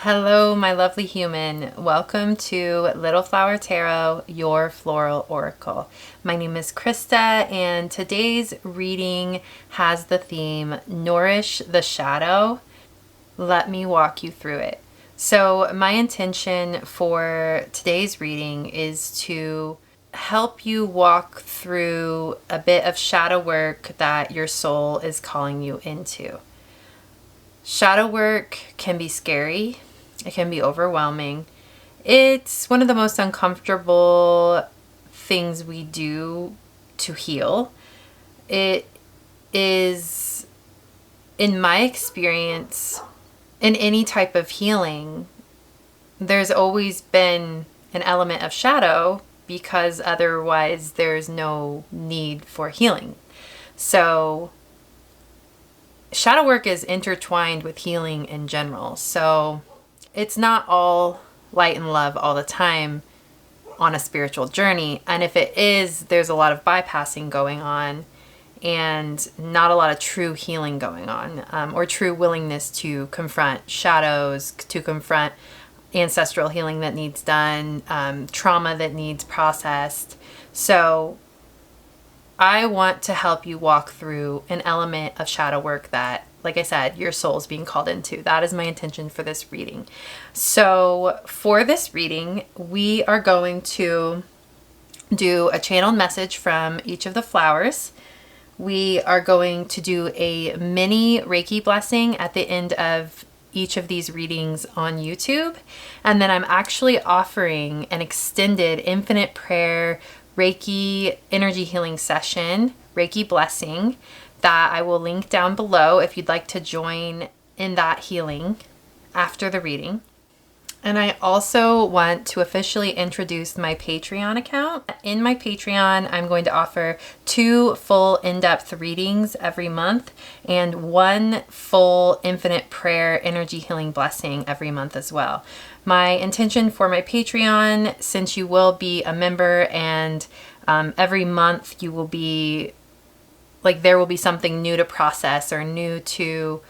Hello, my lovely human. Welcome to Little Flower Tarot, your floral oracle. My name is Krista, and today's reading has the theme Nourish the Shadow. Let me walk you through it. So, my intention for today's reading is to help you walk through a bit of shadow work that your soul is calling you into. Shadow work can be scary. It can be overwhelming. It's one of the most uncomfortable things we do to heal. It is, in my experience, in any type of healing, there's always been an element of shadow because otherwise there's no need for healing. So shadow work is intertwined with healing in general. So it's not all light and love all the time on a spiritual journey. And if it is, there's a lot of bypassing going on and not a lot of true healing going on, or true willingness to confront shadows, to confront ancestral healing that needs done, trauma that needs processed. So I want to help you walk through an element of shadow work that, like I said, your soul is being called into. That is my intention for this reading. So for this reading, we are going to do a channeled message from each of the flowers. We are going to do a mini Reiki blessing at the end of each of these readings on YouTube. And then I'm actually offering an extended infinite prayer Reiki energy healing session, Reiki blessing, that I will link down below if you'd like to join in that healing after the reading. And I also want to officially introduce my Patreon account. In my Patreon, I'm going to offer 2 full in-depth readings every month and 1 full infinite prayer energy healing blessing every month as well. My intention for my Patreon, since you will be a member and every month you will be, there will be something new to process or new to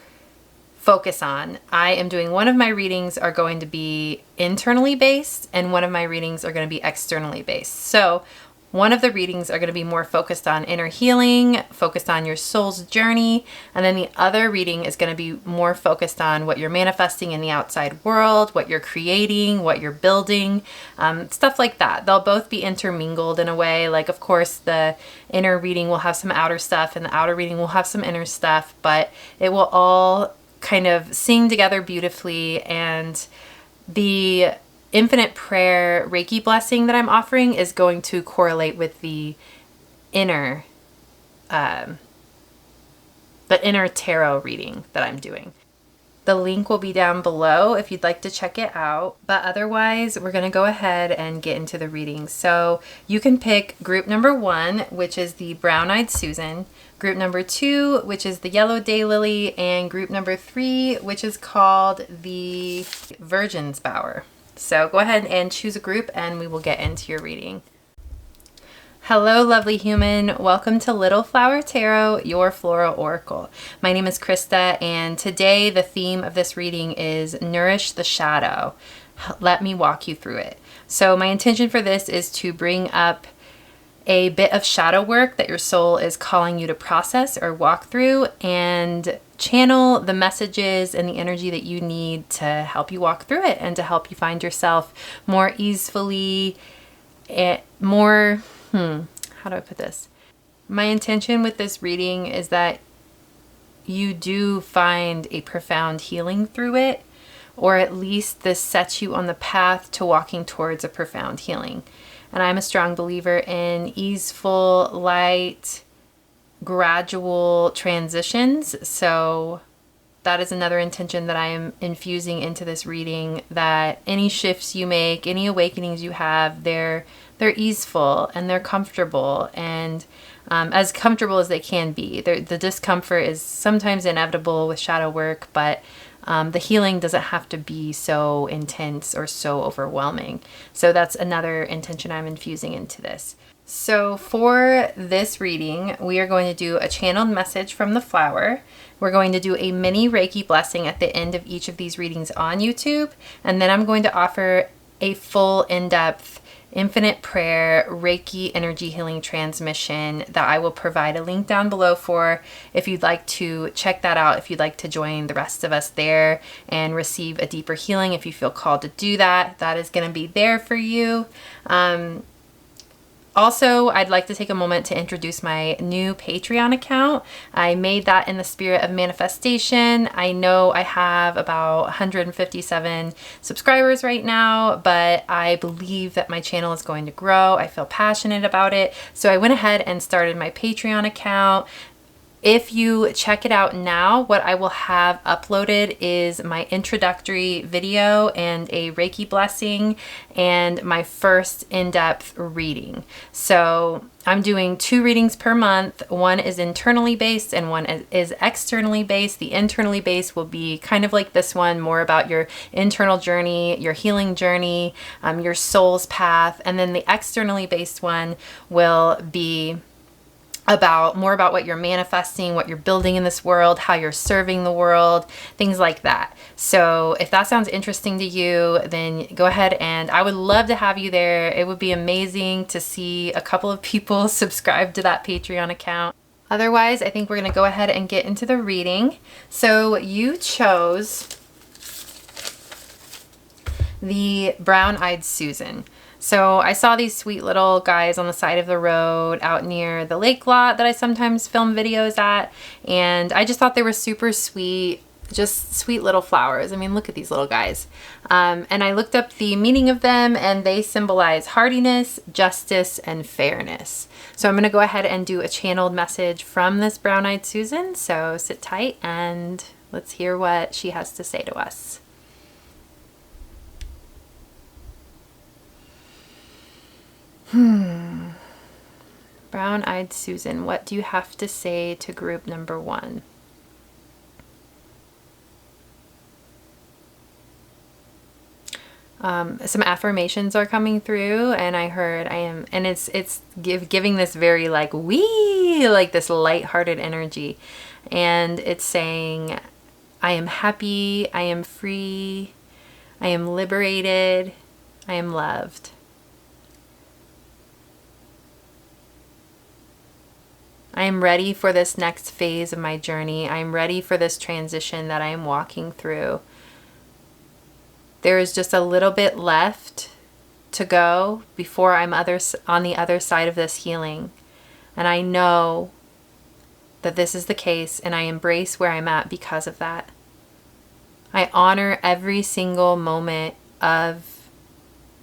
focus on. I am doing one of my readings are going to be internally based and one of my readings are going to be externally based. So one of the readings are going to be more focused on inner healing, focused on your soul's journey. And then the other reading is going to be more focused on what you're manifesting in the outside world, what you're creating, what you're building, stuff like that. They'll both be intermingled in a way. Like, of course, the inner reading will have some outer stuff and the outer reading will have some inner stuff, but it will all kind of sing together beautifully. And the infinite prayer Reiki blessing that I'm offering is going to correlate with the inner tarot reading that I'm doing. The link will be down below if you'd like to check it out. But otherwise, we're going to go ahead and get into the reading. So you can pick group number 1, which is the Brown-Eyed Susan, group number 2, which is the Yellow Daylily, and group number 3, which is called the Virgin's Bower. So go ahead and choose a group and we will get into your reading. Hello, lovely human. Welcome to Little Flower Tarot, your floral oracle. My name is Krista, and today the theme of this reading is Nourish the Shadow. Let me walk you through it. So my intention for this is to bring up a bit of shadow work that your soul is calling you to process or walk through and channel the messages and the energy that you need to help you walk through it and to help you find yourself more easily, how do I put this? My intention with this reading is that you do find a profound healing through it, or at least this sets you on the path to walking towards a profound healing. And I'm a strong believer in easeful, light, gradual transitions. So that is another intention that I am infusing into this reading, that any shifts you make, any awakenings you have, they're easeful and they're comfortable, and as comfortable as they can be. The discomfort is sometimes inevitable with shadow work, but The healing doesn't have to be so intense or so overwhelming. So that's another intention I'm infusing into this. So for this reading, we are going to do a channeled message from the flower. We're going to do a mini Reiki blessing at the end of each of these readings on YouTube. And then I'm going to offer a full in-depth infinite prayer Reiki energy healing transmission that I will provide a link down below for if you'd like to check that out, if you'd like to join the rest of us there and receive a deeper healing. If you feel called to do that, that is going to be there for you. Also, I'd like to take a moment to introduce my new Patreon account. I made that in the spirit of manifestation. I know I have about 157 subscribers right now, but I believe that my channel is going to grow. I feel passionate about it. So I went ahead and started my Patreon account. If you check it out now, what I will have uploaded is my introductory video and a Reiki blessing and my first in-depth reading. So I'm doing 2 readings per month. One is internally based and one is externally based. The internally based will be kind of like this one, more about your internal journey, your healing journey, your soul's path. And then the externally based one will be more about what you're manifesting, what you're building in this world, how you're serving the world, things like that. So if that sounds interesting to you, then go ahead, and I would love to have you there. It would be amazing to see a couple of people subscribe to that Patreon account. Otherwise, I think we're going to go ahead and get into the reading. So you chose the Brown-Eyed Susan. So I saw these sweet little guys on the side of the road out near the lake lot that I sometimes film videos at. And I just thought they were super sweet, just sweet little flowers. I mean, look at these little guys. And I looked up the meaning of them, and they symbolize hardiness, justice, and fairness. So I'm going to go ahead and do a channeled message from this Brown-Eyed Susan. So sit tight and let's hear what she has to say to us. Brown-Eyed Susan, what do you have to say to group number 1? Some affirmations are coming through, and I heard and it's giving this very like this lighthearted energy, and it's saying, I am happy, I am free, I am liberated, I am loved. I am ready for this next phase of my journey. I am ready for this transition that I am walking through. There is just a little bit left to go before I'm on the other side of this healing. And I know that this is the case, and I embrace where I'm at because of that. I honor every single moment of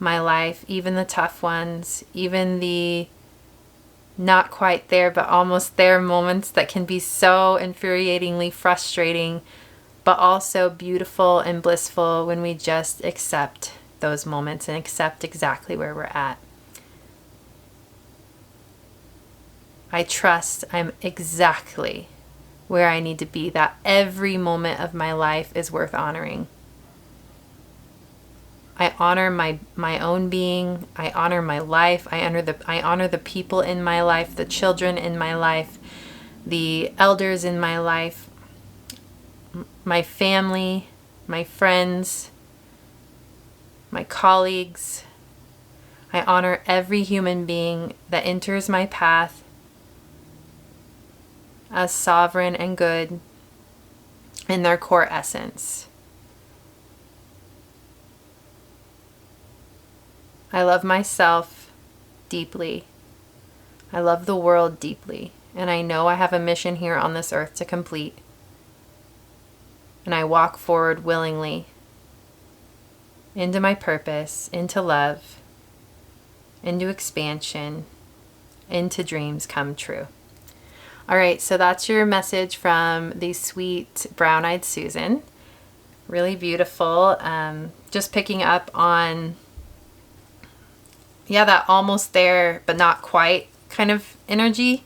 my life, even the tough ones, even the not quite there but almost there moments that can be so infuriatingly frustrating, but also beautiful and blissful when we just accept those moments and accept exactly where we're at. I trust I'm exactly where I need to be, that every moment of my life is worth honoring. I honor my own being. I honor my life. I honor the people in my life, the children in my life, the elders in my life, my family, my friends, my colleagues. I honor every human being that enters my path as sovereign and good in their core essence. I love myself deeply. I love the world deeply. And I know I have a mission here on this earth to complete. And I walk forward willingly into my purpose, into love, into expansion, into dreams come true. All right, so that's your message from the sweet Brown-Eyed Susan. Really beautiful. Just picking up on that almost there, but not quite kind of energy.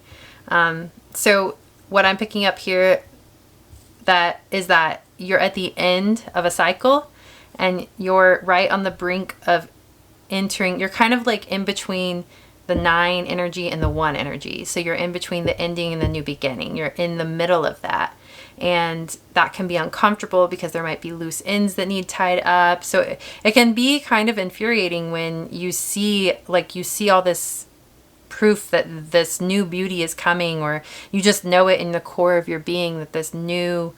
So what I'm picking up here is that you're at the end of a cycle and you're right on the brink of entering. You're kind of like in between the 9 energy and the 1 energy. So you're in between the ending and the new beginning. You're in the middle of that. And that can be uncomfortable because there might be loose ends that need tied up. So it can be kind of infuriating when you see all this proof that this new beauty is coming, or you just know it in the core of your being that this new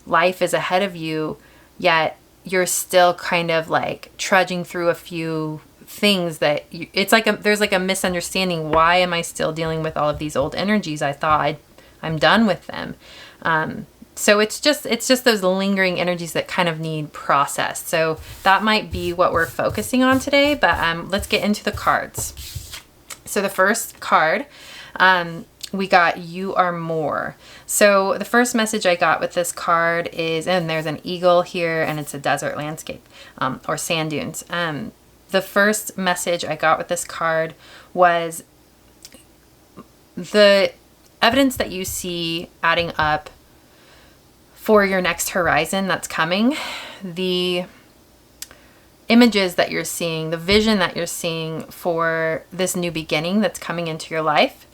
life is ahead of you, yet you're still kind of like trudging through a few things that it's like there's like a misunderstanding. Why am I still dealing with all of these old energies? I thought I'm done with them. So it's just those lingering energies that kind of need processed. So that might be what we're focusing on today, but let's get into the cards. So the first card, we got You Are More. So the first message I got with this card is, and there's an eagle here, and it's a desert landscape, or sand dunes. The first message I got with this card was the evidence that you see adding up for your next horizon that's coming, the images that you're seeing, the vision that you're seeing for this new beginning that's coming into your life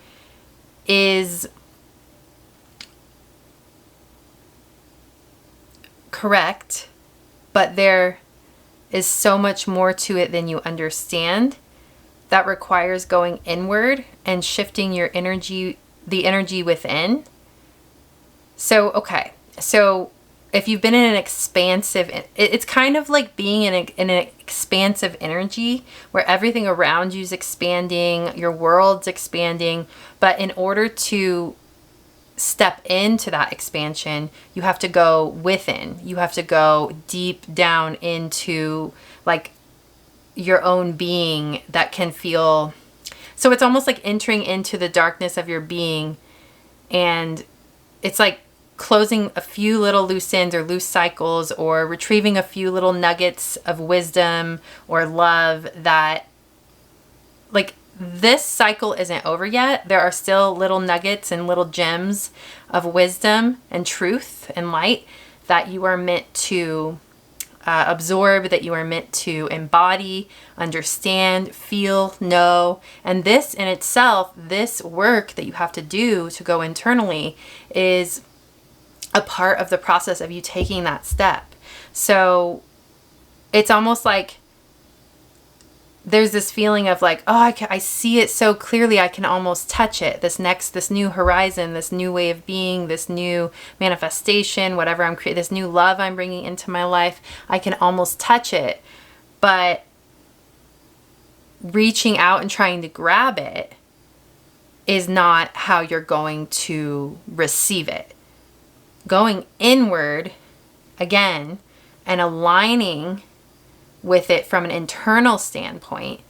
is correct, but there is so much more to it than you understand. That requires going inward and shifting your energy, the energy within. So, okay. So if you've been in an expansive, it's kind of like being in an expansive energy where everything around you is expanding, your world's expanding. But in order to step into that expansion, you have to go within. You have to go deep down into like your own being that can feel. So it's almost like entering into the darkness of your being, and it's like closing a few little loose ends or loose cycles, or retrieving a few little nuggets of wisdom or love that, like, this cycle isn't over yet. There are still little nuggets and little gems of wisdom and truth and light that you are meant to absorb, that you are meant to embody, understand, feel, know. And this in itself, this work that you have to do to go internally, is a part of the process of you taking that step. So it's almost like there's this feeling of like, oh, I see it so clearly, I can almost touch it. This new horizon, this new way of being, this new manifestation, whatever I'm creating, this new love I'm bringing into my life, I can almost touch it. But reaching out and trying to grab it is not how you're going to receive it. Going inward again and aligning with it from an internal standpoint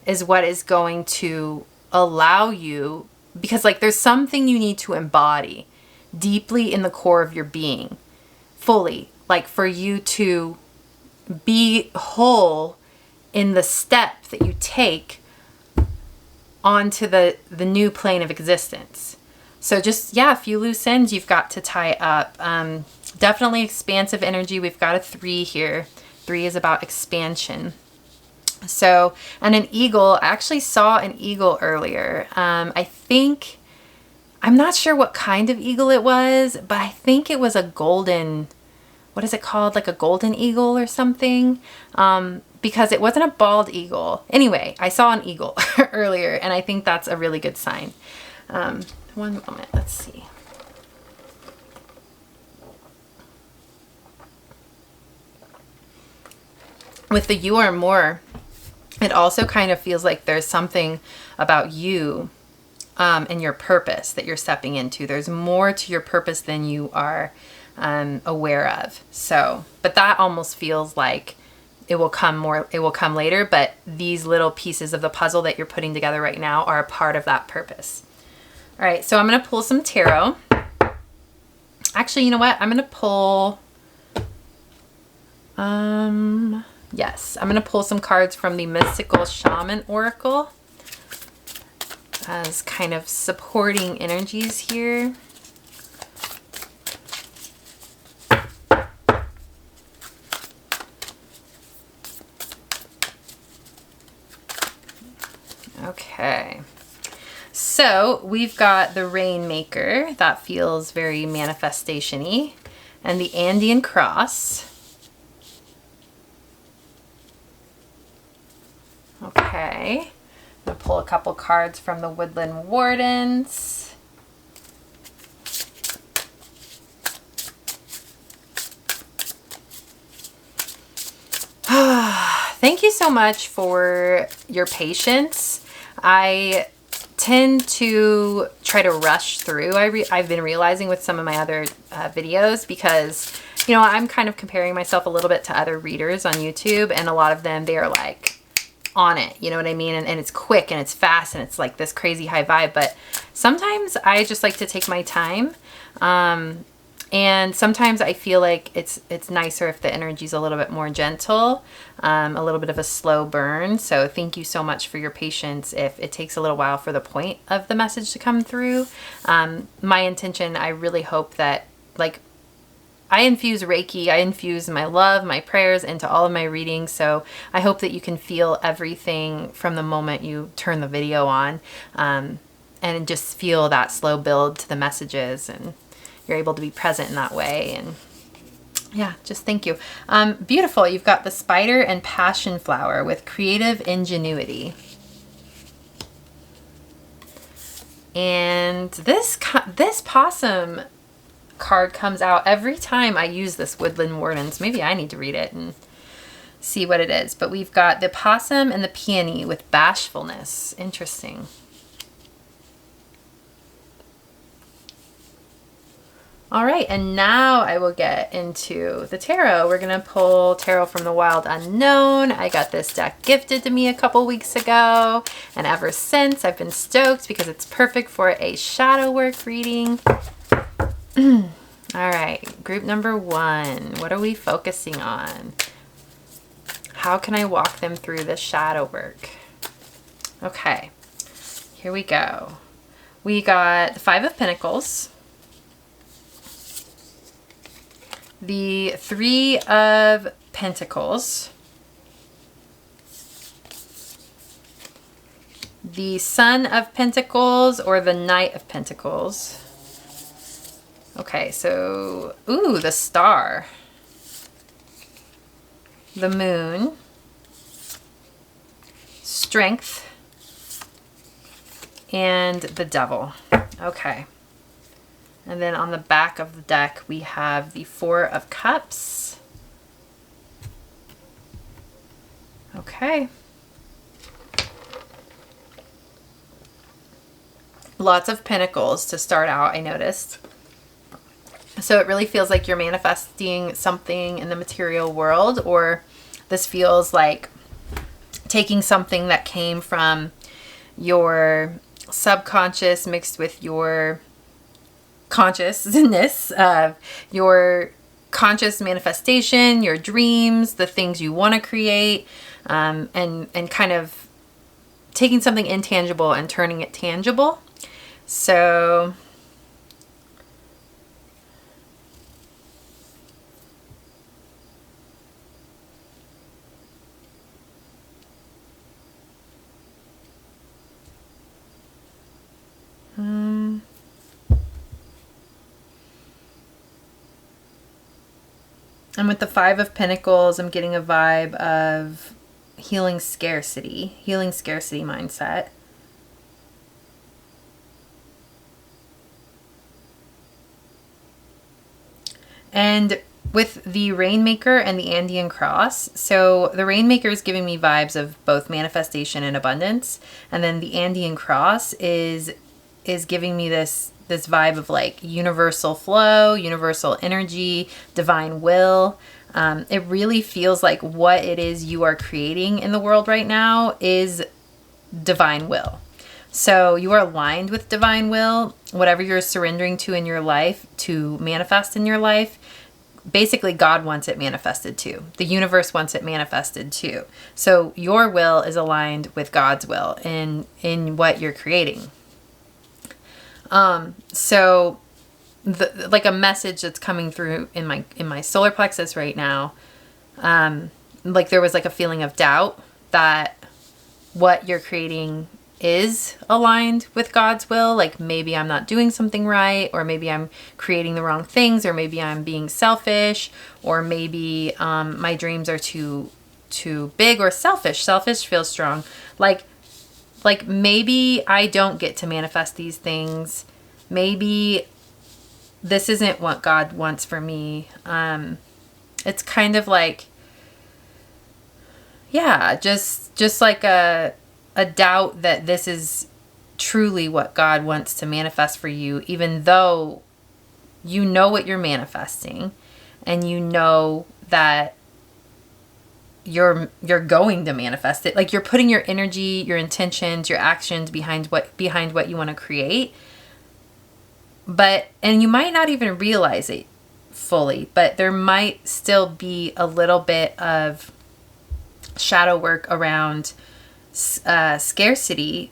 is what is going to allow you, because like there's something you need to embody deeply in the core of your being fully, like for you to be whole in the step that you take onto the new plane of existence. So just, a few loose ends you've got to tie up. Definitely expansive energy. We've got a 3 here. 3 is about expansion. So, and an eagle, I actually saw an eagle earlier. I'm not sure what kind of eagle it was, but I think it was a golden, what is it called? Like a golden eagle or something. Because it wasn't a bald eagle. Anyway, I saw an eagle earlier, and I think that's a really good sign. One moment, let's see. With the You Are More, it also kind of feels like there's something about you and your purpose that you're stepping into. There's more to your purpose than you are aware of. So, but that almost feels like it will come later, but these little pieces of the puzzle that you're putting together right now are a part of that purpose. All right, so I'm going to pull some tarot. Actually, you know what? I'm going to pull, yes, I'm going to pull some cards from the Mystical Shaman Oracle as kind of supporting energies here. So we've got the Rainmaker, that feels very manifestation-y, and the Andean Cross. Okay, I'm gonna pull a couple cards from the Woodland Wardens. Thank you so much for your patience. I tend to try to rush through. I've been realizing with some of my other videos, because, you know, I'm kind of comparing myself a little bit to other readers on YouTube, and a lot of them, they are like on it, you know what I mean? And it's quick and it's fast and it's like this crazy high vibe. But sometimes I just like to take my time. And sometimes I feel like it's nicer if the energy's a little bit more gentle, a little bit of a slow burn. So thank you so much for your patience if it takes a little while for the point of the message to come through. My intention, I really hope that, like, I infuse Reiki, I infuse my love, my prayers into all of my readings. So I hope that you can feel everything from the moment you turn the video on, and just feel that slow build to the messages, and you're able to be present in that way. And yeah, just thank you. Beautiful. You've got the Spider and Passion Flower with creative ingenuity. And this possum card comes out every time I use this Woodland Wardens. Maybe I need to read it and see what it is. But we've got the possum and the peony with bashfulness. Interesting. All right, and now I will get into the tarot. We're gonna pull tarot from the Wild Unknown. I got this deck gifted to me a couple weeks ago, and ever since I've been stoked because it's perfect for a shadow work reading. All right, group number 1. What are we focusing on? How can I walk them through this shadow work? Okay, here we go. We got the 5 of Pentacles, the 3 of Pentacles, the Son of Pentacles, or the Knight of Pentacles. Okay, so, ooh, the Star, the Moon, Strength, and the Devil. Okay. And then on the back of the deck, we have the 4 of Cups. Okay. Lots of pentacles to start out, I noticed. So it really feels like you're manifesting something in the material world, or this feels like taking something that came from your subconscious mixed with your consciousness, your conscious manifestation, your dreams, the things you want to create, and kind of taking something intangible and turning it tangible. So and with the 5 of Pentacles, I'm getting a vibe of healing scarcity mindset. And with the Rainmaker and the Andean Cross, so the Rainmaker is giving me vibes of both manifestation and abundance, and then the Andean Cross is giving me this vibe of like universal flow, universal energy, divine will. It really feels like what it is you are creating in the world right now is divine will. So you are aligned with divine will. Whatever you're surrendering to in your life to manifest in your life, basically God wants it manifested too. The universe wants it manifested too. So your will is aligned with God's will in what you're creating. So like a message that's coming through in my solar plexus right now, like there was like a feeling of doubt that what you're creating is aligned with God's will. Like maybe I'm not doing something right, or maybe I'm creating the wrong things, or maybe I'm being selfish, or maybe my dreams are too big or selfish. Selfish feels strong. Like maybe I don't get to manifest these things. Maybe this isn't what God wants for me. It's kind of like, yeah, just like a doubt that this is truly what God wants to manifest for you, even though you know what you're manifesting and you know that you're going to manifest it. Like you're putting your energy, your intentions, your actions behind what you want to create. And you might not even realize it fully, but there might still be a little bit of shadow work around scarcity,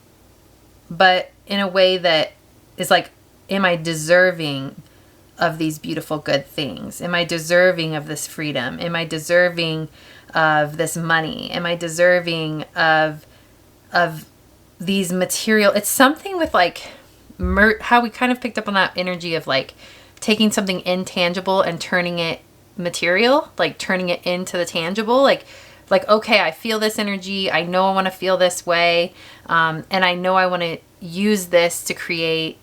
but in a way that is like, am I deserving of these beautiful good things? Am I deserving of this freedom? Am I deserving of this money? Am I deserving of these material? It's something with like how we kind of picked up on that energy of like taking something intangible and turning it material, like turning it into the tangible. Like, okay, I feel this energy. I know I want to feel this way. And I know I want to use this to create,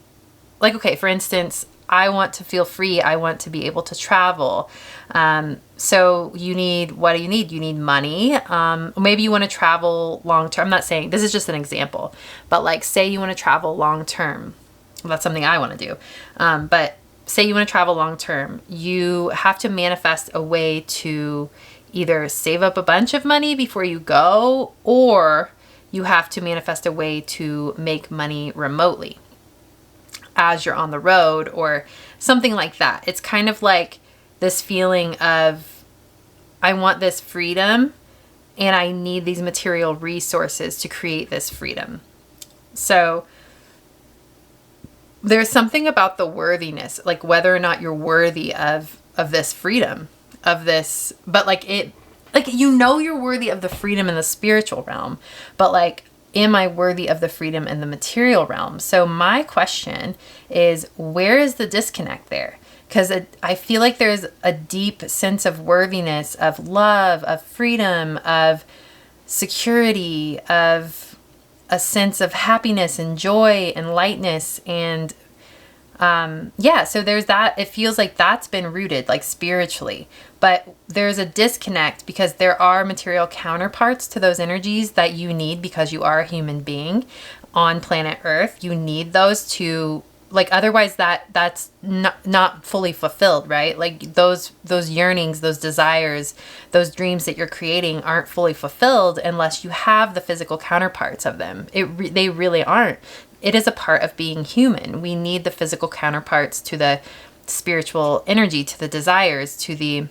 like, okay, for instance, I want to feel free. I want to be able to travel. So what do you need? You need money. Maybe you want to travel long term. I'm not saying, this is just an example, but like, say you want to travel long term. Well, that's something I want to do. But say you want to travel long term, you have to manifest a way to either save up a bunch of money before you go, or you have to manifest a way to make money remotely as you're on the road or something like that. It's kind of like this feeling of, I want this freedom and I need these material resources to create this freedom. So there's something about the worthiness, like whether or not you're worthy of this freedom, of this, but like you're worthy of the freedom in the spiritual realm, but like, am I worthy of the freedom in the material realm? So my question is, where is the disconnect there? Because I feel like there's a deep sense of worthiness, of love, of freedom, of security, of a sense of happiness and joy and lightness. And so there's that. It feels like that's been rooted like spiritually, but there's a disconnect because there are material counterparts to those energies that you need because you are a human being on planet Earth. You need those to, like, otherwise that's not fully fulfilled, right? Like those yearnings, those desires, those dreams that you're creating aren't fully fulfilled unless you have the physical counterparts of them. They really aren't. It is a part of being human. We need the physical counterparts to the spiritual energy, to the desires, to the,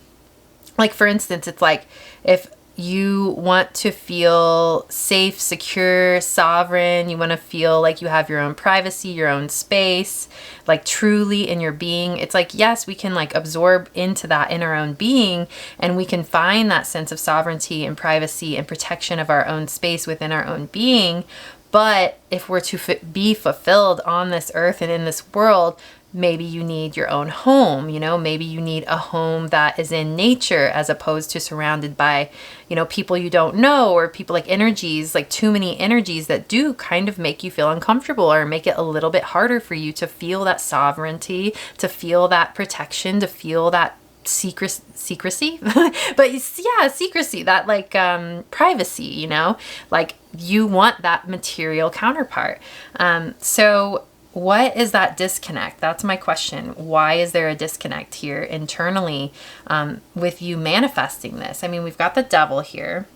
like, for instance, it's like if you want to feel safe, secure, sovereign, you want to feel like you have your own privacy, your own space, like truly in your being. It's like, yes, we can like absorb into that in our own being, and we can find that sense of sovereignty and privacy and protection of our own space within our own being. But if we're to be fulfilled on this earth and in this world, maybe you need your own home, maybe you need a home that is in nature as opposed to surrounded by, people you don't know, or people like energies, like too many energies that do kind of make you feel uncomfortable or make it a little bit harder for you to feel that sovereignty, to feel that protection, to feel that secrecy but yeah, secrecy, that like privacy, like you want that material counterpart. So what is that disconnect? That's my question. Why is there a disconnect here internally with you manifesting this? I mean, we've got the devil here.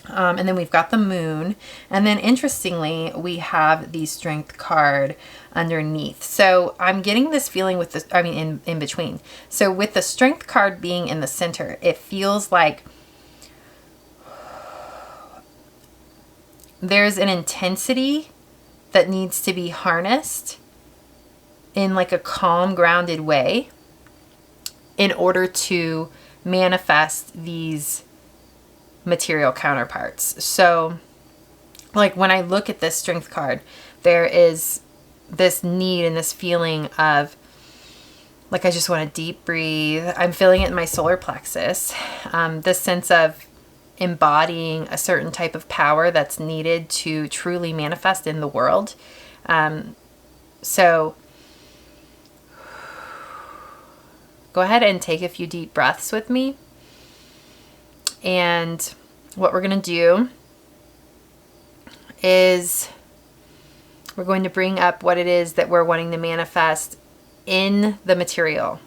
And then we've got the moon. And then interestingly, we have the strength card underneath. So I'm getting this feeling with this, in between. So with the strength card being in the center, it feels like there's an intensity that needs to be harnessed in like a calm, grounded way in order to manifest these material counterparts. So like when I look at this Strength card, there is this need and this feeling of like, I just want to deep breathe. I'm feeling it in my solar plexus. This sense of embodying a certain type of power that's needed to truly manifest in the world. So go ahead and take a few deep breaths with me. And what we're going to do is we're going to bring up what it is that we're wanting to manifest in the material.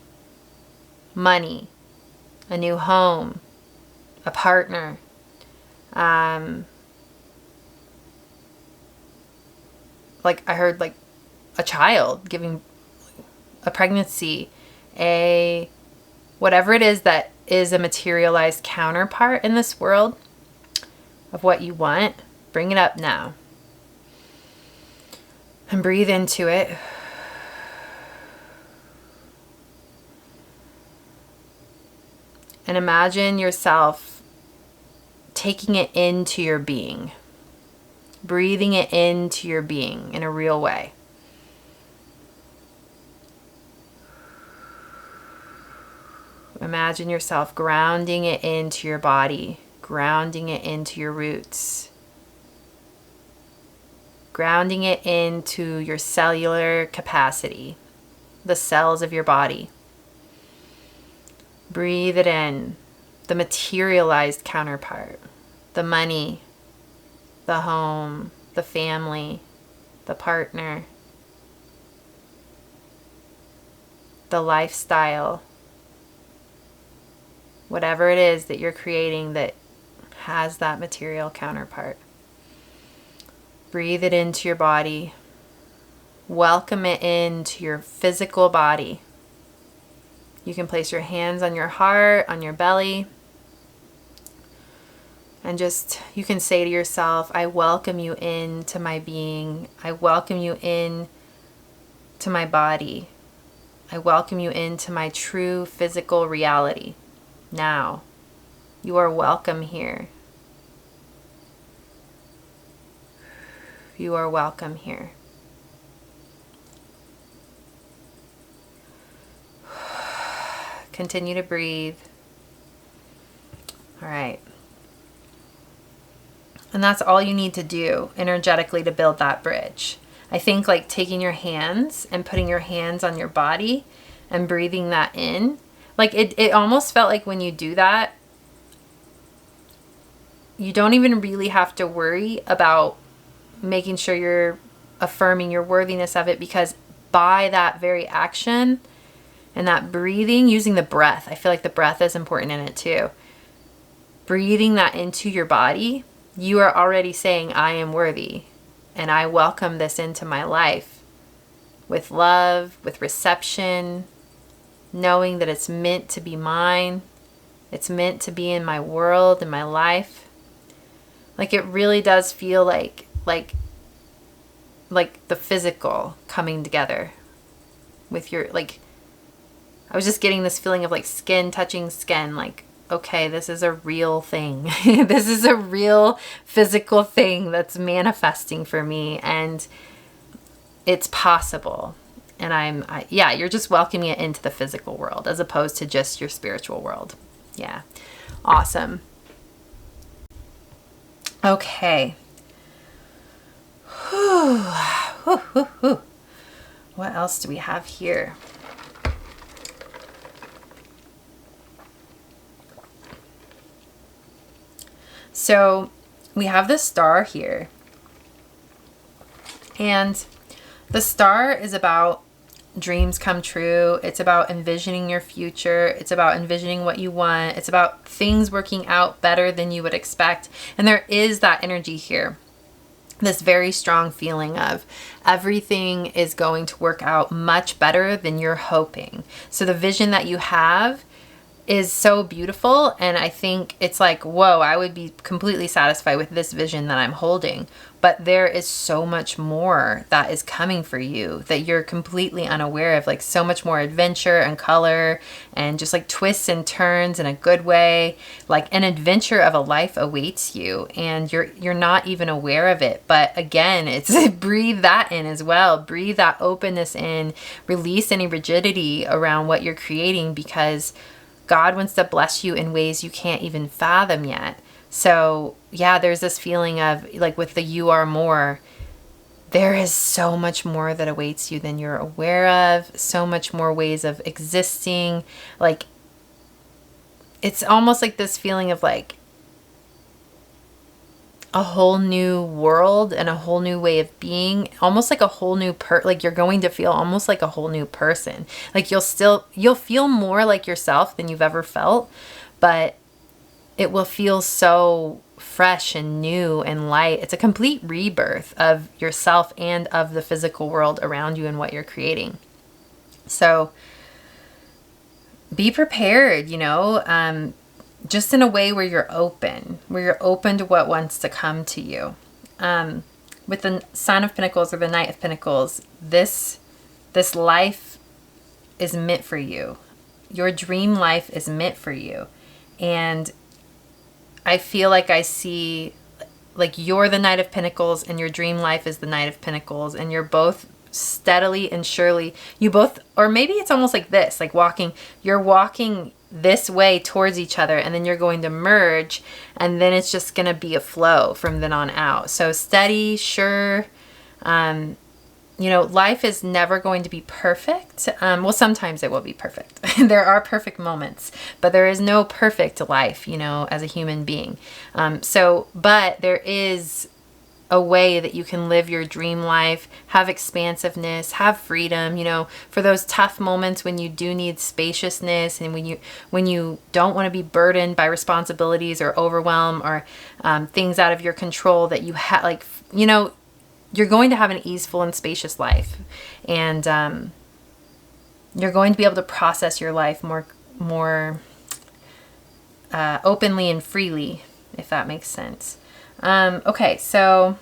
Money, a new home, a partner, like I heard like a child, giving a pregnancy, a whatever it is that is a materialized counterpart in this world of what you want. Bring it up now and breathe into it. And imagine yourself taking it into your being, breathing it into your being in a real way. Imagine yourself grounding it into your body, grounding it into your roots, grounding it into your cellular capacity, the cells of your body. Breathe it in, the materialized counterpart, the money, the home, the family, the partner, the lifestyle, whatever it is that you're creating that has that material counterpart. Breathe it into your body. Welcome it into your physical body. You can place your hands on your heart, on your belly, and just, you can say to yourself, I welcome you into my being. I welcome you in to my body. I welcome you into my true physical reality. Now, you are welcome here. You are welcome here. Continue to breathe. All right. And that's all you need to do energetically to build that bridge. I think like taking your hands and putting your hands on your body and breathing that in, like it almost felt like when you do that, you don't even really have to worry about making sure you're affirming your worthiness of it, because by that very action and that breathing, using the breath, I feel like the breath is important in it too. Breathing that into your body, you are already saying, I am worthy and I welcome this into my life with love, with reception, knowing that it's meant to be mine. It's meant to be in my world, in my life. Like it really does feel like the physical coming together with your, like, I was just getting this feeling of like skin touching skin, like, okay, this is a real thing. This is a real physical thing that's manifesting for me, and it's possible. And yeah, you're just welcoming it into the physical world as opposed to just your spiritual world. Yeah. Awesome. Okay. What else do we have here? So we have the star here, and the star is about dreams come true. It's about envisioning your future. It's about envisioning what you want. It's about things working out better than you would expect. And there is that energy here, this very strong feeling of everything is going to work out much better than you're hoping. So the vision that you have, is so beautiful. And I think it's like, whoa, I would be completely satisfied with this vision that I'm holding. But there is so much more that is coming for you that you're completely unaware of, like so much more adventure and color and just like twists and turns in a good way. Like an adventure of a life awaits you and you're not even aware of it. But again, it's breathe that in as well. Breathe that openness in, release any rigidity around what you're creating, because God wants to bless you in ways you can't even fathom yet. So yeah, there's this feeling of like with the you are more, there is so much more that awaits you than you're aware of, so much more ways of existing. Like it's almost like this feeling of like a whole new world and a whole new way of being, almost like a whole new like you're going to feel almost like a whole new person. Like you'll feel more like yourself than you've ever felt, but it will feel so fresh and new and light. It's a complete rebirth of yourself and of the physical world around you and what you're creating. So be prepared, just in a way where you're open to what wants to come to you. With the Son of Pentacles or the Knight of Pentacles, this life is meant for you. Your dream life is meant for you. And I feel like I see like you're the Knight of Pentacles and your dream life is the Knight of Pentacles, and you're both steadily and surely, or maybe it's almost like this, like you're walking this way towards each other, and then you're going to merge, and then it's just going to be a flow from then on out. So steady, sure. Life is never going to be perfect. Well, sometimes it will be perfect. There are perfect moments, but there is no perfect life, as a human being. But there is a way that you can live your dream life, have expansiveness, have freedom, for those tough moments when you do need spaciousness, and when you don't want to be burdened by responsibilities or overwhelm or things out of your control, that you have you're going to have an easeful and spacious life, and you're going to be able to process your life more openly and freely, if that makes sense. Okay, so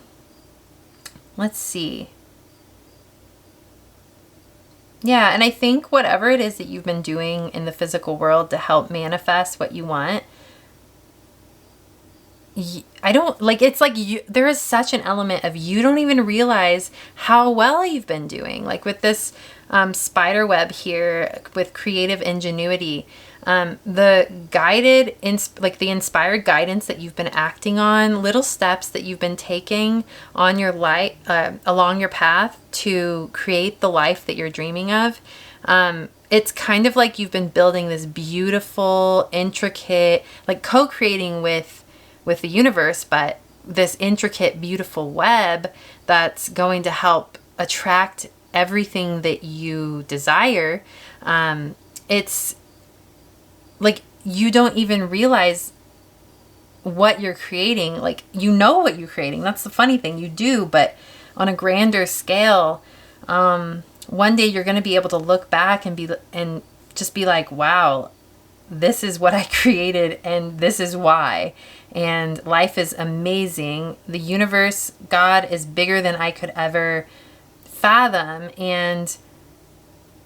let's see. Yeah, and I think whatever it is that you've been doing in the physical world to help manifest what you want, it's like there is such an element of you don't even realize how well you've been doing. Like with this spider web here with creative ingenuity, the the inspired guidance that you've been acting on, little steps that you've been taking on your life, along your path to create the life that you're dreaming of. It's kind of like you've been building this beautiful, intricate, like co-creating with the universe, but this intricate, beautiful web that's going to help attract everything that you desire. It's like you don't even realize what you're creating. Like, what you're creating. That's the funny thing. You do, but on a grander scale, one day you're going to be able to look back and just be like, wow, this is what I created and this is why. And life is amazing. The universe, God, is bigger than I could ever fathom. And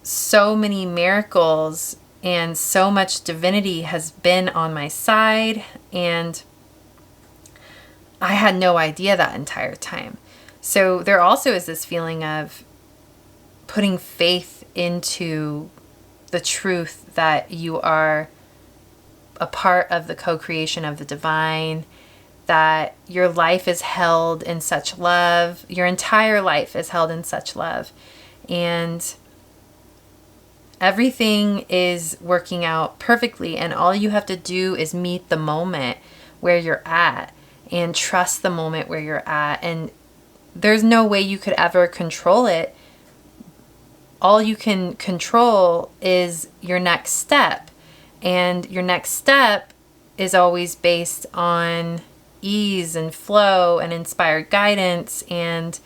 so many miracles and so much divinity has been on my side. And I had no idea that entire time. So there also is this feeling of putting faith into the truth that you are a part of the co-creation of the divine, that your life is held in such love, your entire life is held in such love, and everything is working out perfectly, and all you have to do is meet the moment where you're at and trust the moment where you're at, and there's no way you could ever control it. All you can control is your next step. And your next step is always based on ease and flow and inspired guidance and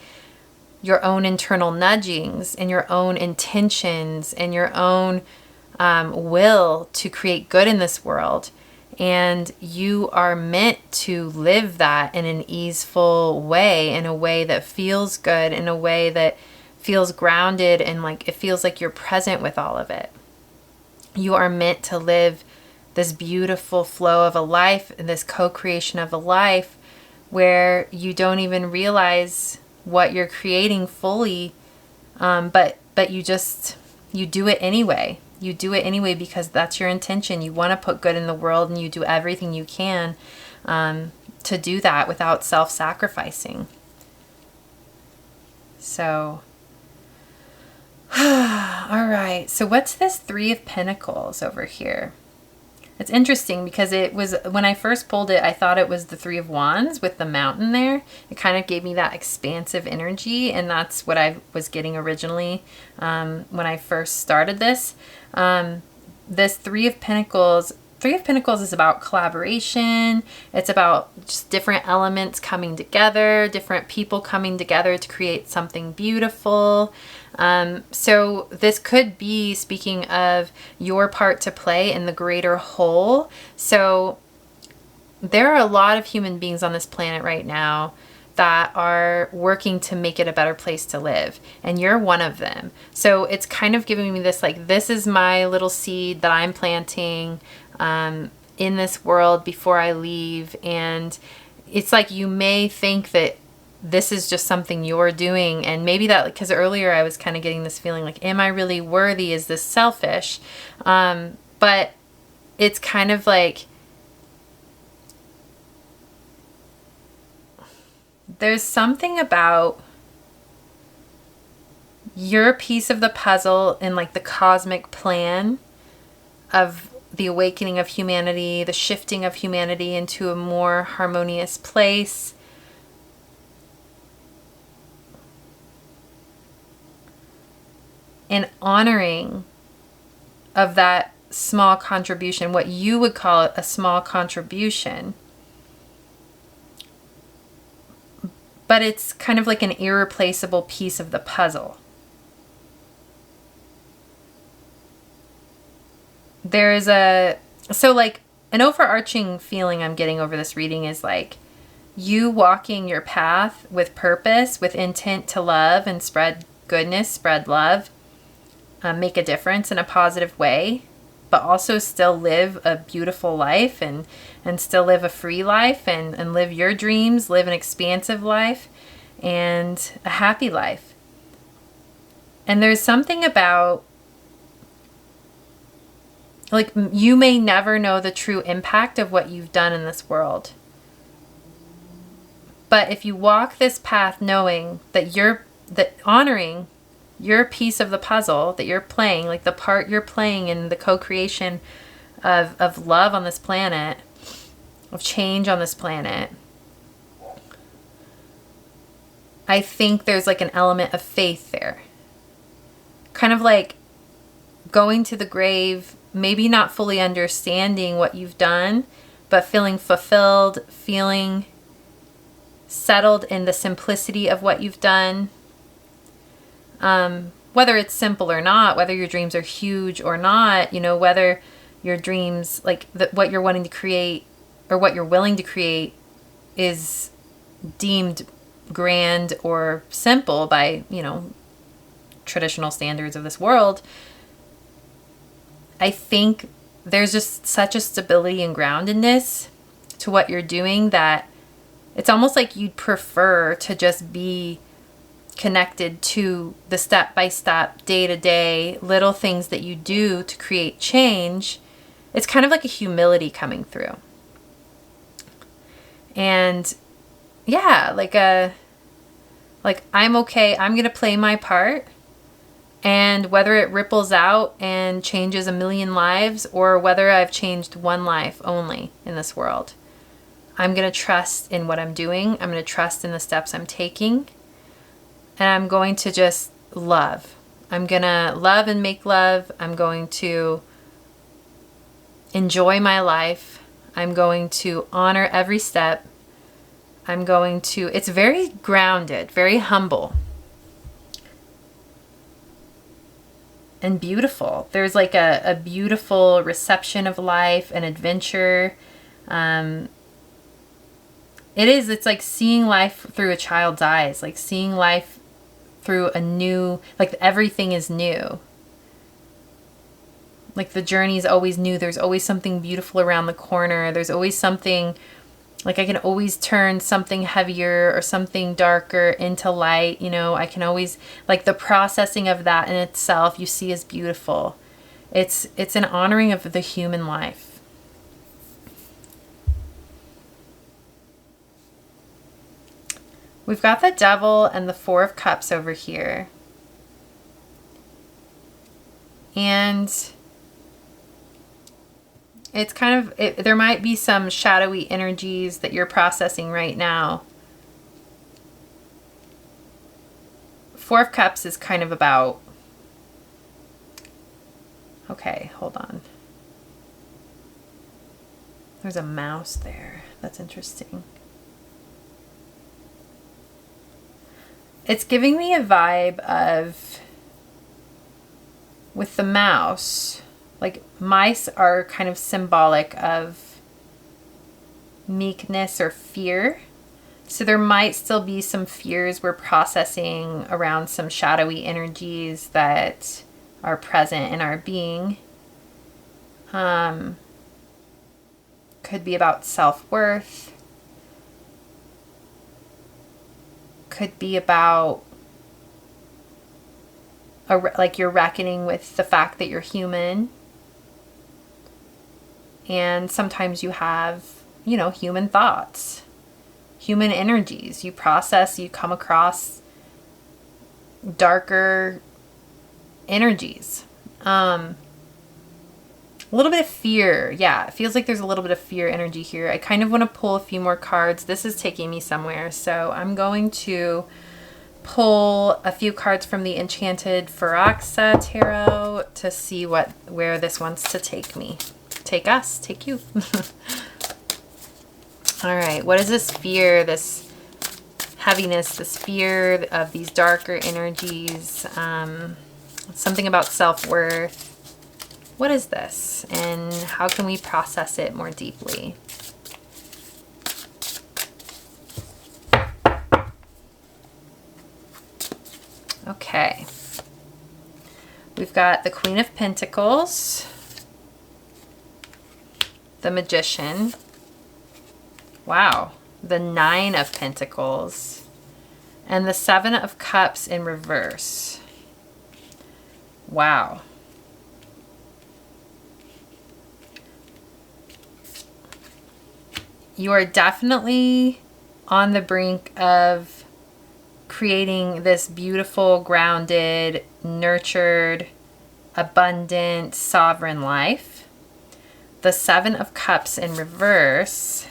your own internal nudgings and your own intentions and your own will to create good in this world. And you are meant to live that in an easeful way, in a way that feels good, in a way that feels grounded, and like it feels like you're present with all of it. You are meant to live this beautiful flow of a life, this co-creation of a life where you don't even realize what you're creating fully, but you do it anyway. You do it anyway because that's your intention. You want to put good in the world, and you do everything you can to do that without self-sacrificing. So, all right. So what's this Three of Pentacles over here? It's interesting because it was, when I first pulled it, I thought it was the Three of Wands with the mountain there. It kind of gave me that expansive energy, and that's what I was getting originally when I first started this. This Three of Pentacles is about collaboration. It's about just different elements coming together, different people coming together to create something beautiful. So this could be speaking of your part to play in the greater whole. So there are a lot of human beings on this planet right now that are working to make it a better place to live, and you're one of them. So it's kind of giving me this, like, this is my little seed that I'm planting in this world before I leave. And it's like, you may think that this is just something you're doing, and maybe that, because earlier I was kind of getting this feeling like, am I really worthy? Is this selfish? But it's kind of like, there's something about your piece of the puzzle in like the cosmic plan of the awakening of humanity, the shifting of humanity into a more harmonious place. And honoring of that small contribution, what you would call it a small contribution. But it's kind of like an irreplaceable piece of the puzzle. So like an overarching feeling I'm getting over this reading is like you walking your path with purpose, with intent to love and spread goodness, spread love, make a difference in a positive way, but also still live a beautiful life and still live a free life and live your dreams, live an expansive life and a happy life. And there's something about, like, you may never know the true impact of what you've done in this world. But if you walk this path knowing that honoring your piece of the puzzle that you're playing, like the part you're playing in the co-creation of love on this planet, of change on this planet, I think there's like an element of faith there. Kind of like going to the grave, maybe not fully understanding what you've done, but feeling fulfilled, feeling settled in the simplicity of what you've done. Whether it's simple or not, whether your dreams are huge or not, whether your dreams, like what you're wanting to create or what you're willing to create is deemed grand or simple by, traditional standards of this world. I think there's just such a stability and groundedness to what you're doing that it's almost like you'd prefer to just be connected to the step-by-step, day-to-day little things that you do to create change. It's kind of like a humility coming through. And yeah, like I'm okay, I'm going to play my part. And whether it ripples out and changes a million lives or whether I've changed one life only in this world, I'm going to trust in what I'm doing. I'm going to trust in the steps I'm taking. And I'm going to just love. I'm going to love and make love. I'm going to enjoy my life. I'm going to honor every step. It's very grounded, very humble. and beautiful. There's like a beautiful reception of life and adventure. It's like seeing life through a child's eyes, like seeing life through a new, like everything is new. Like the journey is always new. There's always something beautiful around the corner. There's always something, like I can always turn something heavier or something darker into light. You know, I can always, like the processing of that in itself, you see is beautiful. It's an honoring of the human life. We've got the Devil and the Four of Cups over here. And it's kind of, there might be some shadowy energies that you're processing right now. Four of Cups is kind of about, okay, hold on. There's a mouse there. That's interesting. It's giving me a vibe of, with the mouse, like mice are kind of symbolic of meekness or fear. So there might still be some fears we're processing around some shadowy energies that are present in our being. Could be about self-worth. Could be about like you're reckoning with the fact that you're human. And sometimes you have, you know, human thoughts, human energies. You process, you come across darker energies. A little bit of fear. Yeah, it feels like there's a little bit of fear energy here. I kind of want to pull a few more cards. This is taking me somewhere. So I'm going to pull a few cards from the Enchanted Faraxa Tarot to see where this wants to take me. Take us, take you. All right, what is this fear, this heaviness, this fear of these darker energies? Something about self-worth. What is this, and how can we process it more deeply? Okay. We've got the Queen of Pentacles, the Magician. Wow. The Nine of Pentacles, and the Seven of Cups in reverse. Wow. You are definitely on the brink of creating this beautiful, grounded, nurtured, abundant, sovereign life. The Seven of Cups in reverse.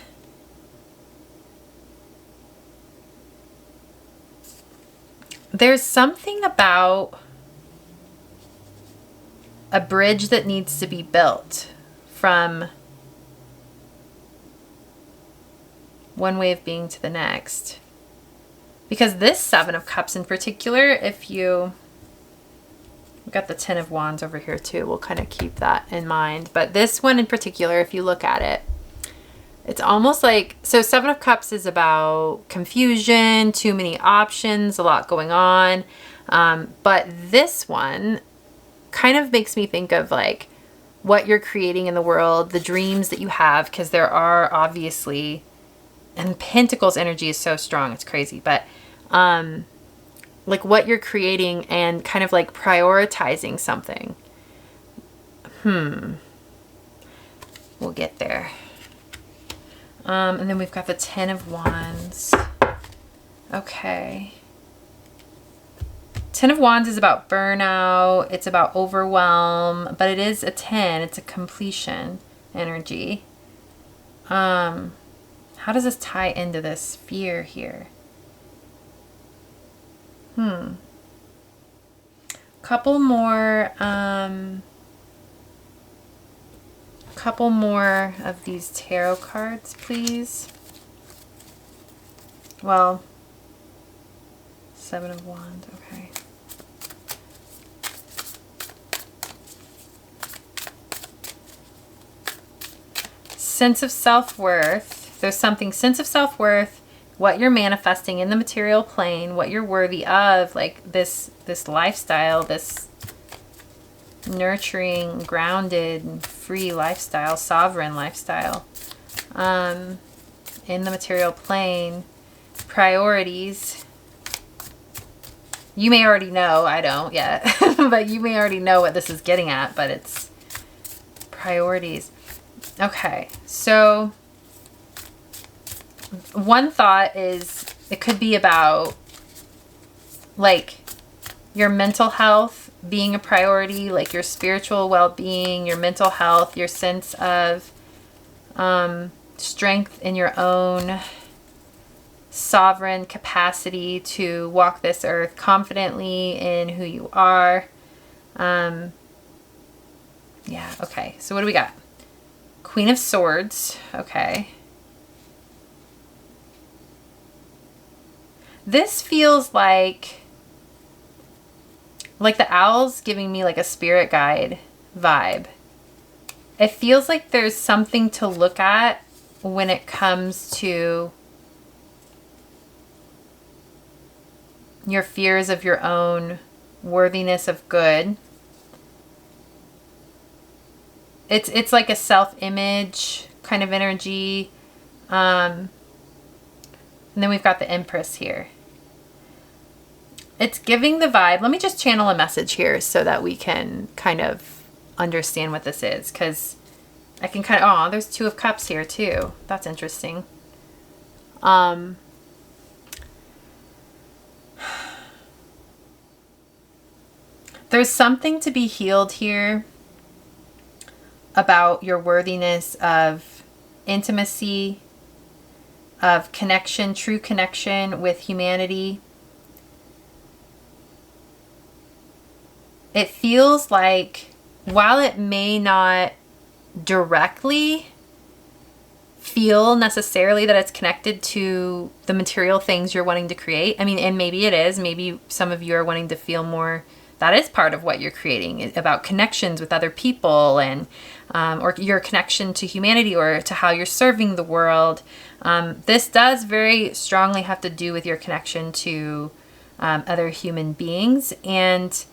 There's something about a bridge that needs to be built from one way of being to the next. Because this Seven of Cups in particular, we've got the Ten of Wands over here too. We'll kind of keep that in mind. But this one in particular, if you look at it, it's almost like, so Seven of Cups is about confusion, too many options, a lot going on. But this one kind of makes me think of like what you're creating in the world, the dreams that you have, because there are obviously, and Pentacles energy is so strong, it's crazy, but like what you're creating and kind of like prioritizing something. We'll get there. And then we've got the Ten of Wands. Okay. Ten of Wands is about burnout. It's about overwhelm, but it is a 10. It's a completion energy. How does this tie into this fear here? Couple more of these tarot cards, please. Well, Seven of Wands, okay. sense of self-worth. There's something, sense of self-worth, what you're manifesting in the material plane, what you're worthy of, like this lifestyle, this nurturing, grounded, free lifestyle, sovereign lifestyle. In the material plane, priorities. You may already know, I don't yet, but you may already know what this is getting at, but it's priorities. Okay, so one thought is it could be about like your mental health being a priority, like your spiritual well-being, your mental health, your sense of strength in your own sovereign capacity to walk this earth confidently in who you are. Yeah, okay. So what do we got? Queen of Swords. Okay. This feels like the owl's giving me like a spirit guide vibe. It feels like there's something to look at when it comes to your fears of your own worthiness of good. It's like a self-image kind of energy. And then we've got the Empress here. It's giving the vibe. Let me just channel a message here so that we can kind of understand what this is, because I can kind of, oh, there's Two of Cups here too. That's interesting. There's something to be healed here about your worthiness of intimacy, of connection, true connection with humanity. It feels like, while it may not directly feel necessarily that it's connected to the material things you're wanting to create, I mean, and maybe it is, maybe some of you are wanting to feel more, that is part of what you're creating, about connections with other people, and or your connection to humanity, or to how you're serving the world. This does very strongly have to do with your connection to other human beings, and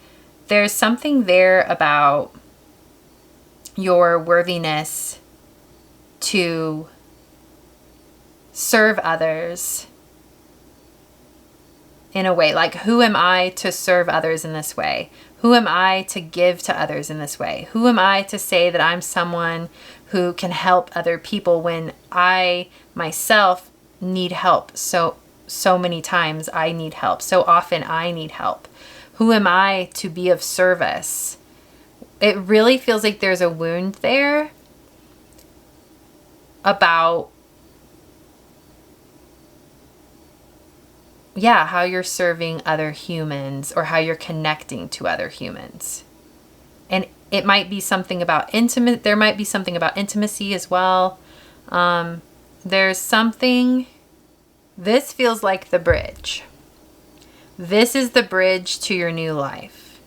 there's something there about your worthiness to serve others in a way. Like, who am I to serve others in this way? Who am I to give to others in this way? Who am I to say that I'm someone who can help other people when I myself need help? So many times I need help. So often I need help. Who am I to be of service? It really feels like there's a wound there about, yeah, how you're serving other humans, or how you're connecting to other humans. And it might be something about there might be something about intimacy as well. There's something, this feels like the bridge. This is the bridge to your new life.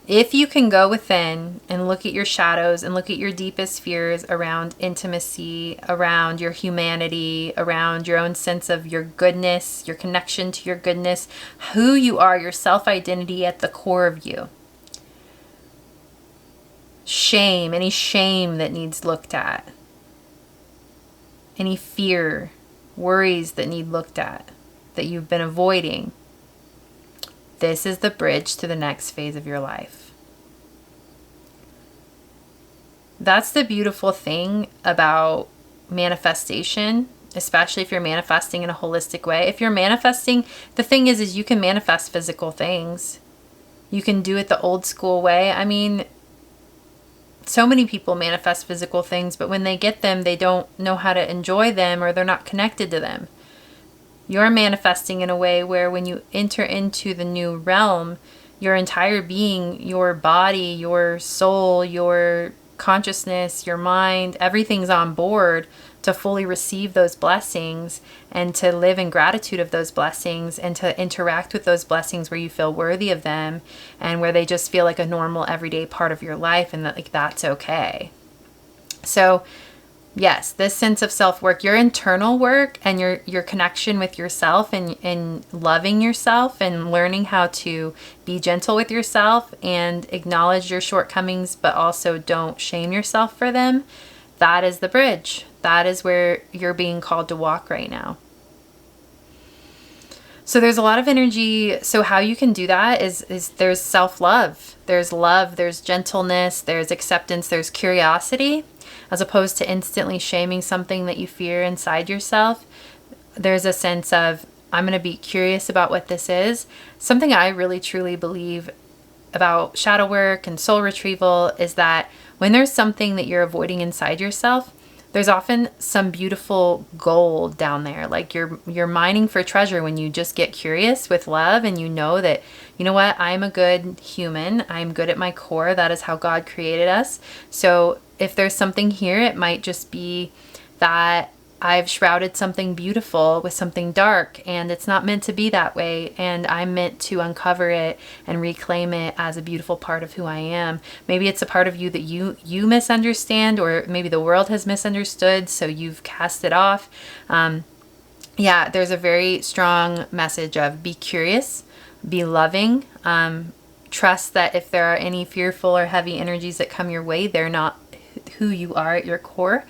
If you can go within and look at your shadows and look at your deepest fears around intimacy, around your humanity, around your own sense of your goodness, your connection to your goodness, who you are, your self-identity at the core of you. Shame, any shame that needs looked at. Any fear, worries that need looked at, that you've been avoiding. This is the bridge to the next phase of your life. That's the beautiful thing about manifestation, especially if you're manifesting in a holistic way. If you're manifesting, the thing is you can manifest physical things. You can do it the old school way. I mean, so many people manifest physical things, but when they get them, they don't know how to enjoy them, or they're not connected to them. You're manifesting in a way where when you enter into the new realm, your entire being, your body, your soul, your consciousness, your mind, everything's on board to fully receive those blessings and to live in gratitude of those blessings and to interact with those blessings where you feel worthy of them and where they just feel like a normal everyday part of your life, and that like that's okay. So yes, this sense of self-work, your internal work and your connection with yourself and loving yourself and learning how to be gentle with yourself and acknowledge your shortcomings, but also don't shame yourself for them. That is the bridge. That is where you're being called to walk right now. So there's a lot of energy. So how you can do that is there's self-love, there's gentleness, there's acceptance, there's curiosity. As opposed to instantly shaming something that you fear inside yourself, there's a sense of, I'm going to be curious about what this is. Something I really truly believe about shadow work and soul retrieval is that when there's something that you're avoiding inside yourself, there's often some beautiful gold down there. Like you're mining for treasure when you just get curious with love and you know that, you know what, I'm a good human. I'm good at my core. That is how God created us. So if there's something here, it might just be that I've shrouded something beautiful with something dark, and it's not meant to be that way, and I'm meant to uncover it and reclaim it as a beautiful part of who I am. Maybe it's a part of you that you misunderstand, or maybe the world has misunderstood, so you've cast it off. Yeah, there's a very strong message of be curious, be loving, trust that if there are any fearful or heavy energies that come your way, they're not who you are at your core.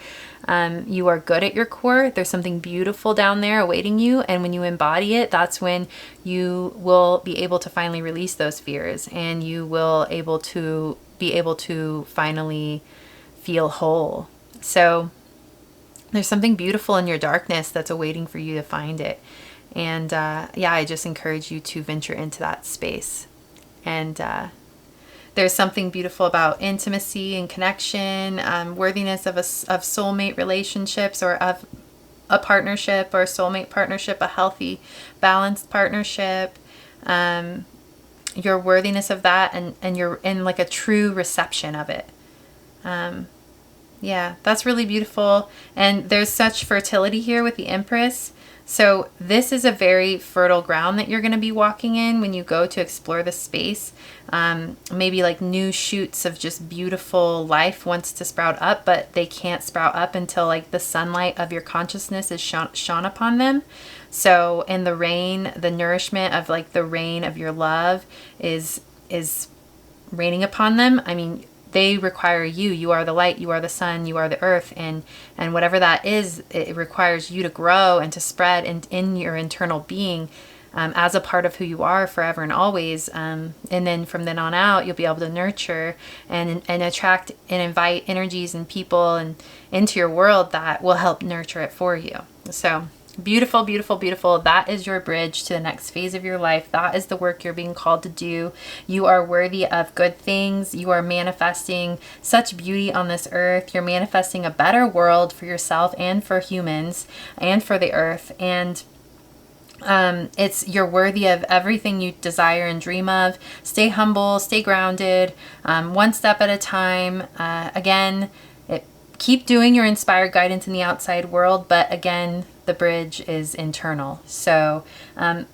You are good at your core. There's something beautiful down there awaiting you. And when you embody it, that's when you will be able to finally release those fears, and you will be able to finally feel whole. So there's something beautiful in your darkness that's awaiting for you to find it. And yeah, I just encourage you to venture into that space. And there's something beautiful about intimacy and connection, worthiness of soulmate relationships, or of a partnership or a soulmate partnership, a healthy, balanced partnership. Your worthiness of that, and you're in like a true reception of it. Yeah, that's really beautiful. And there's such fertility here with the Empress. So this is a very fertile ground that you're going to be walking in when you go to explore the space. Maybe like new shoots of just beautiful life wants to sprout up, but they can't sprout up until like the sunlight of your consciousness is shone upon them. So in the rain, the nourishment of like the rain of your love is raining upon them. I mean, they require you. You are the light, you are the sun, you are the earth, and whatever that is, it requires you to grow and to spread in your internal being as a part of who you are forever and always. And then from then on out, you'll be able to nurture and attract and invite energies and people and into your world that will help nurture it for you. So beautiful, beautiful, beautiful. That is your bridge to the next phase of your life. That is the work you're being called to do. You are worthy of good things. You are manifesting such beauty on this earth. You're manifesting a better world for yourself and for humans and for the earth. And you're worthy of everything you desire and dream of. Stay humble, stay grounded, one step at a time. Keep doing your inspired guidance in the outside world, but again, the bridge is internal. So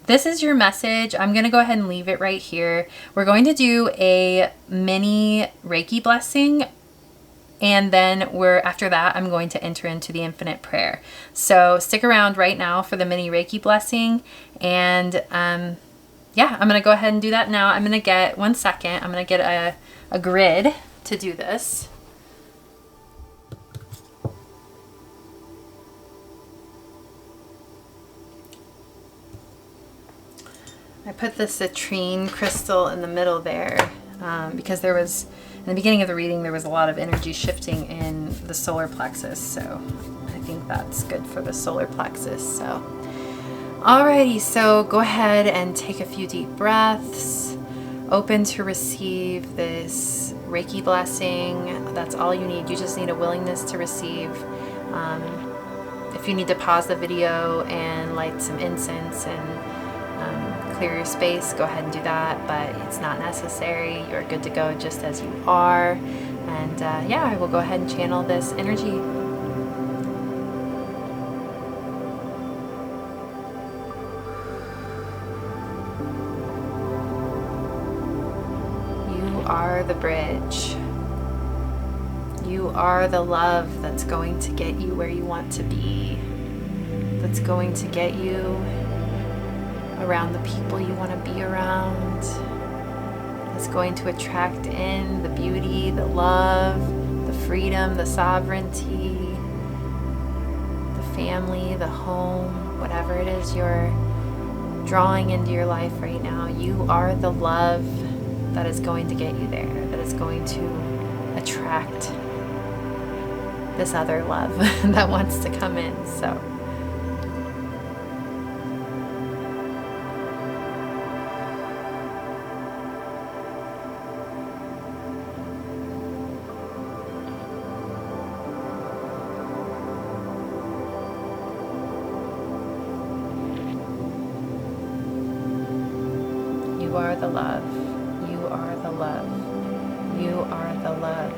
this is your message. I'm going to go ahead and leave it right here. We're going to do a mini Reiki blessing, and then after that, I'm going to enter into the infinite prayer. So stick around right now for the mini Reiki blessing. And yeah, I'm going to go ahead and do that now. I'm going to get, one second, I'm going to get a grid to do this. I put the citrine crystal in the middle there because in the beginning of the reading, there was a lot of energy shifting in the solar plexus. So I think that's good for the solar plexus. So, alrighty, so go ahead and take a few deep breaths, open to receive this Reiki blessing. That's all you need. You just need a willingness to receive. If you need to pause the video and light some incense and clear your space, go ahead and do that, but it's not necessary. You're good to go just as you are. And yeah, I will go ahead and channel this energy. are the bridge. You are the love that's going to get you where you want to be, that's going to get you around the people you want to be around, that's going to attract in the beauty, the love, the freedom, the sovereignty, the family, the home, whatever it is you're drawing into your life right now. You are the love that is going to get you there, that is going to attract this other love that wants to come in. So you are the love. You are the love. You are the love.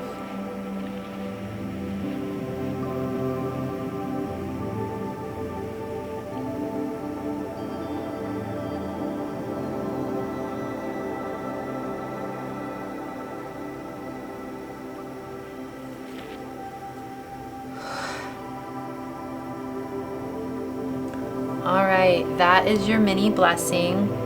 All right, that is your mini blessing.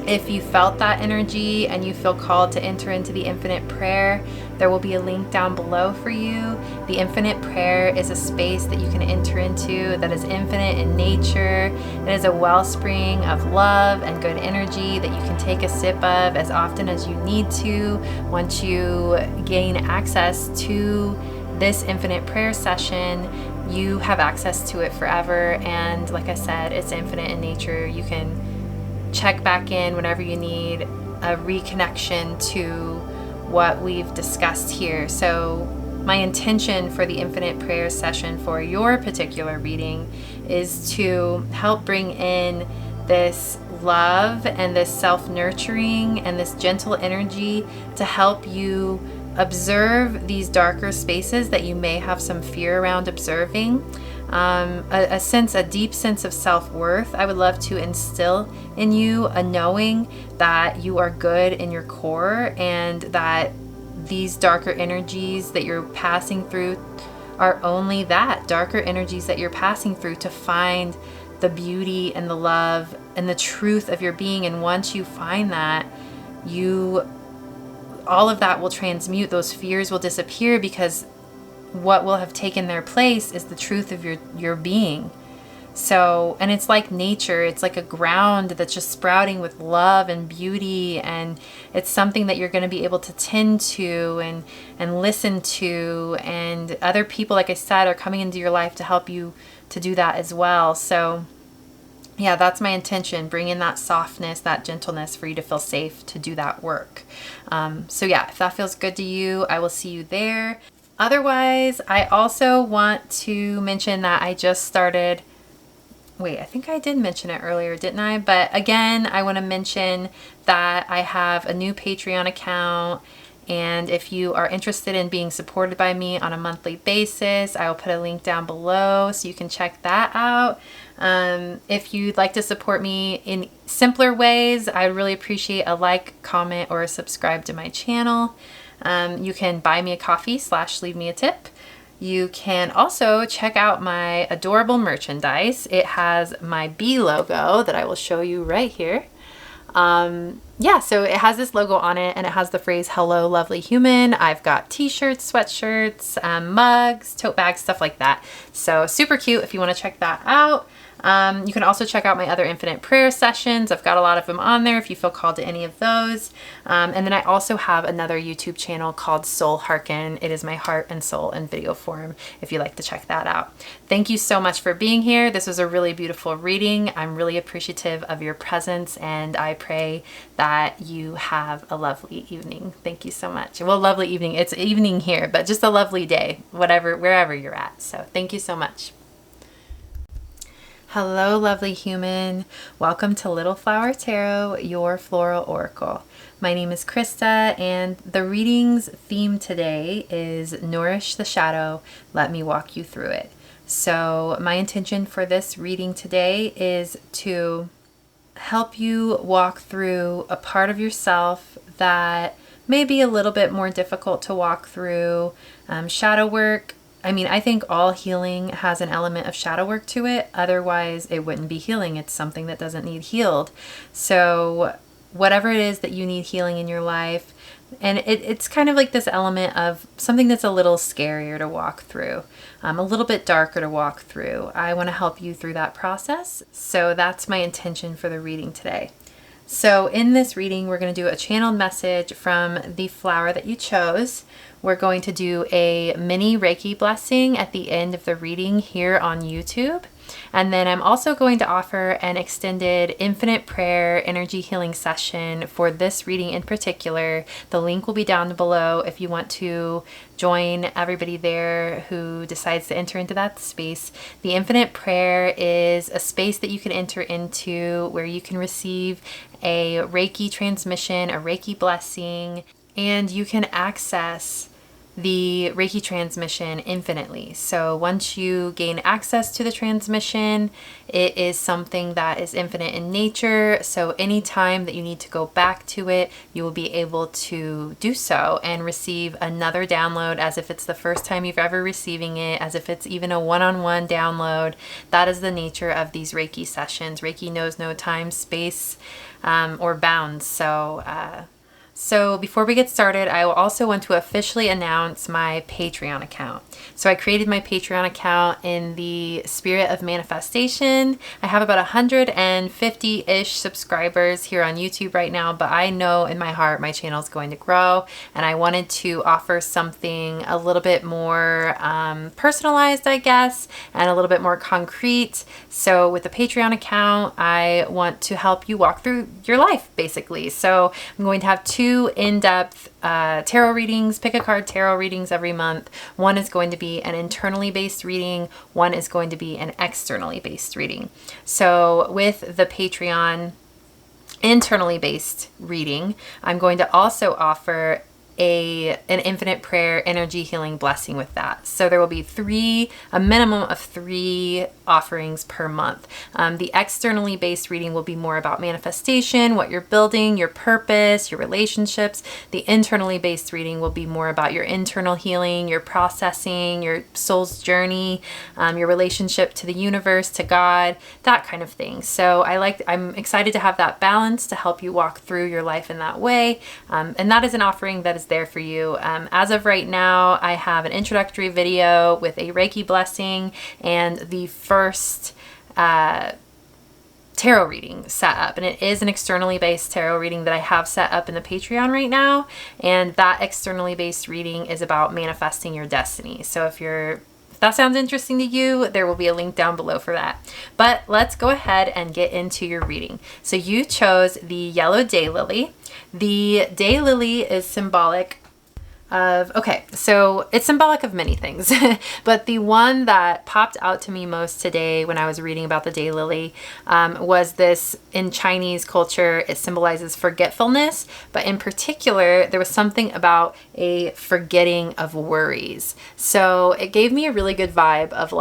If you felt that energy and you feel called to enter into the infinite prayer, there will be a link down below for you. The infinite prayer is a space that you can enter into that is infinite in nature. It is a wellspring of love and good energy that you can take a sip of as often as you need to. Once you gain access to this infinite prayer session, you have access to it forever. And like I said, it's infinite in nature. You can check back in whenever you need a reconnection to what we've discussed here. So my intention for the infinite prayer session for your particular reading is to help bring in this love and this self-nurturing and this gentle energy to help you observe these darker spaces that you may have some fear around observing. A deep sense of self-worth. I would love to instill in you a knowing that you are good in your core, and that these darker energies that you're passing through are only that, darker energies that you're passing through to find the beauty and the love and the truth of your being. And once you find that, all of that will transmute. Those fears will disappear, because what will have taken their place is the truth of your being. So, and it's like nature, it's like a ground that's just sprouting with love and beauty, and it's something that you're going to be able to tend to and listen to, and other people, like I said, are coming into your life to help you to do that as well. So yeah, that's my intention, bring in that softness, that gentleness for you to feel safe to do that work. So yeah, if that feels good to you, I will see you there. Otherwise, I also want to mention that I just started, I think I did mention it earlier, didn't I? But again, I want to mention that I have a new Patreon account, and if you are interested in being supported by me on a monthly basis, I will put a link down below so you can check that out. If you'd like to support me in simpler ways, I really appreciate a like, comment, or subscribe to my channel. You can buy me a coffee / leave me a tip. You can also check out my adorable merchandise. It has my bee logo that I will show you right here. So it has this logo on it, and it has the phrase "Hello, lovely human." I've got t-shirts, sweatshirts, mugs, tote bags, stuff like that. So super cute if you want to check that out. You can also check out my other infinite prayer sessions. I've got a lot of them on there if you feel called to any of those. And then I also have another YouTube channel called Soul Hearken. It is my heart and soul in video form if you'd like to check that out. Thank you so much for being here. This was a really beautiful reading. I'm really appreciative of your presence, and I pray that you have a lovely evening. Thank you so much. Well, lovely evening. It's evening here, but just a lovely day, wherever you're at. So thank you so much. Hello, lovely human. Welcome to Little Flower Tarot, your floral oracle. My name is Krista, and the reading's theme today is Nourish the Shadow, Let Me Walk You Through It. So my intention for this reading today is to help you walk through a part of yourself that may be a little bit more difficult to walk through. Shadow work, I mean, I think all healing has an element of shadow work to it. Otherwise, it wouldn't be healing. It's something that doesn't need healed. So whatever it is that you need healing in your life, and it's kind of like this element of something that's a little scarier to walk through, a little bit darker to walk through. I want to help you through that process. So that's my intention for the reading today. So in this reading, we're going to do a channeled message from the flower that you chose. We're going to do a mini Reiki blessing at the end of the reading here on YouTube. And then I'm also going to offer an extended infinite prayer energy healing session for this reading in particular. The link will be down below if you want to join everybody there who decides to enter into that space. The infinite prayer is a space that you can enter into where you can receive a Reiki transmission, a Reiki blessing, and you can access the Reiki transmission infinitely. So once you gain access to the transmission, it is something that is infinite in nature. So anytime that you need to go back to it, you will be able to do so and receive another download as if it's the first time you've ever receiving it, as if it's even a one-on-one download. That is the nature of these Reiki sessions. Reiki knows no time, space, or bounds. So before we get started, I will also want to officially announce my Patreon account. So I created my Patreon account in the spirit of manifestation. I have about 150-ish subscribers here on YouTube right now, but I know in my heart my channel is going to grow, and I wanted to offer something a little bit more personalized, I guess, and a little bit more concrete. So with the Patreon account, I want to help you walk through your life, basically. So I'm going to have two in-depth tarot readings, pick a card tarot readings every month. One is going to be an internally based reading. One is going to be an externally based reading. So with the Patreon internally based reading, I'm going to also offer an infinite prayer energy healing blessing with that. So there will be a minimum of 3 offerings per month. The externally based reading will be more about manifestation, what you're building, your purpose, your relationships. The internally based reading will be more about your internal healing, your processing, your soul's journey, your relationship to the universe, to God, that kind of thing. So I'm excited to have that balance to help you walk through your life in that way. And that is an offering that is there for you. As of right now, I have an introductory video with a Reiki blessing and the first tarot reading set up, and it is an externally based tarot reading that I have set up in the Patreon right now, and that externally based reading is about manifesting your destiny. So if that sounds interesting to you, there will be a link down below for that. But let's go ahead and get into your reading. So you chose the yellow daylily. The daylily is symbolic of, so it's symbolic of many things, but the one that popped out to me most today when I was reading about the daylily was this. In Chinese culture, it symbolizes forgetfulness, but in particular, there was something about a forgetting of worries. So it gave me a really good vibe of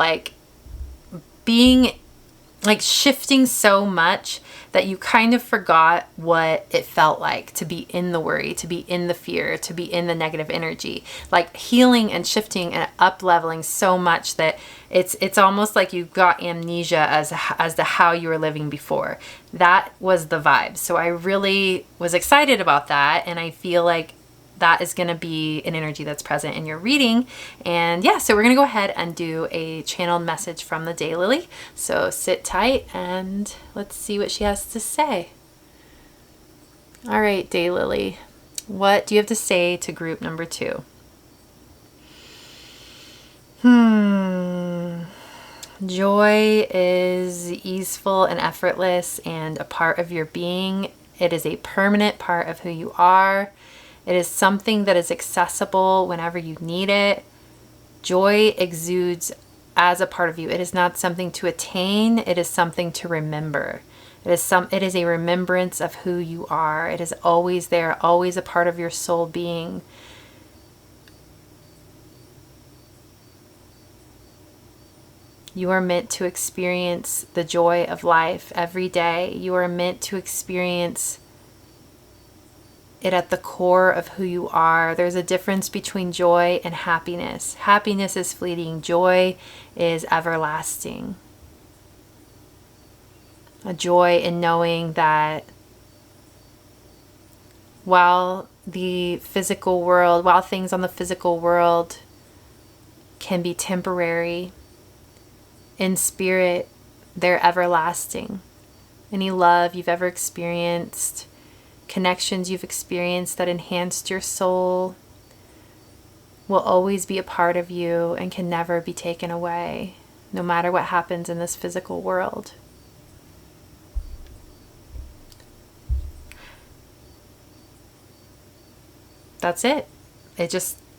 shifting so much that you kind of forgot what it felt like to be in the worry, to be in the fear, to be in the negative energy, like healing and shifting and up leveling so much that it's almost like you got amnesia as to how you were living before. That was the vibe. So I really was excited about that, and I feel like that is going to be an energy that's present in your reading. And yeah, so we're going to go ahead and do a channeled message from the daylily. So sit tight and let's see what she has to say. All right, daylily, what do you have to say to group number 2? Joy is easeful and effortless and a part of your being. It is a permanent part of who you are. It is something that is accessible whenever you need it. Joy exudes as a part of you. It is not something to attain. It is something to remember. It is a remembrance of who you are. It is always there, always a part of your soul being. You are meant to experience the joy of life every day. You are meant to experience it at the core of who you are. There's a difference between joy and happiness. Happiness is fleeting. Joy is everlasting. A joy in knowing that while things on the physical world can be temporary, in spirit, they're everlasting. Any love you've ever experienced, connections you've experienced that enhanced your soul, will always be a part of you and can never be taken away, no matter what happens in this physical world. That's it.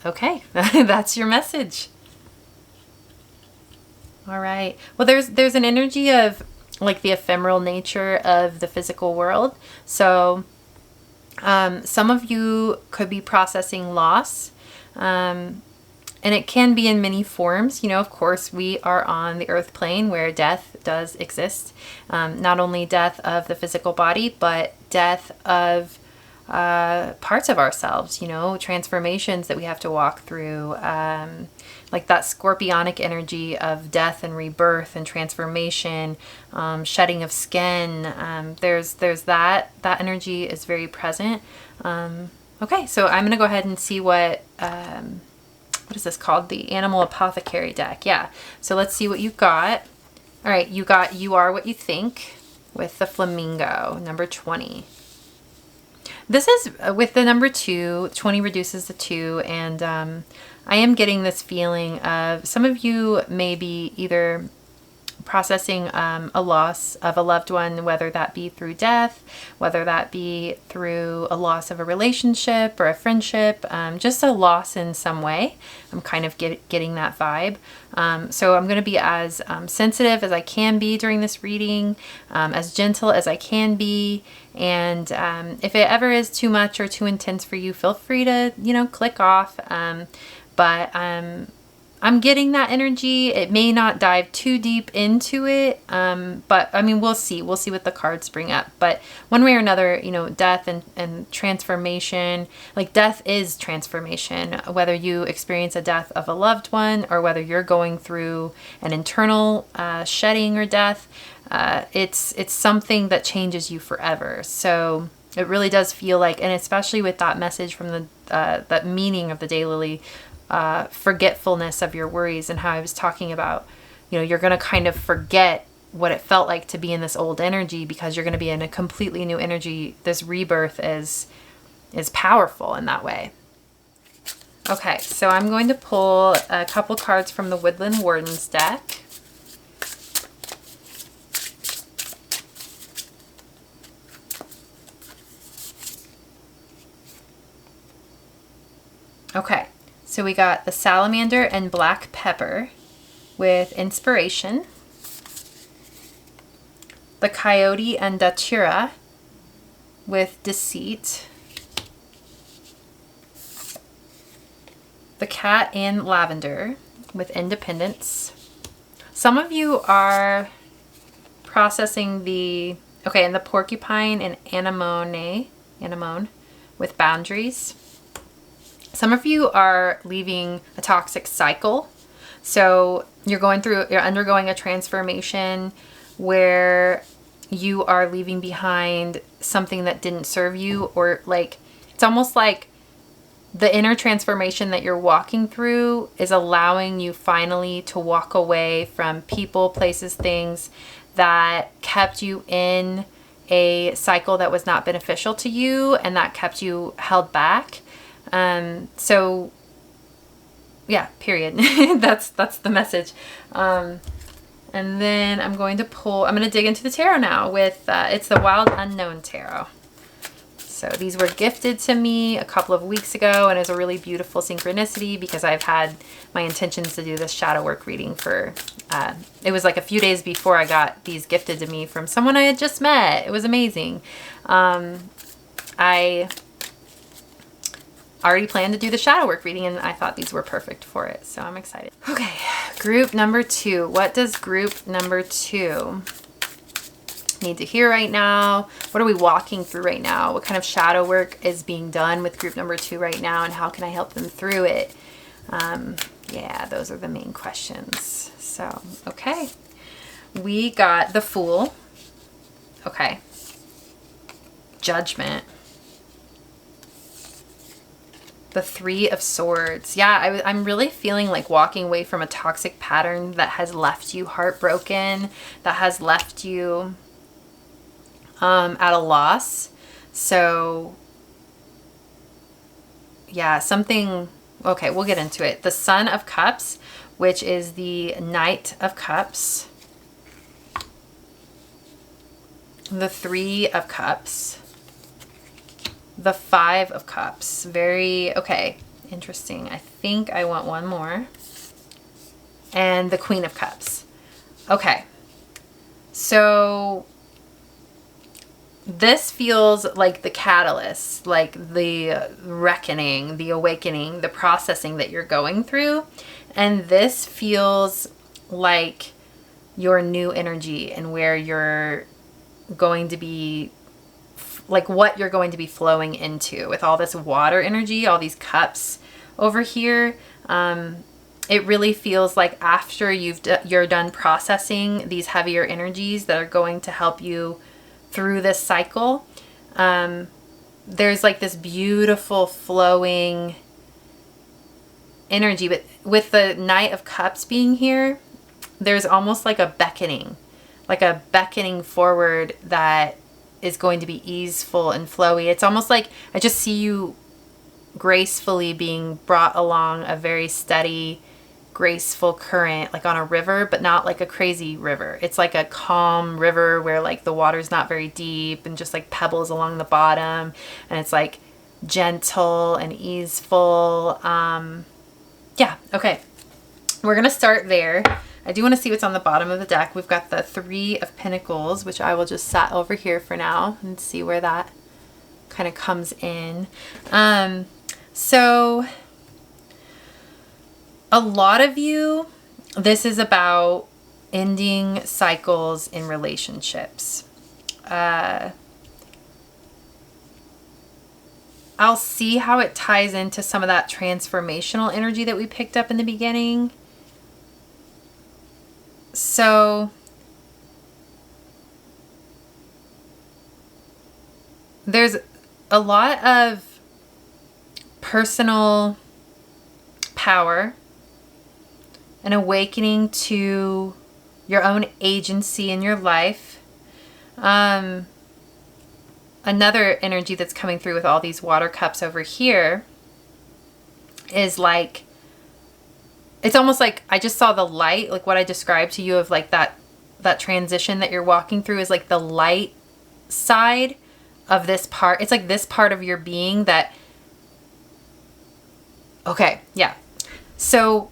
Okay, that's your message. All right. Well, there's an energy of like the ephemeral nature of the physical world. So some of you could be processing loss. And it can be in many forms. Of course, we are on the earth plane where death does exist. Not only death of the physical body, but death of parts of ourselves, transformations that we have to walk through, like that scorpionic energy of death and rebirth and transformation, shedding of skin. There's that energy is very present. Okay, so I'm gonna go ahead and see what is this called? The Animal Apothecary deck. Yeah, so let's see what you got. All right, you got You Are What You Think with the flamingo, number 20. This is with the number 2, 20 reduces to 2, and I am getting this feeling of some of you may be either processing a loss of a loved one, whether that be through death, whether that be through a loss of a relationship or a friendship, just a loss in some way. I'm kind of getting that vibe. So I'm going to be as sensitive as I can be during this reading, as gentle as I can be. And if it ever is too much or too intense for you, feel free to, click off. But I'm getting that energy. It may not dive too deep into it, but I mean, we'll see. We'll see what the cards bring up. But one way or another, death and transformation, like death is transformation, whether you experience a death of a loved one or whether you're going through an internal shedding or death, it's something that changes you forever. So it really does feel like, and especially with that message from that meaning of the DayLily, forgetfulness of your worries, and how I was talking about, you're going to kind of forget what it felt like to be in this old energy because you're going to be in a completely new energy. This rebirth is powerful in that way. Okay, so I'm going to pull a couple cards from the Woodland Wardens deck. Okay. So we got the Salamander and Black Pepper with Inspiration, the Coyote and Datura with Deceit, the Cat and Lavender with Independence. Some of you are processing the Porcupine and Anemone with Boundaries. Some of you are leaving a toxic cycle. So you're undergoing a transformation where you are leaving behind something that didn't serve you, or like, it's almost like the inner transformation that you're walking through is allowing you finally to walk away from people, places, things that kept you in a cycle that was not beneficial to you and that kept you held back. So yeah, period. That's the message. And then I'm going to dig into the tarot now with, it's the Wild Unknown Tarot. So these were gifted to me a couple of weeks ago, and it was a really beautiful synchronicity because I've had my intentions to do this shadow work reading for, it was like a few days before I got these gifted to me from someone I had just met. It was amazing. I already planned to do the shadow work reading, and I thought these were perfect for it, so I'm excited. Okay, group number 2. What does group number 2 need to hear right now? What are we walking through right now? What kind of shadow work is being done with group number 2 right now, and how can I help them through it? Yeah, those are the main questions. So, okay. We got the Fool. Okay. Judgment. The 3 of Swords. Yeah, I'm really feeling like walking away from a toxic pattern that has left you heartbroken, that has left you at a loss. So, yeah, something... Okay, we'll get into it. The Son of Cups, which is the Knight of Cups. The 3 of Cups. The 5 of Cups. Very, okay, interesting. I think I want one more. And the Queen of Cups. Okay. So this feels like the catalyst, like the reckoning, the awakening, the processing that you're going through. And this feels like your new energy and where you're going to be, like what you're going to be flowing into with all this water energy, all these cups over here. It really feels like after you're done processing these heavier energies that are going to help you through this cycle, there's like this beautiful flowing energy. But with the Knight of Cups being here, there's almost like a beckoning forward that is going to be easeful and flowy. It's almost like I just see you gracefully being brought along a very steady, graceful current, like on a river, but not like a crazy river. It's like a calm river where like the water's not very deep and just like pebbles along the bottom, and it's like gentle and easeful. Yeah, okay. We're gonna start there. I do want to see what's on the bottom of the deck. We've got the 3 of Pentacles, which I will just set over here for now and see where that kind of comes in. So a lot of you, this is about ending cycles in relationships. I'll see how it ties into some of that transformational energy that we picked up in the beginning. So there's a lot of personal power, an awakening to your own agency in your life. Another energy that's coming through with all these water cups over here is like, it's almost like I just saw the light, like what I described to you of like that transition that you're walking through is like the light side of this part. It's like this part of your being that, okay, yeah. So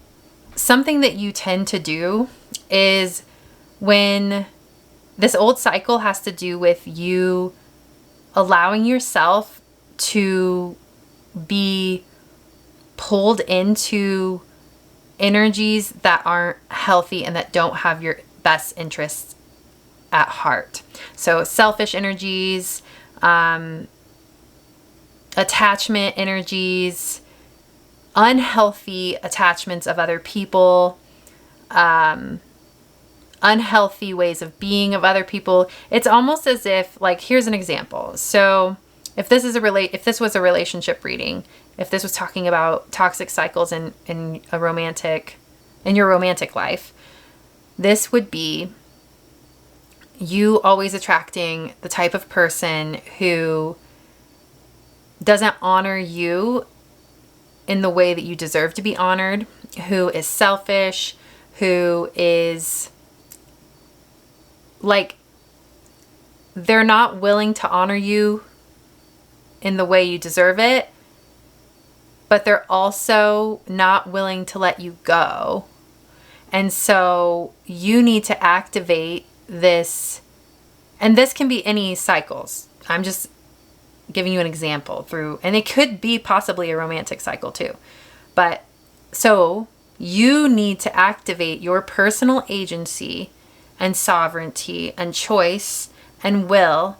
something that you tend to do is when this old cycle has to do with you allowing yourself to be pulled into energies that aren't healthy and that don't have your best interests at heart. So selfish energies, attachment energies, unhealthy attachments of other people, unhealthy ways of being of other people. It's almost as if, like, here's an example. So if this was a relationship reading, if this was talking about toxic cycles in your romantic life, this would be you always attracting the type of person who doesn't honor you in the way that you deserve to be honored, who is selfish, who is like, they're not willing to honor you in the way you deserve it, but they're also not willing to let you go. And so you need to activate this, and this can be any cycles. I'm just giving you an example through, and it could be possibly a romantic cycle too. But so you need to activate your personal agency and sovereignty and choice and will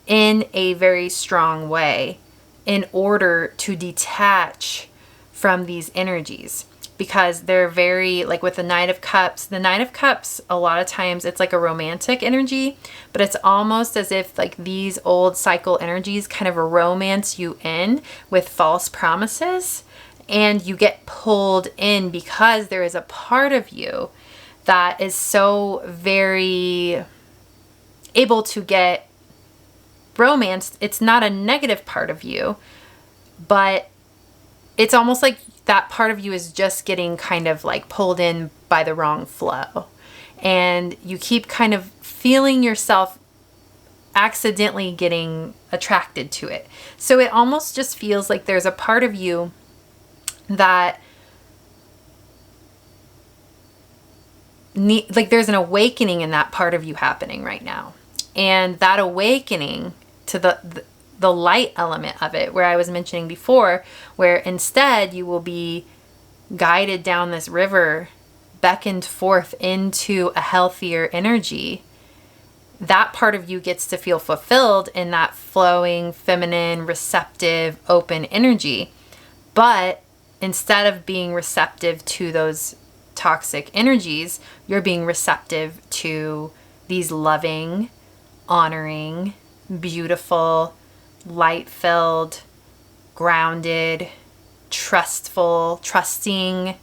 in a very strong way in order to detach from these energies, because they're very, like with the Knight of Cups, a lot of times it's like a romantic energy, but it's almost as if like these old cycle energies kind of romance you in with false promises, and you get pulled in because there is a part of you that is so very able to get romanced. It's not a negative part of you, but it's almost like that part of you is just getting kind of like pulled in by the wrong flow. And you keep kind of feeling yourself accidentally getting attracted to it. So it almost just feels like there's a part of you that like there's an awakening in that part of you happening right now. And that awakening to the light element of it, where I was mentioning before, where instead you will be guided down this river, beckoned forth into a healthier energy, that part of you gets to feel fulfilled in that flowing, feminine, receptive, open energy. But instead of being receptive to those toxic energies, you're being receptive to these loving, honoring, beautiful, light-filled, grounded, trusting.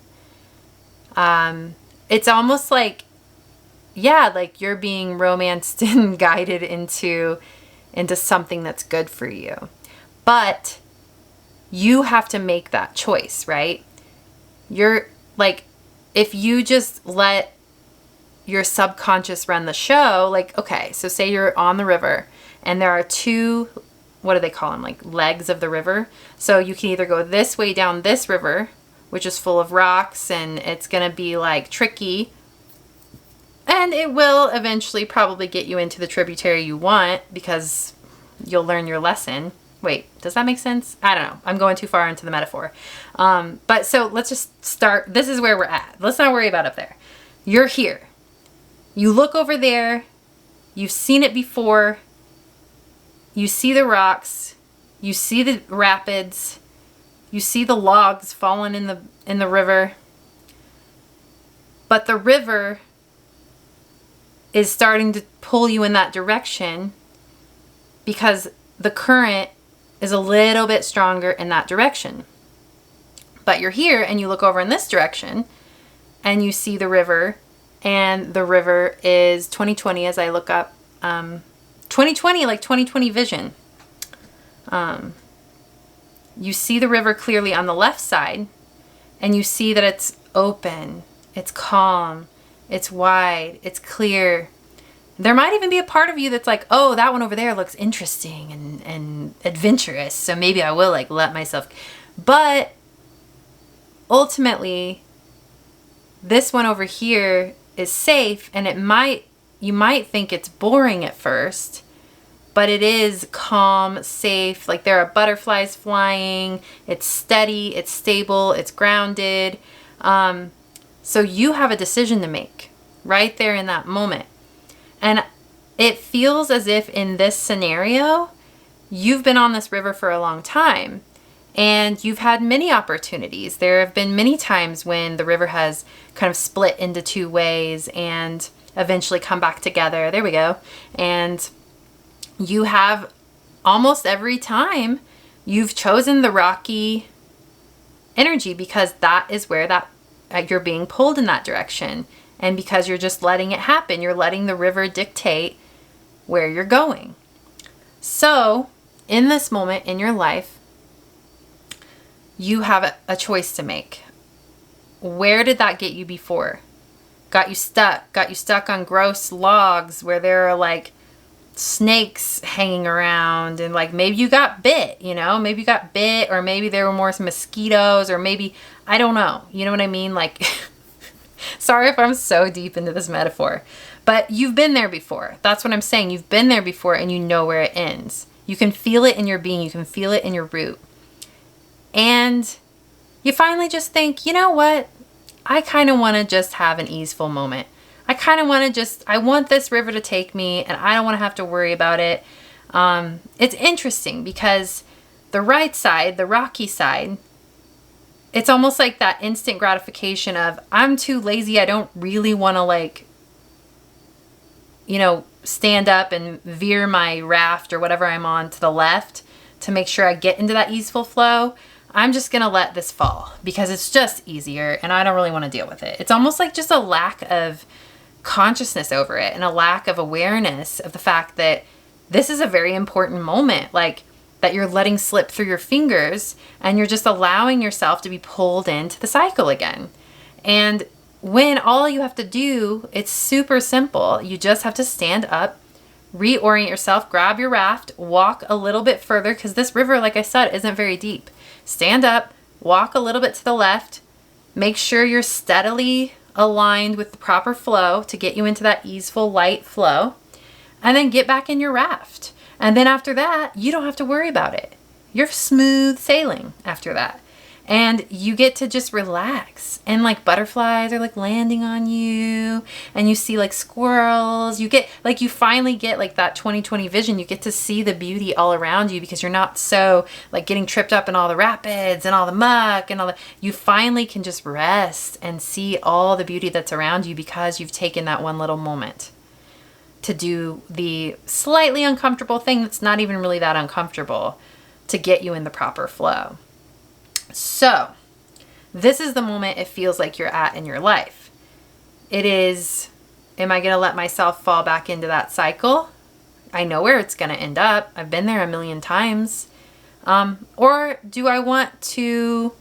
It's almost like, yeah, like you're being romanced and guided into something that's good for you. But you have to make that choice, right? You're like, if you just let your subconscious run the show, like, okay, so say you're on the river and there are two, what do they call them? Like legs of the river. So you can either go this way down this river, which is full of rocks and it's going to be like tricky, and it will eventually probably get you into the tributary you want because you'll learn your lesson. Wait, does that make sense? I don't know. I'm going too far into the metaphor. But so let's just start. This is where we're at. Let's not worry about up there. You're here. You look over there. You've seen it before. You see the rocks. You see the rapids. You see the logs falling in the river. But the river is starting to pull you in that direction because the current is a little bit stronger in that direction. But you're here and you look over in this direction and you see the river, and the river is 2020 as I look up 2020, like 2020 vision. You see the river clearly on the left side, and you see that it's open, it's calm, it's wide, it's clear. There might even be a part of you that's like, oh, that one over there looks interesting and adventurous, so maybe I will like let myself. But ultimately, this one over here is safe, and you might think it's boring at first, but it is calm, safe. Like there are butterflies flying. It's steady, it's stable, it's grounded. So you have a decision to make right there in that moment. And it feels as if in this scenario, you've been on this river for a long time and you've had many opportunities. There have been many times when the river has kind of split into two ways and eventually come back together. There we go. And you have almost every time you've chosen the rocky energy because that is where that you're being pulled in that direction. And because you're just letting it happen, you're letting the river dictate where you're going. So in this moment in your life, you have a choice to make. Where did that get you before? Got you stuck on gross logs where there are like snakes hanging around, and like maybe you got bit, maybe you got bit, or maybe there were more mosquitoes, or maybe, I don't know. You know what I mean? Like, sorry if I'm so deep into this metaphor, but you've been there before. That's what I'm saying. You've been there before and you know where it ends. You can feel it in your being. You can feel it in your root. And you finally just think, you know what? I kind of want to just have an easeful moment. I kind of want to I want this river to take me and I don't want to have to worry about it. It's interesting because the right side, the rocky side, it's almost like that instant gratification of, I'm too lazy. I don't really want to like, stand up and veer my raft or whatever I'm on to the left to make sure I get into that easeful flow. I'm just going to let this fall because it's just easier and I don't really want to deal with it. It's almost like just a lack of consciousness over it and a lack of awareness of the fact that this is a very important moment, like that you're letting slip through your fingers and you're just allowing yourself to be pulled into the cycle again. And when all you have to do, it's super simple. You just have to stand up, reorient yourself, grab your raft, walk a little bit further because this river, like I said, isn't very deep. Stand up, walk a little bit to the left, make sure you're steadily aligned with the proper flow to get you into that easeful, light flow, and then get back in your raft. And then after that, you don't have to worry about it. You're smooth sailing after that. And you get to just relax. And like butterflies are like landing on you. And you see like squirrels. You finally get like that 20/20 vision. You get to see the beauty all around you because you're not so like getting tripped up in all the rapids and all the muck and all the, you finally can just rest and see all the beauty that's around you because you've taken that one little moment to do the slightly uncomfortable thing that's not even really that uncomfortable to get you in the proper flow. So this is the moment it feels like you're at in your life. It is, am I going to let myself fall back into that cycle? I know where it's going to end up. I've been there a million times. Or do I want to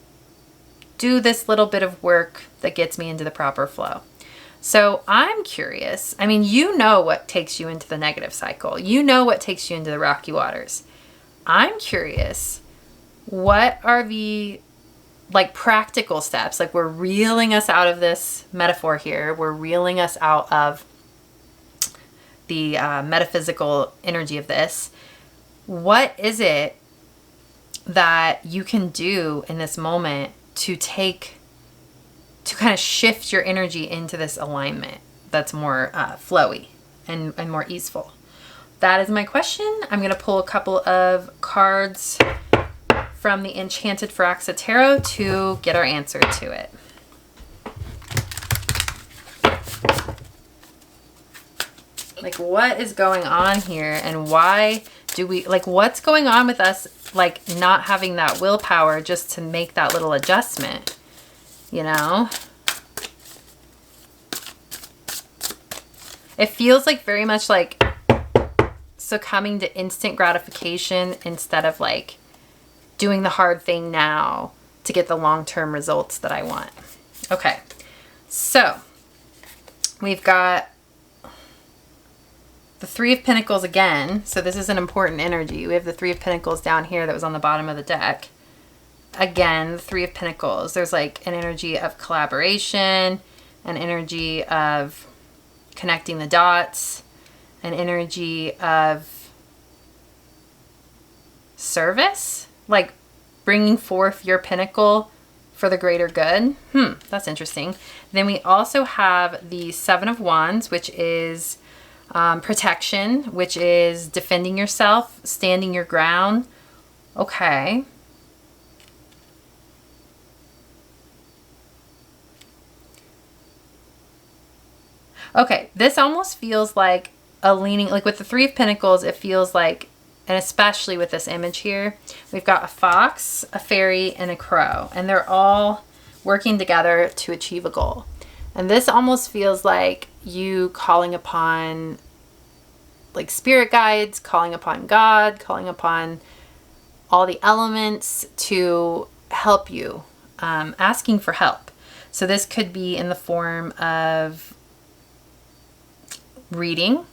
do this little bit of work that gets me into the proper flow? So I'm curious. I mean, you know what takes you into the negative cycle. You know what takes you into the rocky waters. I'm curious, what are the like practical steps? Like we're reeling us out of this metaphor here. We're reeling us out of the metaphysical energy of this. What is it that you can do in this moment to kind of shift your energy into this alignment that's more flowy and more easeful? That is my question. I'm going to pull a couple of cards from the Enchanted Firaxa Tarot to get our answer to it. Like, what is going on here and why do we, like, what's going on with us, like, not having that willpower just to make that little adjustment, you know? It feels like very much like succumbing to instant gratification instead of like doing the hard thing now to get the long-term results that I want. Okay, so we've got the Three of Pentacles again. So this is an important energy. We have the Three of Pentacles down here that was on the bottom of the deck. Again, the Three of Pentacles. There's like an energy of collaboration, an energy of connecting the dots, an energy of service, like bringing forth your pinnacle for the greater good. That's interesting. Then we also have the Seven of Wands, which is protection, which is defending yourself, standing your ground. Okay. Okay, this almost feels like a leaning, like with the Three of Pentacles, it feels like, and especially with this image here, we've got a fox, a fairy, and a crow, and they're all working together to achieve a goal. And this almost feels like you calling upon like spirit guides, calling upon God, calling upon all the elements to help you, asking for help. So this could be in the form of reading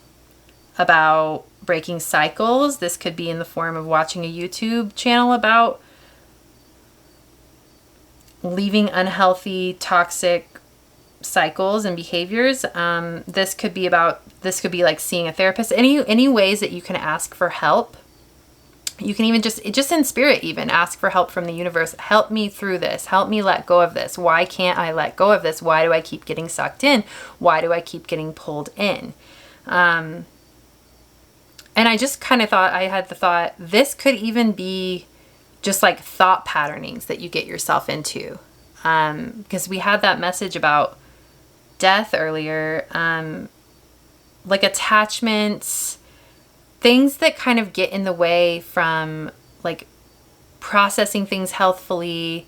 about breaking cycles. This could be in the form of watching a YouTube channel about leaving unhealthy, toxic cycles and behaviors. This could be like seeing a therapist. Any ways that you can ask for help You can even just in spirit, even ask for help from the universe. Help me through this. Help me let go of this. Why can't I let go of this? Why do I keep getting sucked in? Why do I keep getting pulled in? And I just kind of thought, I had the thought, this could even be just like thought patternings that you get yourself into. Because we had that message about death earlier, like attachments, things that kind of get in the way from like processing things healthfully,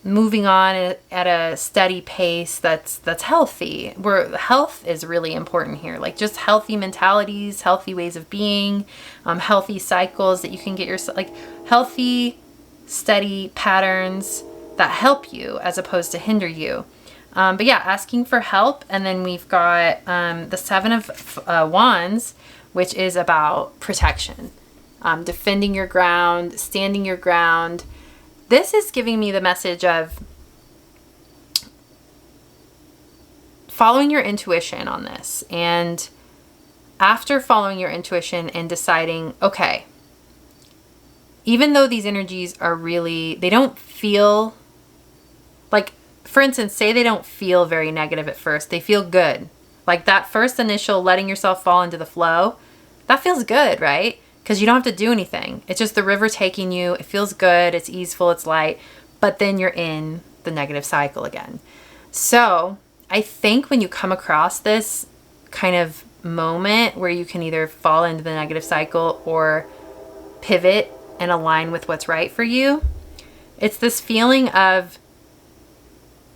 moving on at a steady pace that's healthy. Where health is really important here, like just healthy mentalities, healthy ways of being, healthy cycles that you can get yourself, like healthy, steady patterns that help you as opposed to hinder you. But yeah, asking for help. And then we've got the Seven of Wands, which is about protection, defending your ground, standing your ground. This is giving me the message of following your intuition on this. And after following your intuition and deciding, okay, even though these energies are really, they don't feel like, for instance, say they don't feel very negative at first. They feel good. Like that first initial letting yourself fall into the flow, that feels good, right? Because you don't have to do anything. It's just the river taking you. It feels good. It's easeful. It's light. But then you're in the negative cycle again. So I think when you come across this kind of moment where you can either fall into the negative cycle or pivot and align with what's right for you, it's this feeling of,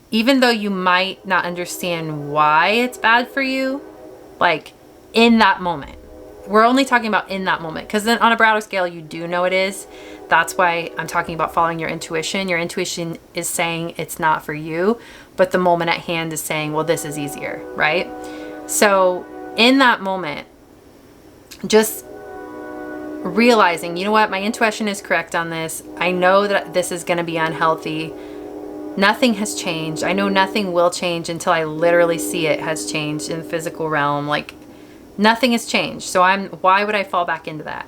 even though you might not understand why it's bad for you, like in that moment, we're only talking about in that moment, because then on a broader scale, you do know it is. That's why I'm talking about following your intuition. Your intuition is saying it's not for you, but the moment at hand is saying, well, this is easier, right? So in that moment, just realizing, you know what, my intuition is correct on this. I know that this is going to be unhealthy. Nothing has changed. I know nothing will change until I literally see it has changed in the physical realm. Like nothing has changed. So why would I fall back into that?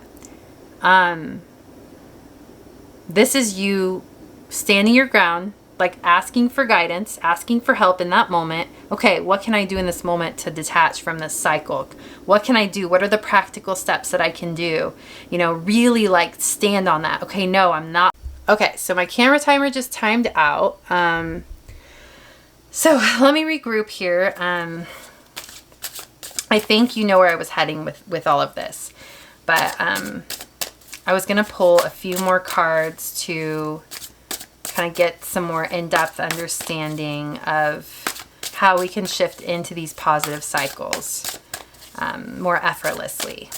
This is you standing your ground, like asking for guidance, asking for help in that moment. Okay, what can I do in this moment to detach from this cycle? What can I do? What are the practical steps that I can do? You know, really like stand on that. Okay, no, I'm not. Okay, so my camera timer just timed out. So let me regroup here. I think you know where I was heading with all of this. But I was going to pull a few more cards to kind of get some more in-depth understanding of how we can shift into these positive cycles more effortlessly.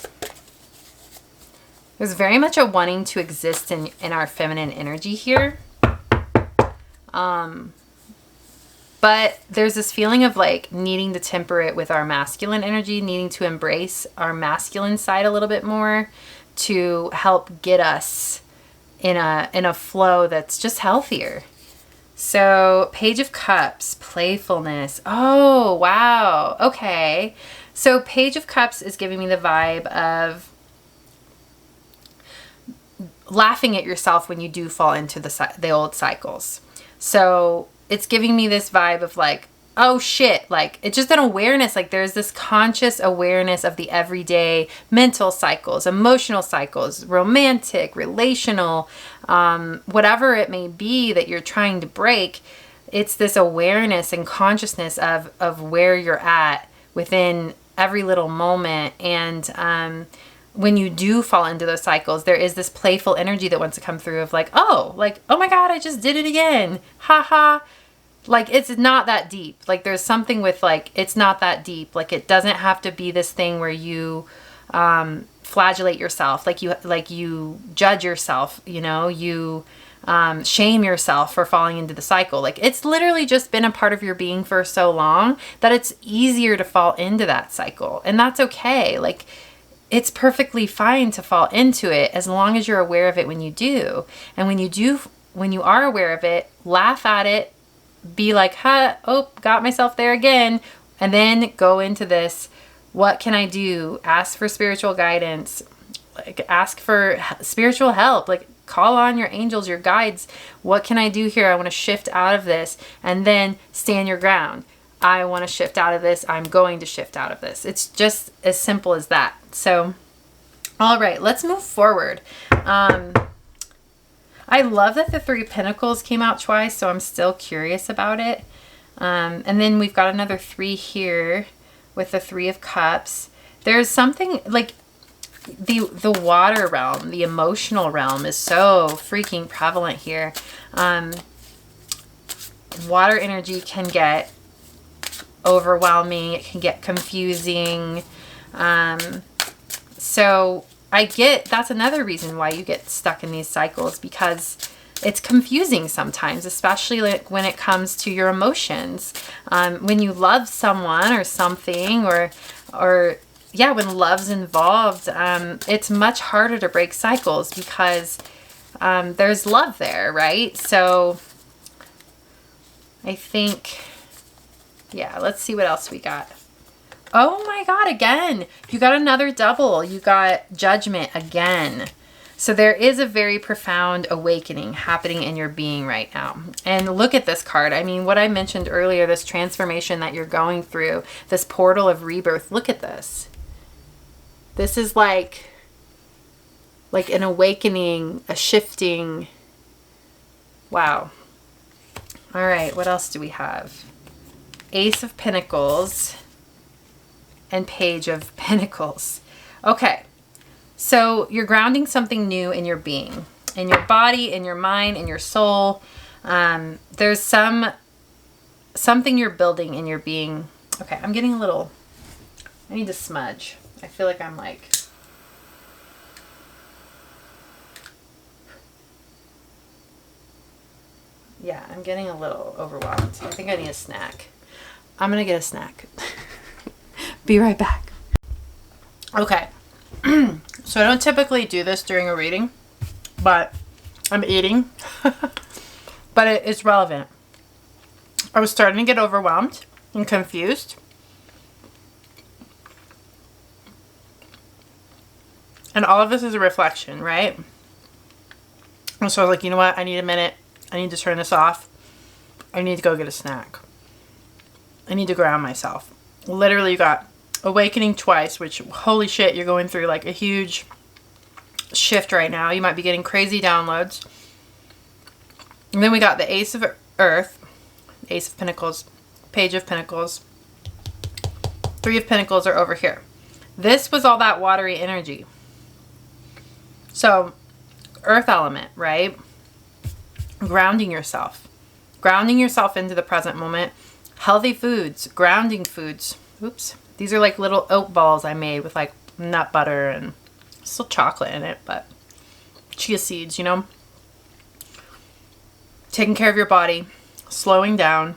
There's very much a wanting to exist in our feminine energy here. But there's this feeling of like needing to temper it with our masculine energy, needing to embrace our masculine side a little bit more to help get us in a flow that's just healthier. So Page of Cups, playfulness. Oh, wow. Okay. So Page of Cups is giving me the vibe of laughing at yourself when you do fall into the old cycles. So it's giving me this vibe of like, oh shit, like it's just an awareness. Like there's this conscious awareness of the everyday mental cycles, emotional cycles, romantic, relational, whatever it may be that you're trying to break. It's this awareness and consciousness of where you're at within every little moment. And when you do fall into those cycles, there is this playful energy that wants to come through of like, oh my God, I just did it again. Ha ha. Like, it's not that deep. Like, there's something with like, it's not that deep. Like, it doesn't have to be this thing where you flagellate yourself. Like you judge yourself, you know, you shame yourself for falling into the cycle. Like, it's literally just been a part of your being for so long that it's easier to fall into that cycle. And that's okay. Like, it's perfectly fine to fall into it as long as you're aware of it when you do. And when you are aware of it, laugh at it, be like, oh, got myself there again. And then go into this, what can I do? Ask for spiritual guidance. Like, ask for spiritual help. Like, call on your angels, your guides. What can I do here? I want to shift out of this. And then stand your ground. I want to shift out of this. I'm going to shift out of this. It's just as simple as that. So, all right, let's move forward. I love that the Three of Pentacles came out twice, so I'm still curious about it. And then we've got another 3 here with the Three of Cups. There's something like the water realm, the emotional realm is so freaking prevalent here. Water energy can get overwhelming. It can get confusing. So I get that's another reason why you get stuck in these cycles, because it's confusing sometimes, especially like when it comes to your emotions. When you love someone or something, or yeah, when love's involved, it's much harder to break cycles because there's love there, right? So I think, yeah, let's see what else we got. Oh my God, again, you got another double. You got Judgment again. So there is a very profound awakening happening in your being right now. And look at this card. I mean, what I mentioned earlier, this transformation that you're going through, this portal of rebirth, look at this. This is like an awakening, a shifting. Wow. All right, what else do we have? Ace of Pentacles and Page of Pentacles. Okay, so you're grounding something new in your being, in your body, in your mind, in your soul. There's something you're building in your being. Okay, I'm getting a little, I need to smudge. I feel like I'm like, yeah, I'm getting a little overwhelmed. I think I need a snack. I'm gonna get a snack. Be right back. Okay. So I don't typically do this during a reading, but I'm eating. But it's relevant. I was starting to get overwhelmed and confused. And all of this is a reflection, right? And so I was like, you know what? I need a minute. I need to turn this off. I need to go get a snack. I need to ground myself. Literally, you got awakening twice, which, holy shit, you're going through like a huge shift right now. You might be getting crazy downloads. And then we got the Ace of Earth, Ace of Pentacles, Page of Pentacles, Three of Pentacles are over here. This was all that watery energy. So, earth element, right? Grounding yourself into the present moment. Healthy foods, grounding foods. Oops. These are like little oat balls I made with like nut butter and still chocolate in it, but chia seeds, you know? Taking care of your body, slowing down.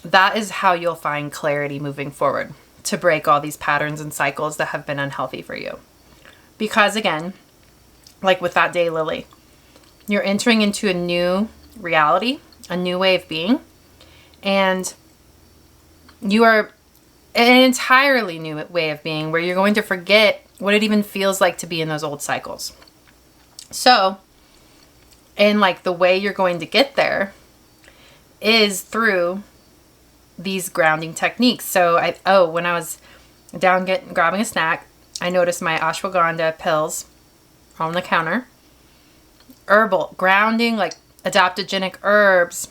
That is how you'll find clarity moving forward to break all these patterns and cycles that have been unhealthy for you. Because again, like with that DayLily, you're entering into a new reality, a new way of being, and you are an entirely new way of being where you're going to forget what it even feels like to be in those old cycles. So, and like the way you're going to get there is through these grounding techniques. So when I was down grabbing a snack, I noticed my ashwagandha pills on the counter. Herbal, grounding, like adaptogenic herbs.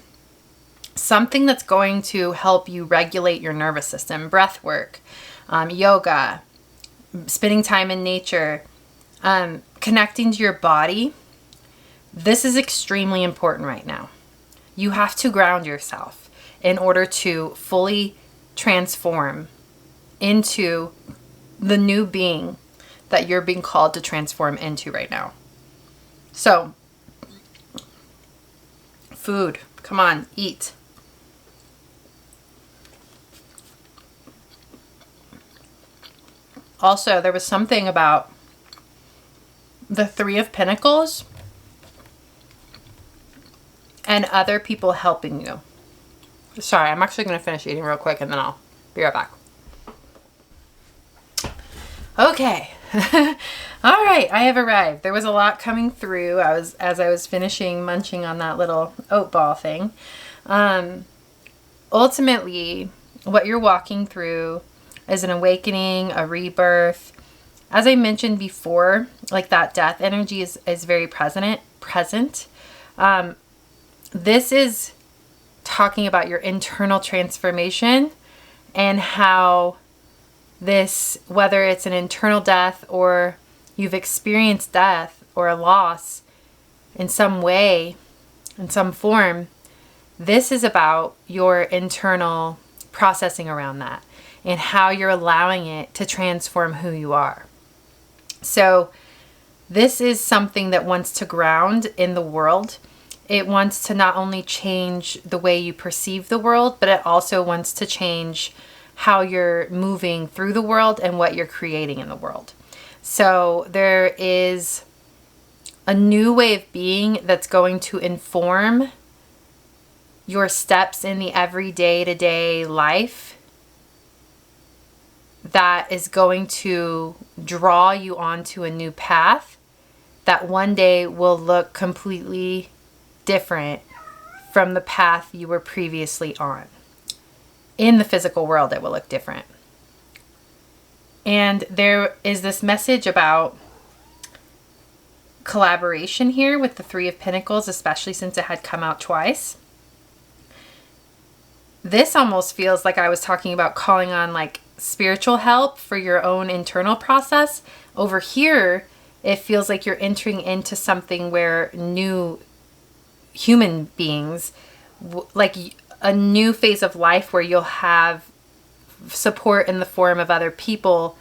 Something that's going to help you regulate your nervous system. Breath work, yoga, spending time in nature, connecting to your body. This is extremely important right now. You have to ground yourself in order to fully transform into the new being that you're being called to transform into right now. So, food. Come on, eat. Also, there was something about the Three of Pentacles and other people helping you. Sorry, I'm actually going to finish eating real quick and then I'll be right back. Okay, All right, I have arrived. There was a lot coming through. As I was finishing munching on that little oat ball thing. Ultimately, what you're walking through is an awakening, a rebirth. As I mentioned before, like that death energy is very present. This is talking about your internal transformation and how this, whether it's an internal death or you've experienced death or a loss in some way, in some form, this is about your internal processing around that and how you're allowing it to transform who you are. So this is something that wants to ground in the world. It wants to not only change the way you perceive the world, but it also wants to change how you're moving through the world and what you're creating in the world. So there is a new way of being that's going to inform your steps in the everyday to day life, that is going to draw you onto a new path that one day will look completely different from the path you were previously on. In the physical world, it will look different. And there is this message about collaboration here with the Three of Pentacles, especially since it had come out twice. This almost feels like I was talking about calling on like spiritual help for your own internal process. Over here, it feels like you're entering into something where new human beings, like a new phase of life where you'll have support in the form of other people.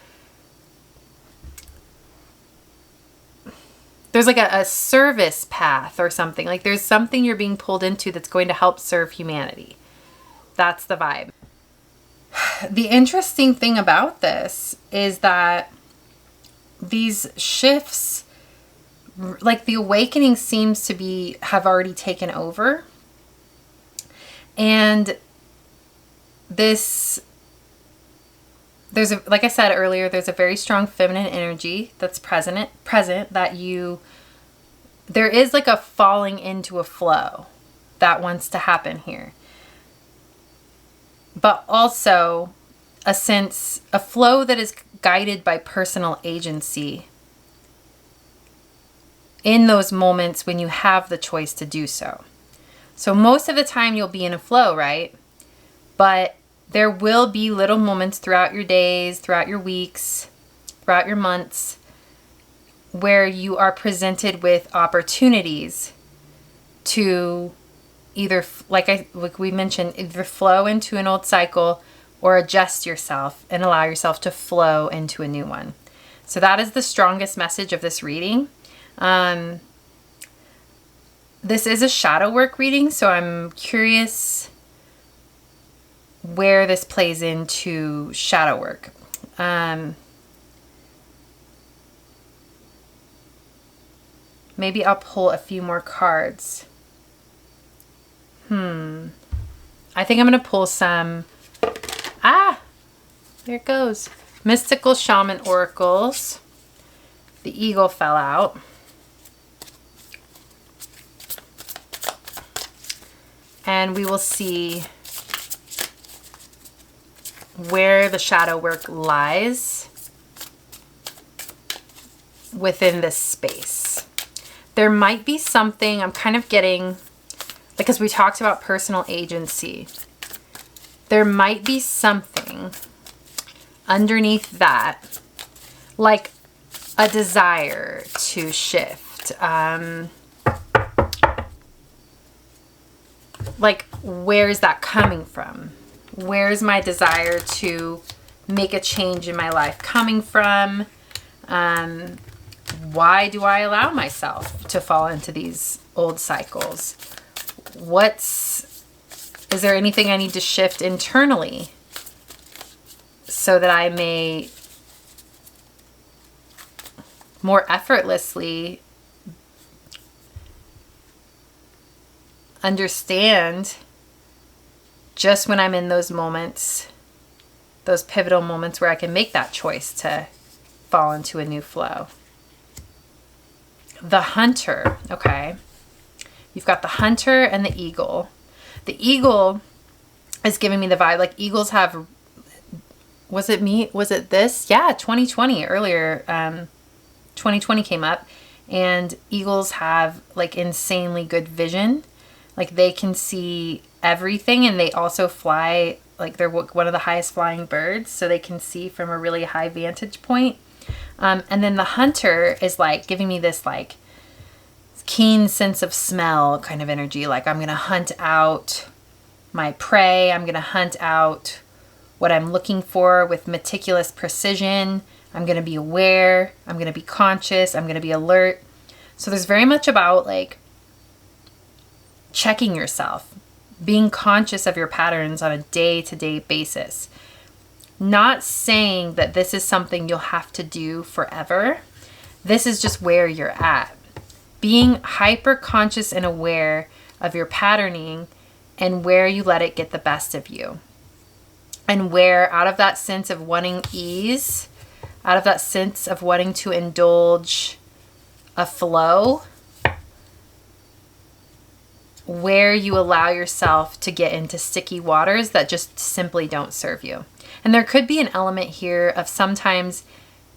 There's like a service path or something. Like there's something you're being pulled into that's going to help serve humanity. That's the vibe. The interesting thing about this is that these shifts, like the awakening seems to have already taken over. And like I said earlier, there's a very strong feminine energy that's present that there is like a falling into a flow that wants to happen here. But also a flow that is guided by personal agency in those moments when you have the choice to do so. So most of the time you'll be in a flow, right? But there will be little moments throughout your days, throughout your weeks, throughout your months, where you are presented with opportunities to either, like we mentioned, either flow into an old cycle or adjust yourself and allow yourself to flow into a new one. So that is the strongest message of this reading. This is a shadow work reading, so I'm curious where this plays into shadow work. Maybe I'll pull a few more cards. I think I'm going to pull some... there it goes. Mystical Shaman Oracles. The eagle fell out. And we will see where the shadow work lies within this space. There might be something I'm kind of getting, because we talked about personal agency. There might be something underneath that, like a desire to shift. Like, where's that coming from? Where's my desire to make a change in my life coming from? Why do I allow myself to fall into these old cycles? Is there anything I need to shift internally so that I may more effortlessly understand just when I'm in those moments, those pivotal moments where I can make that choice to fall into a new flow. The hunter, okay. You've got the hunter and the eagle. The eagle is giving me the vibe like eagles have, was it me? Was it this? Yeah, 2020 earlier. 2020 came up, and eagles have like insanely good vision. Like they can see everything, and they also fly, like they're one of the highest flying birds, so they can see from a really high vantage point. And then the hunter is like giving me this like keen sense of smell kind of energy. Like I'm going to hunt out my prey. I'm going to hunt out what I'm looking for with meticulous precision. I'm going to be aware. I'm going to be conscious. I'm going to be alert. So there's very much about like checking yourself, being conscious of your patterns on a day-to-day basis. Not saying that this is something you'll have to do forever. This is just where you're at. Being hyper conscious and aware of your patterning and where you let it get the best of you. And where out of that sense of wanting ease, out of that sense of wanting to indulge a flow, where you allow yourself to get into sticky waters that just simply don't serve you. And there could be an element here of sometimes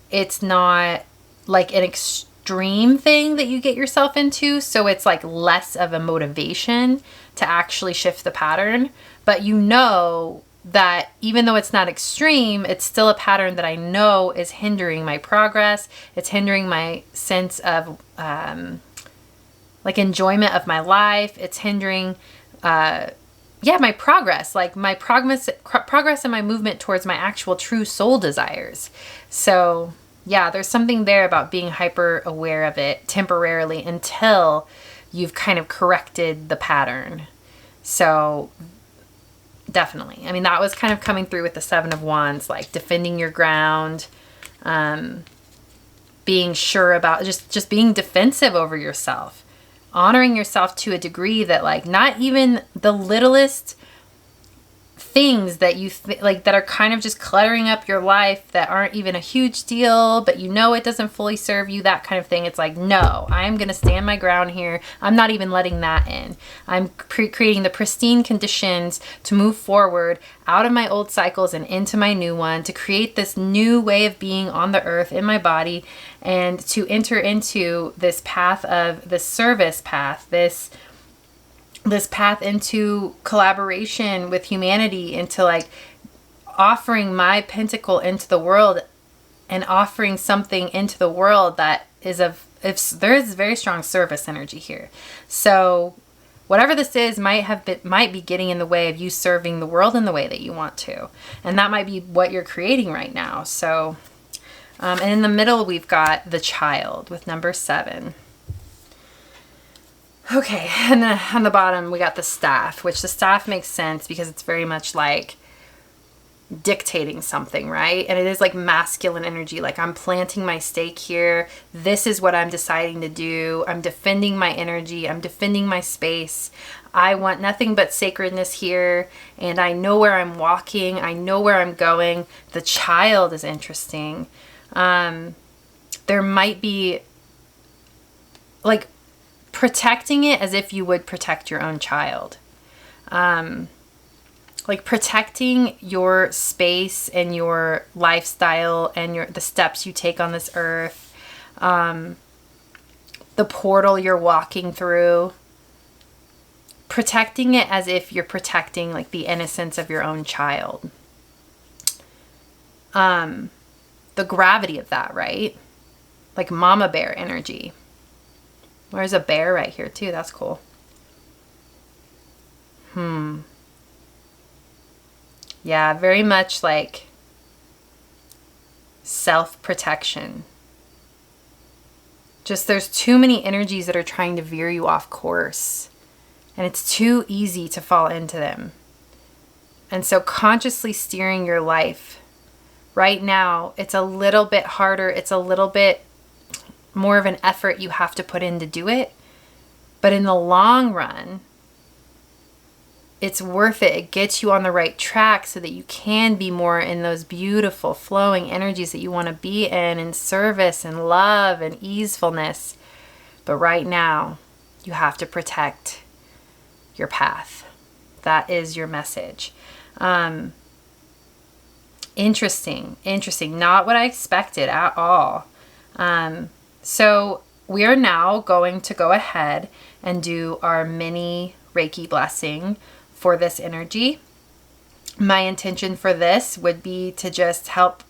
it's not like an extreme thing that you get yourself into, so it's like less of a motivation to actually shift the pattern. But you know that even though it's not extreme, it's still a pattern that I know is hindering my progress. It's hindering my sense of like enjoyment of my life. It's hindering my progress, like my progress and my movement towards my actual true soul desires. So yeah, there's something there about being hyper aware of it temporarily until you've kind of corrected the pattern. So definitely. I mean, that was kind of coming through with the Seven of Wands, like defending your ground, being sure about just being defensive over yourself, honoring yourself to a degree that like not even the littlest things that you like that are kind of just cluttering up your life that aren't even a huge deal, but you know it doesn't fully serve you, that kind of thing. It's like, no, I'm going to stand my ground here. I'm not even letting that in. I'm creating the pristine conditions to move forward out of my old cycles and into my new one, to create this new way of being on the earth in my body, and to enter into this path of the service path, this path into collaboration with humanity, into like offering my pentacle into the world and offering something into the world that is there is very strong service energy here. So whatever this is might be getting in the way of you serving the world in the way that you want to. And that might be what you're creating right now. So, and in the middle, we've got the child with number 7. Okay, and then on the bottom we got the staff, which the staff makes sense because it's very much like dictating something, right? And it is like masculine energy, like I'm planting my stake here. This is what I'm deciding to do. I'm defending my energy. I'm defending my space. I want nothing but sacredness here, and I know where I'm walking. I know where I'm going. The child is interesting. There might be like protecting it as if you would protect your own child. Like protecting your space and your lifestyle and the steps you take on this earth. The portal you're walking through. Protecting it as if you're protecting like the innocence of your own child. The gravity of that, right? Like mama bear energy. There's a bear right here too. That's cool. Yeah, very much like self-protection. Just there's too many energies that are trying to veer you off course. And it's too easy to fall into them. And so consciously steering your life right now, it's a little bit harder. It's a little bit more of an effort you have to put in to do it. But in the long run, it's worth it. It gets you on the right track so that you can be more in those beautiful flowing energies that you want to be in service and love and easefulness. But right now, you have to protect your path. That is your message. Interesting. Not what I expected at all. So we are now going to go ahead and do our mini Reiki blessing for this energy. My intention for this would be to just help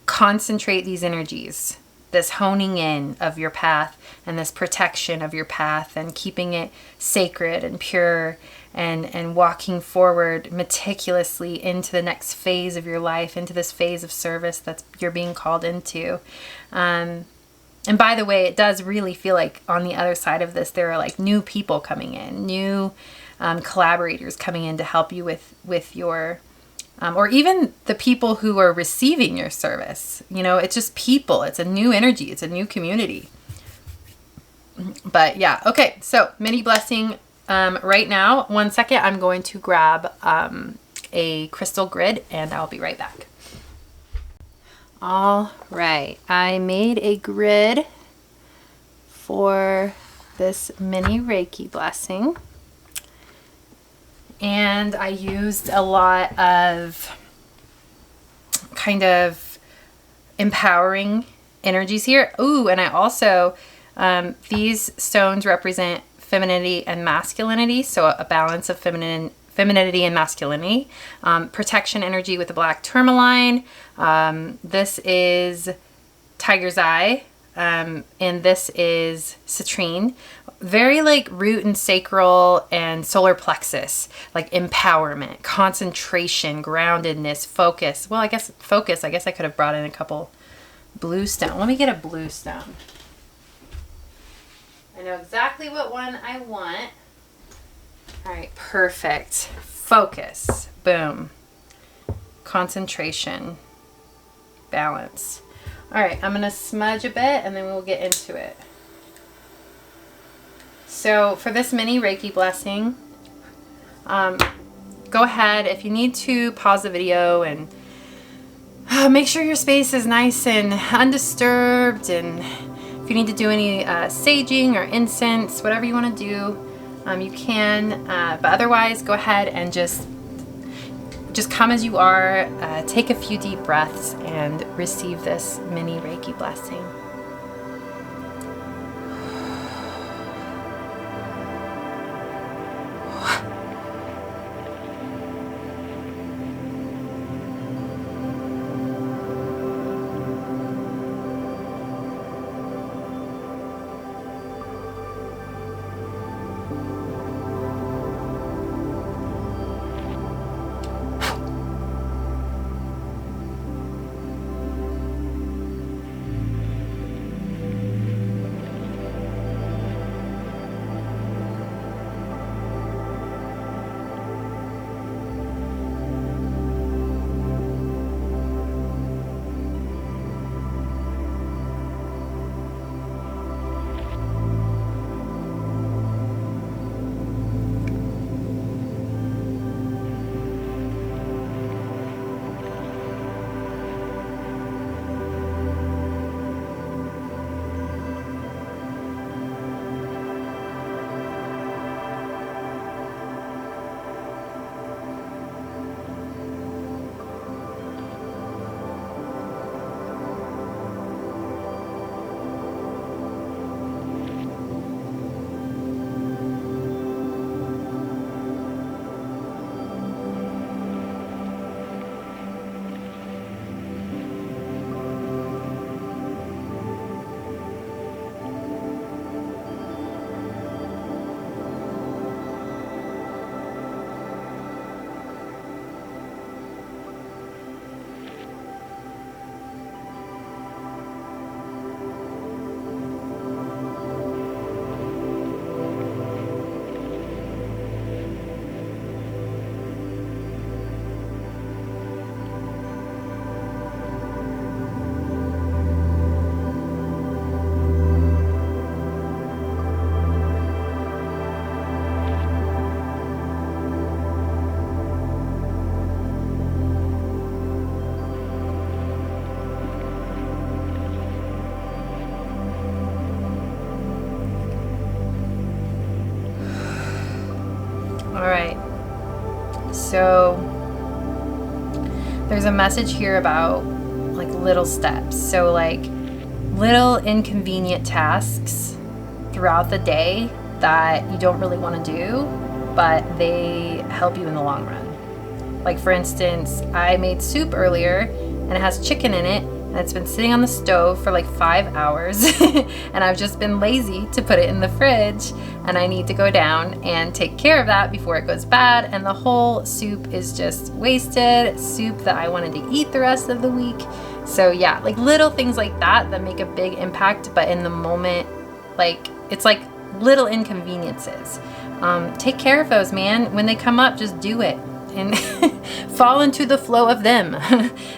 concentrate these energies, this honing in of your path and this protection of your path and keeping it sacred and pure and walking forward meticulously into the next phase of your life, into this phase of service that you're being called into. And by the way, it does really feel like on the other side of this, there are like new people coming in, new collaborators coming in to help you with your, or even the people who are receiving your service. You know, it's just people. It's a new energy. It's a new community. But yeah, okay. So mini blessing right now. 1 second. I'm going to grab a crystal grid and I'll be right back. All right. I made a grid for this mini Reiki blessing. And I used a lot of kind of empowering energies here. Ooh, and I also, these stones represent femininity and masculinity. So a balance of femininity and masculinity. Protection energy with the black tourmaline. This is tiger's eye. And this is citrine. Very like root and sacral and solar plexus, like empowerment, concentration, groundedness, focus. Well, I guess focus. I guess I could have brought in a couple blue stone. Let me get a blue stone. I know exactly what one I want. All right, perfect. Focus. Boom. Concentration. Balance. All right, I'm going to smudge a bit and then we'll get into it. So for this mini Reiki blessing, go ahead. If you need to, pause the video and make sure your space is nice and undisturbed. And if you need to do any saging or incense, whatever you want to do, you can. But otherwise, go ahead and just come as you are. Take a few deep breaths and receive this mini Reiki blessing. All right. So there's a message here about like little steps. So like little inconvenient tasks throughout the day that you don't really want to do, but they help you in the long run. Like for instance, I made soup earlier and it has chicken in it, and it's been sitting on the stove for like 5 hours and I've just been lazy to put it in the fridge, and I need to go down and take care of that before it goes bad, and the whole soup is just wasted, soup that I wanted to eat the rest of the week. So yeah, like little things like that make a big impact, but in the moment, like it's like little inconveniences. Take care of those, man. When they come up, just do it and fall into the flow of them.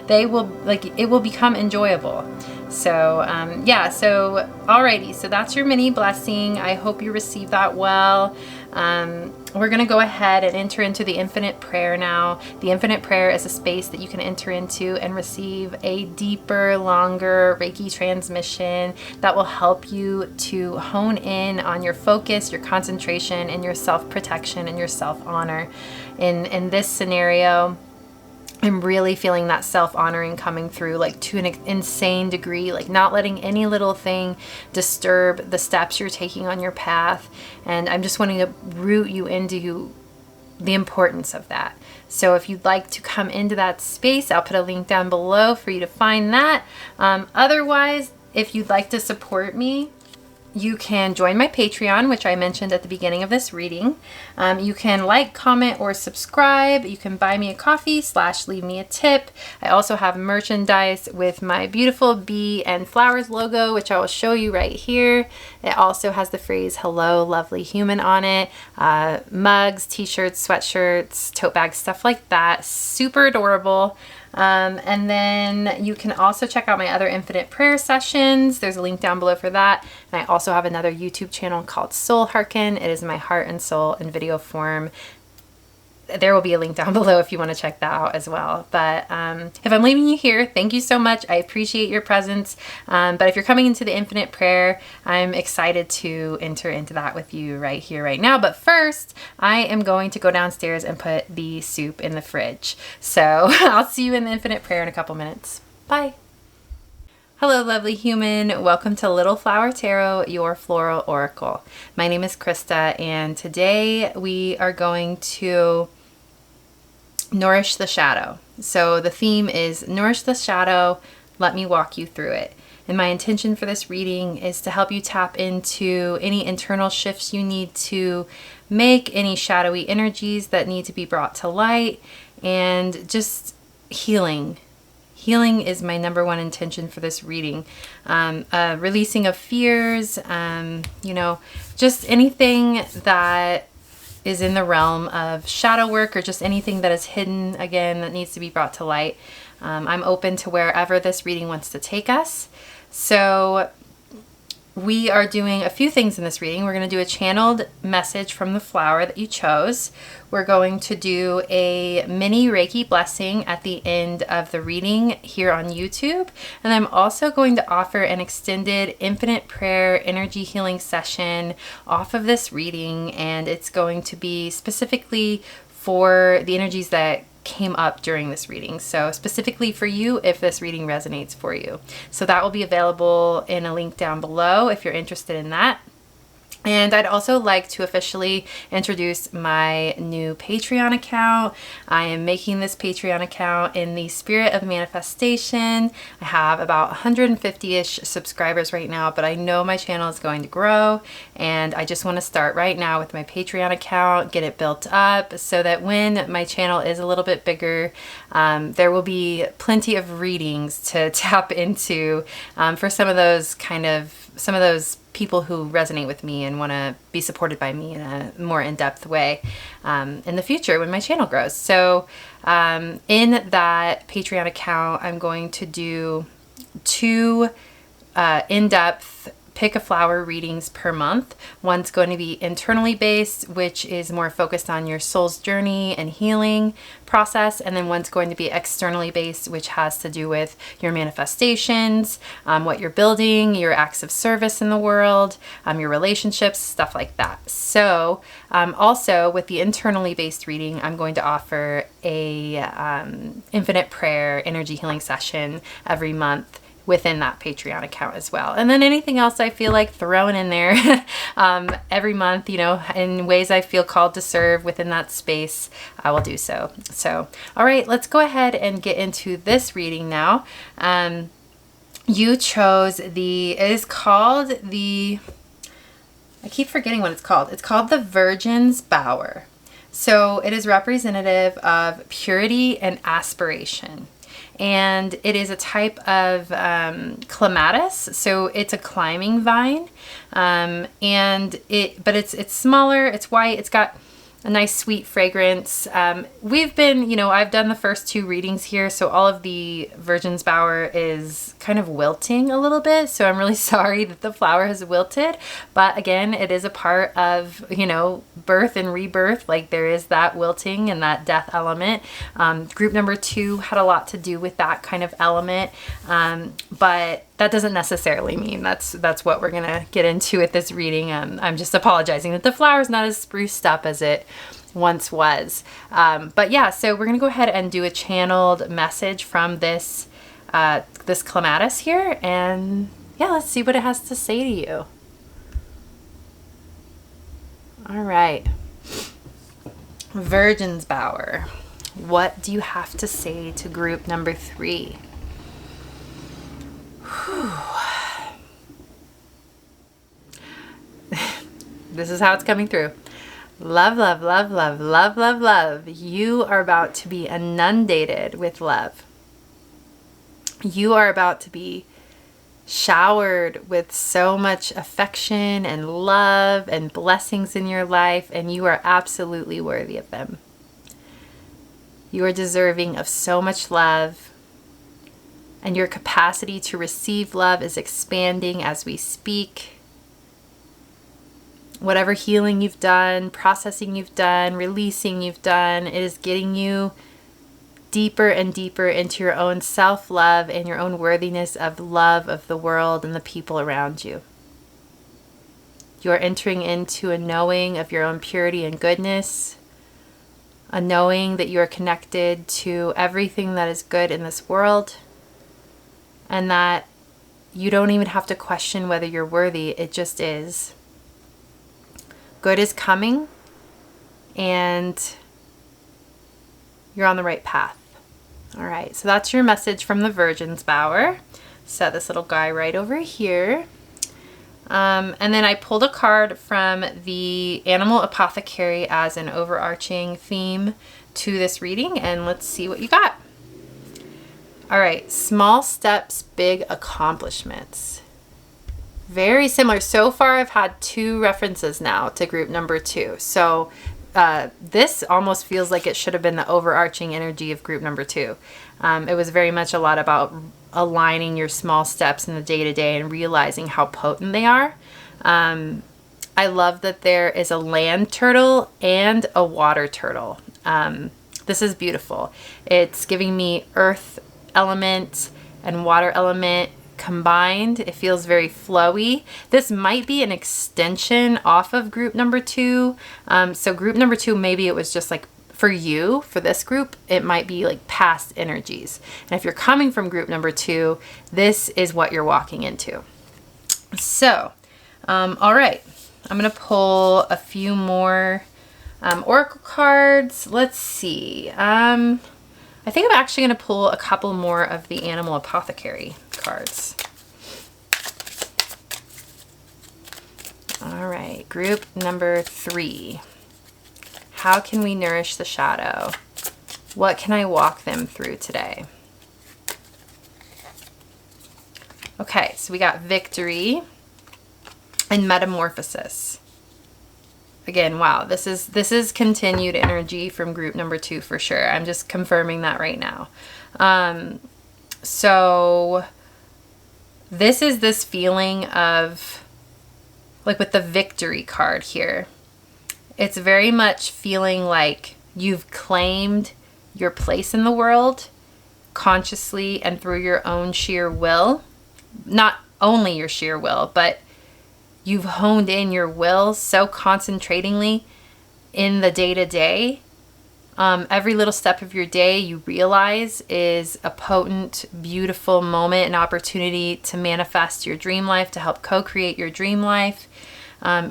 They will, like, it will become enjoyable. So yeah, so alrighty, so that's your mini blessing. I hope you receive that well. We're going to go ahead and enter into the infinite prayer now. The infinite prayer is a space that you can enter into and receive a deeper, longer Reiki transmission that will help you to hone in on your focus, your concentration, and your self-protection and your self-honor. In this scenario, I'm really feeling that self-honoring coming through, like to an insane degree, like not letting any little thing disturb the steps you're taking on your path. And I'm just wanting to root you into the importance of that. So if you'd like to come into that space, I'll put a link down below for you to find that. Otherwise, if you'd like to support me, you can join my Patreon, which I mentioned at the beginning of this reading. You can like, comment, or subscribe. You can buy me a coffee / leave me a tip. I also have merchandise with my beautiful bee and flowers logo, which I will show you right here. It also has the phrase "Hello, lovely human" on it. Mugs, t-shirts, sweatshirts, tote bags, stuff like that. Super adorable. And then you can also check out my other infinite prayer sessions. There's a link down below for that. And I also have another YouTube channel called Soul Hearken. It is my heart and soul in video form. There will be a link down below if you want to check that out as well. But if I'm leaving you here, thank you so much. I appreciate your presence. But if you're coming into the infinite prayer, I'm excited to enter into that with you right here, right now. But first, I am going to go downstairs and put the soup in the fridge. So I'll see you in the infinite prayer in a couple minutes. Bye. Hello, lovely human. Welcome to Little Flower Tarot, your floral oracle. My name is Krista, and today we are going to nourish the shadow. So the theme is nourish the shadow, let me walk you through it. And my intention for this reading is to help you tap into any internal shifts you need to make, any shadowy energies that need to be brought to light, and just healing. Healing is my number one intention for this reading. Releasing of fears, you know, just anything that is in the realm of shadow work, or just anything that is hidden, again, that needs to be brought to light. I'm open to wherever this reading wants to take us. So we are doing a few things in this reading. We're going to do a channeled message from the flower that you chose. We're going to do a mini Reiki blessing at the end of the reading here on YouTube. And I'm also going to offer an extended infinite prayer energy healing session off of this reading. And it's going to be specifically for the energies that came up during this reading. So specifically for you, if this reading resonates for you. So that will be available in a link down below if you're interested in that. And I'd also like to officially introduce my new Patreon account. I am making this Patreon account in the spirit of manifestation. I have about 150-ish subscribers right now, but I know my channel is going to grow, and I just want to start right now with my Patreon account, get it built up so that when my channel is a little bit bigger, there will be plenty of readings to tap into for some of those people who resonate with me and want to be supported by me in a more in-depth way in the future when my channel grows. So in that Patreon account, I'm going to do 2 in-depth pick a flower readings per month. One's going to be internally based, which is more focused on your soul's journey and healing process. And then one's going to be externally based, which has to do with your manifestations, what you're building, your acts of service in the world, your relationships, stuff like that. So also with the internally based reading, I'm going to offer a infinite prayer energy healing session every month within that Patreon account as well. And then anything else I feel like throwing in there every month, you know, in ways I feel called to serve within that space, I will do so. So, all right, let's go ahead and get into this reading now. You chose it is called I keep forgetting what it's called. It's called the Virgin's Bower. So it is representative of purity and aspiration. And it is a type of clematis, so it's a climbing vine, but it's smaller, it's white, it's got a nice sweet fragrance. We've been, you know, I've done the first 2 readings here, so all of the Virgin's Bower is kind of wilting a little bit, so I'm really sorry that the flower has wilted, but again, it is a part of, you know, birth and rebirth. Like, there is that wilting and that death element. Group number 2 had a lot to do with that kind of element, but that doesn't necessarily mean that's what we're gonna get into with this reading. I'm just apologizing that the flower's not as spruced up as it once was. But yeah, so we're gonna go ahead and do a channeled message from this this clematis here, and yeah, let's see what it has to say to you. All right, Virgin's Bower. What do you have to say to group number 3? This is how it's coming through. Love, love, love, love, love, love, love. You are about to be inundated with love. You are about to be showered with so much affection and love and blessings in your life, and you are absolutely worthy of them. You are deserving of so much love, and your capacity to receive love is expanding as we speak. Whatever healing you've done, processing you've done, releasing you've done, it is getting you deeper and deeper into your own self-love and your own worthiness of love of the world and the people around you. You are entering into a knowing of your own purity and goodness, a knowing that you are connected to everything that is good in this world, and that you don't even have to question whether you're worthy. It just is. Good is coming, and you're on the right path. All right, so that's your message from the Virgin's Bower. Set this little guy right over here. And then I pulled a card from the Animal Apothecary as an overarching theme to this reading, and let's see what you got. All right, small steps, big accomplishments. Very similar. So far, I've had 2 references now to group number 2. So this almost feels like it should have been the overarching energy of group number 2. It was very much a lot about aligning your small steps in the day-to-day and realizing how potent they are. I love that there is a land turtle and a water turtle. This is beautiful. It's giving me earth element and water element combined. It feels very flowy. This might be an extension off of group number 2. So group number 2, maybe it was just like for you, for this group, it might be like past energies. And if you're coming from group number 2, this is what you're walking into. So, all right, I'm going to pull a few more oracle cards. Let's see. I think I'm actually going to pull a couple more of the Animal Apothecary cards. All right, group number 3. How can we nourish the shadow? What can I walk them through today? Okay, so we got victory and metamorphosis. Again, wow, this is continued energy from group number 2 for sure. I'm just confirming that right now. So this is this feeling of like with the victory card here, it's very much feeling like you've claimed your place in the world consciously and through your own sheer will. Not only your sheer will, but you've honed in your will so concentratingly in the day-to-day. Every little step of your day you realize is a potent, beautiful moment, an opportunity to manifest your dream life, to help co-create your dream life.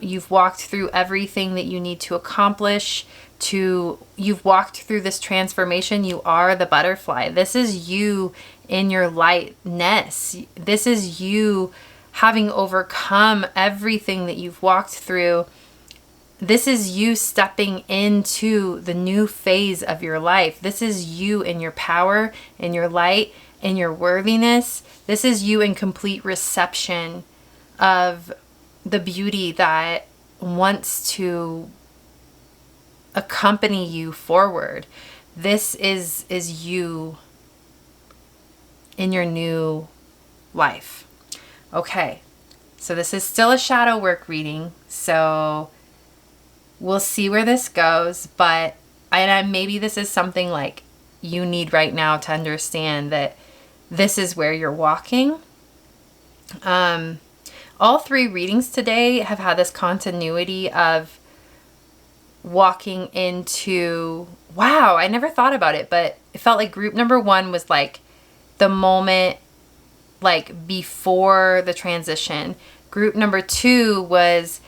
You've walked through everything that you need to accomplish. You've walked through this transformation. You are the butterfly. This is you in your lightness. This is you having overcome everything that you've walked through. This is you stepping into the new phase of your life. This is you in your power, in your light, in your worthiness. This is you in complete reception of the beauty that wants to accompany you forward. This is you in your new life. Okay, so this is still a shadow work reading, so we'll see where this goes, but maybe this is something like you need right now to understand that this is where you're walking. All three readings today have had this continuity of walking into, wow, I never thought about it, but it felt like group number 1 was like the moment like before the transition. Group number 2 was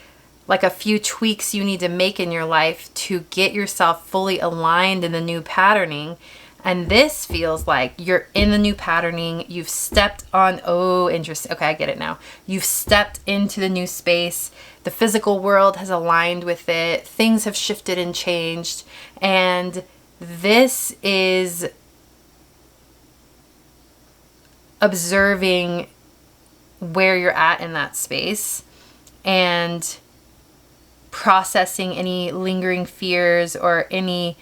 like a few tweaks you need to make in your life to get yourself fully aligned in the new patterning. And this feels like you're in the new patterning. You've stepped on, oh, interesting. Okay, I get it now. You've stepped into the new space. The physical world has aligned with it. Things have shifted and changed. And this is observing where you're at in that space and processing any lingering fears or any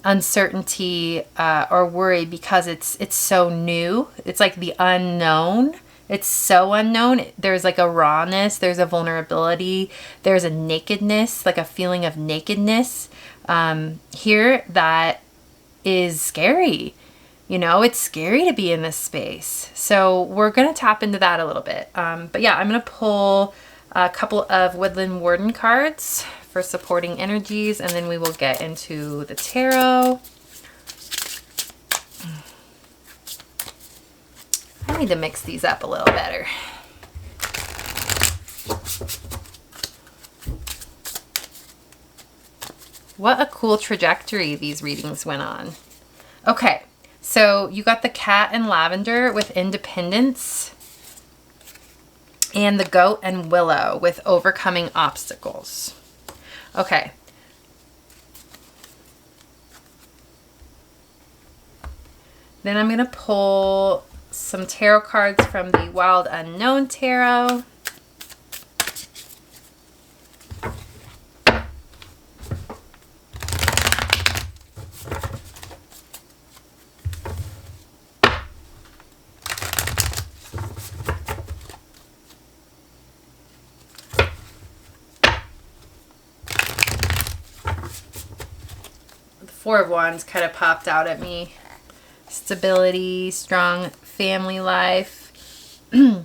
uncertainty or worry, because it's so new. It's like the unknown. It's so unknown. There's like a rawness, there's a vulnerability, there's a nakedness, like a feeling of nakedness here that is scary. You know, it's scary to be in this space. So we're going to tap into that a little bit. But yeah, I'm going to pull a couple of Woodland Warden cards for supporting energies, and then we will get into the tarot. I need to mix these up a little better. What a cool trajectory these readings went on. Okay, so you got the cat and lavender with independence, and the goat and willow with overcoming obstacles. Okay. Then I'm going to pull some tarot cards from the Wild Unknown Tarot. Four of Wands kind of popped out at me. Stability, strong family life. I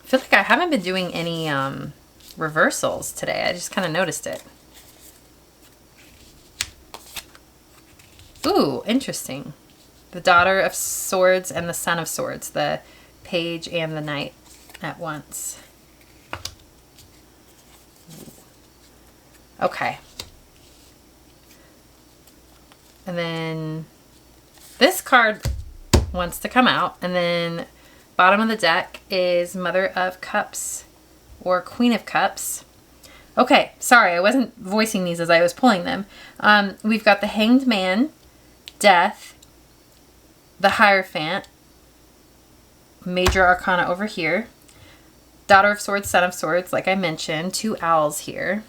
feel like I haven't been doing any reversals today. I just kind of noticed it. Ooh, interesting. The Daughter of Swords and the Son of Swords. The Page and the Knight at once. Okay. And then this card wants to come out. And then bottom of the deck is Mother of Cups or Queen of Cups. Okay, sorry, I wasn't voicing these as I was pulling them. We've got the Hanged Man, Death, the Hierophant, Major Arcana over here, Daughter of Swords, Son of Swords, like I mentioned, 2 owls here.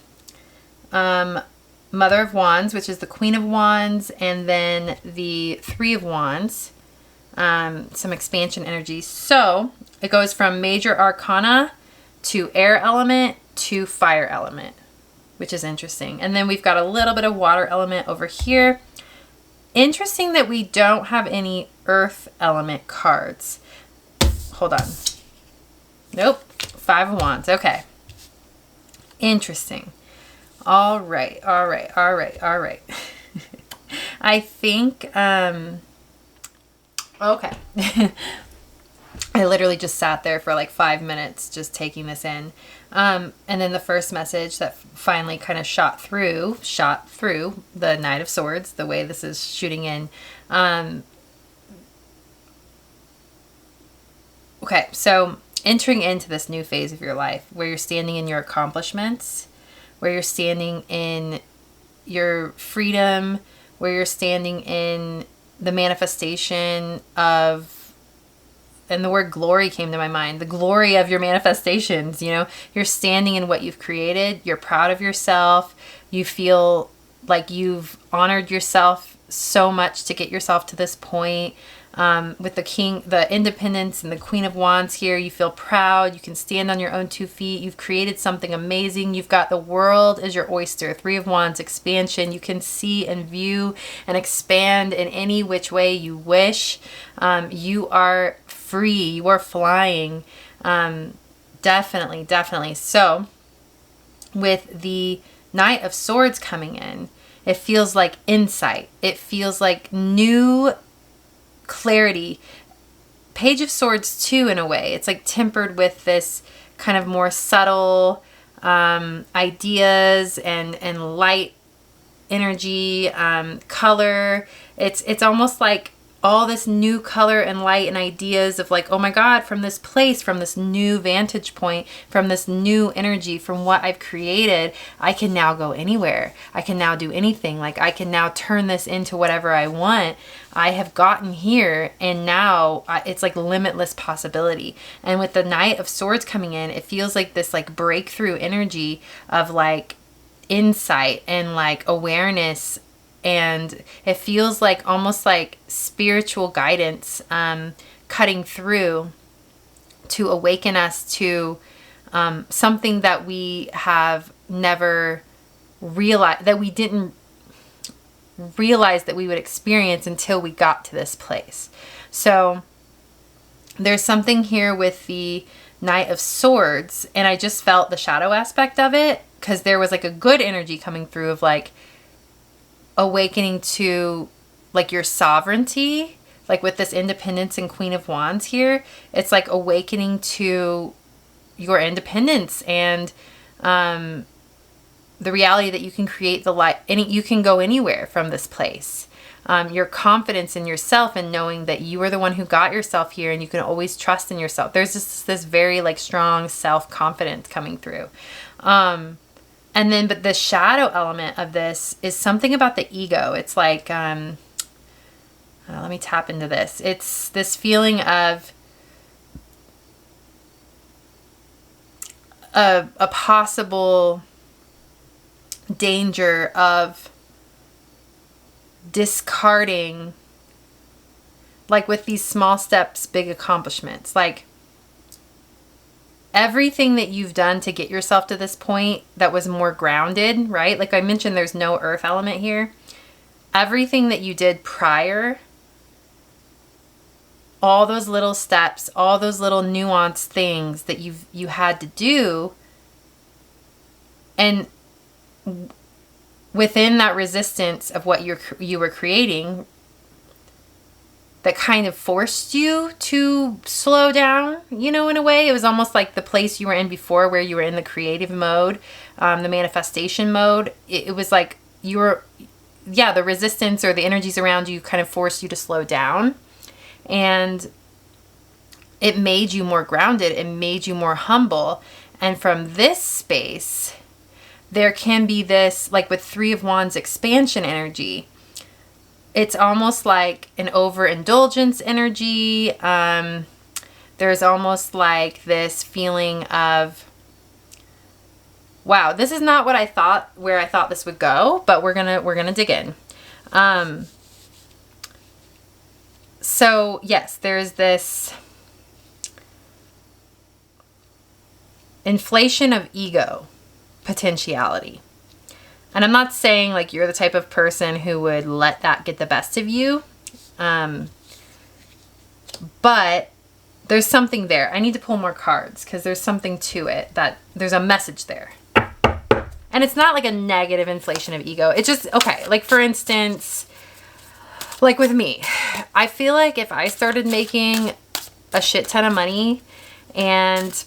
Mother of Wands, which is the Queen of Wands, and then the 3 of Wands, some expansion energy. So it goes from major arcana to air element to fire element, which is interesting. And then we've got a little bit of water element over here. Interesting that we don't have any earth element cards. Hold on. Nope. 5 of Wands. Okay. Interesting. All right. I think, okay. I literally just sat there for like 5 minutes just taking this in. And then the first message that finally kind of shot through the Knight of Swords, the way this is shooting in. Okay, so entering into this new phase of your life where you're standing in your accomplishments, where you're standing in your freedom, where you're standing in the manifestation of, and the word glory came to my mind, the glory of your manifestations. You know, you're standing in what you've created. You're proud of yourself. You feel like you've honored yourself so much to get yourself to this point. With the Independence and the Queen of Wands here, you feel proud. You can stand on your own 2 feet. You've created something amazing. You've got the world as your oyster. 3 of Wands, expansion. You can see and view and expand in any which way you wish. You are free. You are flying. Definitely. So with the Knight of Swords coming in, it feels like insight. It feels like new clarity. Page of Swords too, in a way. It's like tempered with this kind of more subtle ideas and light energy, color. It's almost like all this new color and light and ideas of like, oh my God, from this place, from this new vantage point, from this new energy, from what I've created, I can now go anywhere. I can now do anything. Like I can now turn this into whatever I want. I have gotten here and now it's like limitless possibility. And with the Knight of Swords coming in, it feels like this like breakthrough energy of like insight and like awareness. And it feels like almost like spiritual guidance cutting through to awaken us to something that we have never realized, that we didn't realize that we would experience until we got to this place. So there's something here with the Knight of Swords, and I just felt the shadow aspect of it because there was like a good energy coming through of like awakening to like your sovereignty, like with this Independence and Queen of Wands here. It's like awakening to your independence and the reality that you can create the life and you can go anywhere from this place. Your confidence in yourself and knowing that you are the one who got yourself here and you can always trust in yourself. There's just this very like strong self-confidence coming through. And then, but the shadow element of this is something about the ego. It's like, let me tap into this. It's this feeling of a possible danger of discarding, like with these small steps, big accomplishments, like everything that you've done to get yourself to this point that was more grounded, right? Like I mentioned, there's no earth element here. Everything that you did prior, all those little steps, all those little nuanced things that you had to do, and within that resistance of what you were creating, that kind of forced you to slow down, you know, in a way. It was almost like the place you were in before where you were in the creative mode, the manifestation mode. It was like you were, the resistance or the energies around you kind of forced you to slow down. And it made you more grounded. It made you more humble. And from this space, there can be this, like with 3 of Wands expansion energy, it's almost like an overindulgence energy. There's almost like this feeling of, wow, this is not what I thought, where I thought this would go, but we're gonna dig in. So yes, there's this inflation of ego potentiality. And I'm not saying like you're the type of person who would let that get the best of you. But there's something there. I need to pull more cards because there's something to it, that there's a message there. And it's not like a negative inflation of ego. It's just, okay, like for instance, like with me, I feel like if I started making a shit ton of money and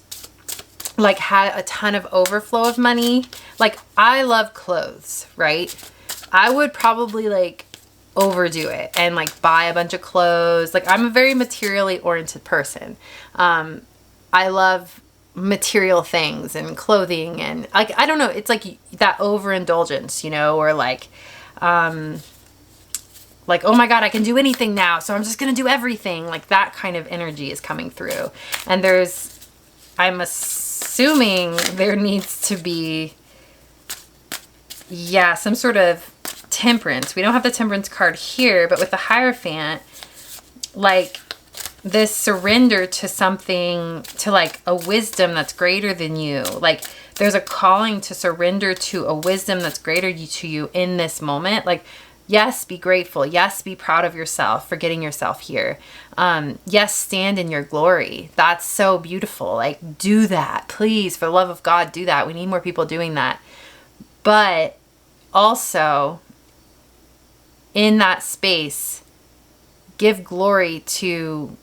like had a ton of overflow of money, like I love clothes, right? I would probably like overdo it and like buy a bunch of clothes. Like I'm a very materially oriented person. I love material things and clothing and like, I don't know, it's like that overindulgence, you know, or like, oh my God, I can do anything now, so I'm just gonna do everything. Like that kind of energy is coming through. And I'm assuming there needs to be, yeah, some sort of temperance. We don't have the temperance card here, but with the Hierophant, like this surrender to something, to like a wisdom that's greater than you. Like there's a calling to surrender to a wisdom that's greater to you in this moment. Like, yes, be grateful. Yes, be proud of yourself for getting yourself here. Yes, stand in your glory. That's so beautiful. Like do that, please, for the love of God, do that. We need more people doing that. But also in that space, give glory to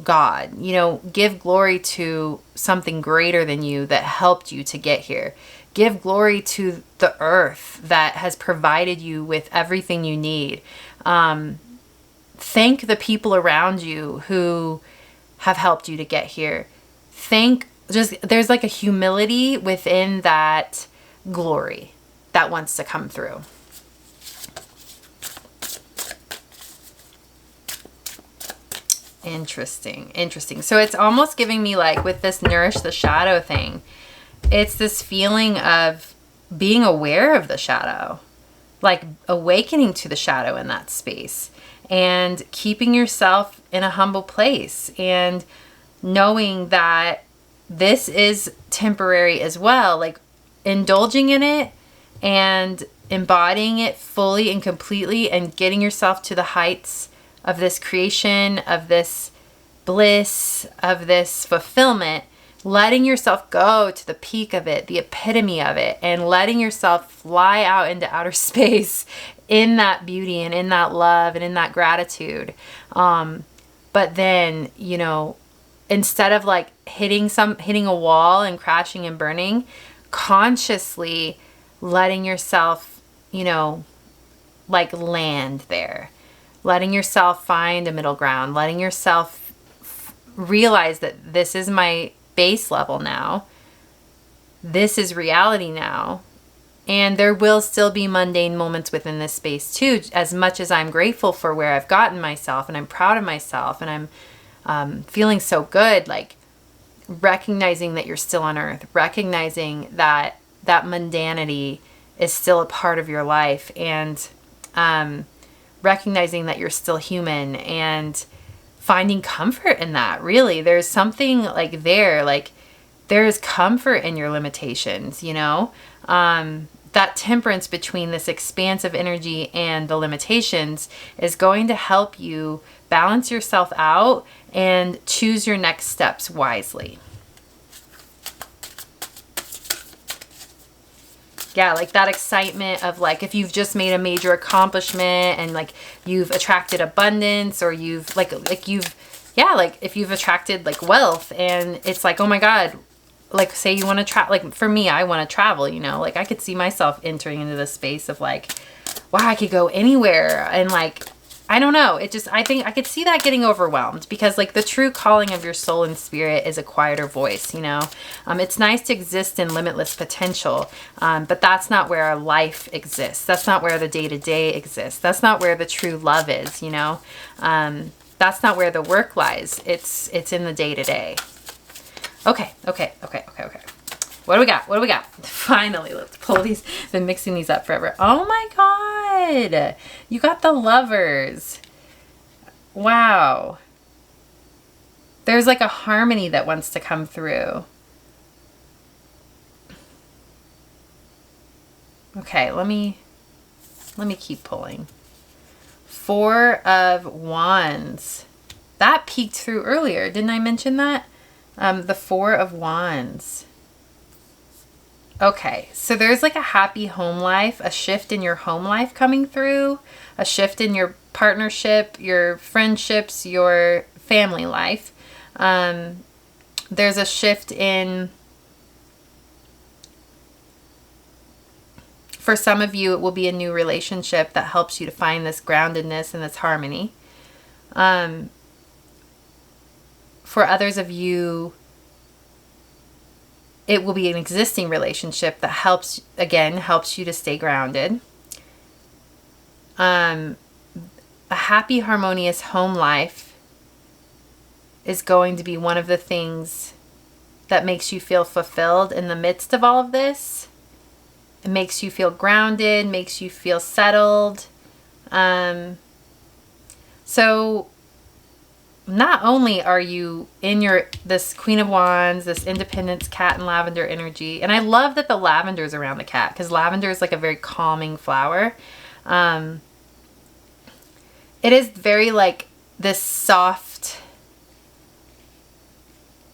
God, you know, give glory to something greater than you that helped you to get here. Give glory to the earth that has provided you with everything you need. Thank the people around you who have helped you to get here. There's like a humility within that glory that wants to come through. Interesting. So it's almost giving me like with this nourish the shadow thing, it's this feeling of being aware of the shadow, like awakening to the shadow in that space and keeping yourself in a humble place and knowing that this is temporary as well, like indulging in it and embodying it fully and completely and getting yourself to the heights of this creation, of this bliss, of this fulfillment, letting yourself go to the peak of it, the epitome of it, and letting yourself fly out into outer space in that beauty and in that love and in that gratitude. But then, you know, instead of like hitting a wall and crashing and burning, consciously letting yourself, you know, like land there. Letting yourself find a middle ground, letting yourself realize that this is my base level now. This is reality now. And there will still be mundane moments within this space too, as much as I'm grateful for where I've gotten myself and I'm proud of myself and I'm feeling so good, like recognizing that you're still on earth, recognizing that that mundanity is still a part of your life, and recognizing that you're still human and finding comfort in that. Really, there's something like there is comfort in your limitations, you know, that temperance between this expansive energy and the limitations is going to help you balance yourself out and choose your next steps wisely. Yeah, like that excitement of like if you've just made a major accomplishment and like you've attracted abundance, or you've if you've attracted like wealth, and it's like, oh my God, like say you want to travel. Like for me, I want to travel, you know, like I could see myself entering into the space of like, wow, I could go anywhere. And like, I don't know. I think I could see that getting overwhelmed, because like the true calling of your soul and spirit is a quieter voice, you know. It's nice to exist in limitless potential, but that's not where our life exists. That's not where the day-to-day exists. That's not where the true love is, you know. That's not where the work lies. It's in the day-to-day. Okay. What do we got? Finally, let's pull these. Been mixing these up forever. Oh my God. You got the Lovers. Wow. There's like a harmony that wants to come through. Okay, let me keep pulling. Four of Wands. That peeked through earlier. Didn't I mention that? The Four of Wands. Okay, so there's like a happy home life, a shift in your home life coming through, a shift in your partnership, your friendships, your family life. There's a shift in, for some of you, it will be a new relationship that helps you to find this groundedness and this harmony. For others of you, it will be an existing relationship that helps you to stay grounded. A happy, harmonious home life is going to be one of the things that makes you feel fulfilled in the midst of all of this. It makes you feel grounded, makes you feel settled. So not only are you in this Queen of Wands, this Independence, cat and lavender energy, and I love that the lavender is around the cat, because lavender is like a very calming flower. It is very like this soft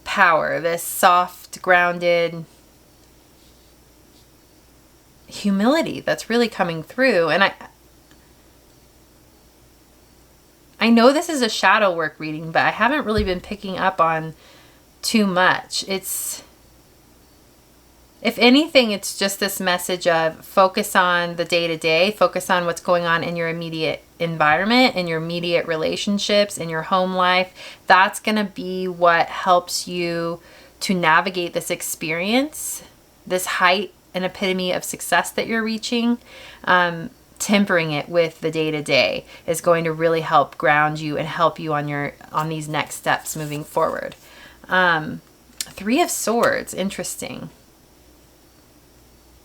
power, this soft, grounded humility that's really coming through. And I know this is a shadow work reading, but I haven't really been picking up on too much. If anything, it's just this message of focus on the day-to-day, focus on what's going on in your immediate environment, in your immediate relationships, in your home life. That's going to be what helps you to navigate this experience, this height and epitome of success that you're reaching. Tempering it with the day-to-day is going to really help ground you and help you on these next steps moving forward. Three of Swords, interesting.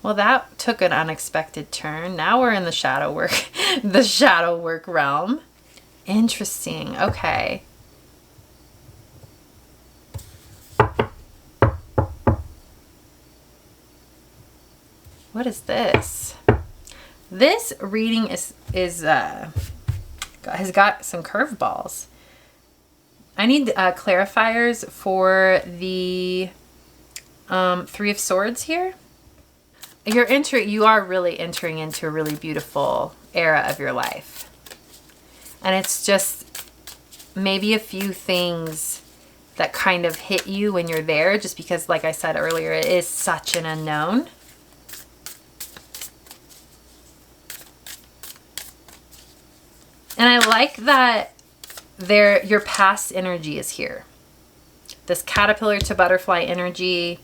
Well, that took an unexpected turn. Now we're in the shadow work realm. Interesting. Okay. What is this? This reading has got some curveballs. I need clarifiers for the Three of Swords here. You are really entering into a really beautiful era of your life. And it's just maybe a few things that kind of hit you when you're there, just because, like I said earlier, it is such an unknown. And I like that your past energy is here. This caterpillar to butterfly energy.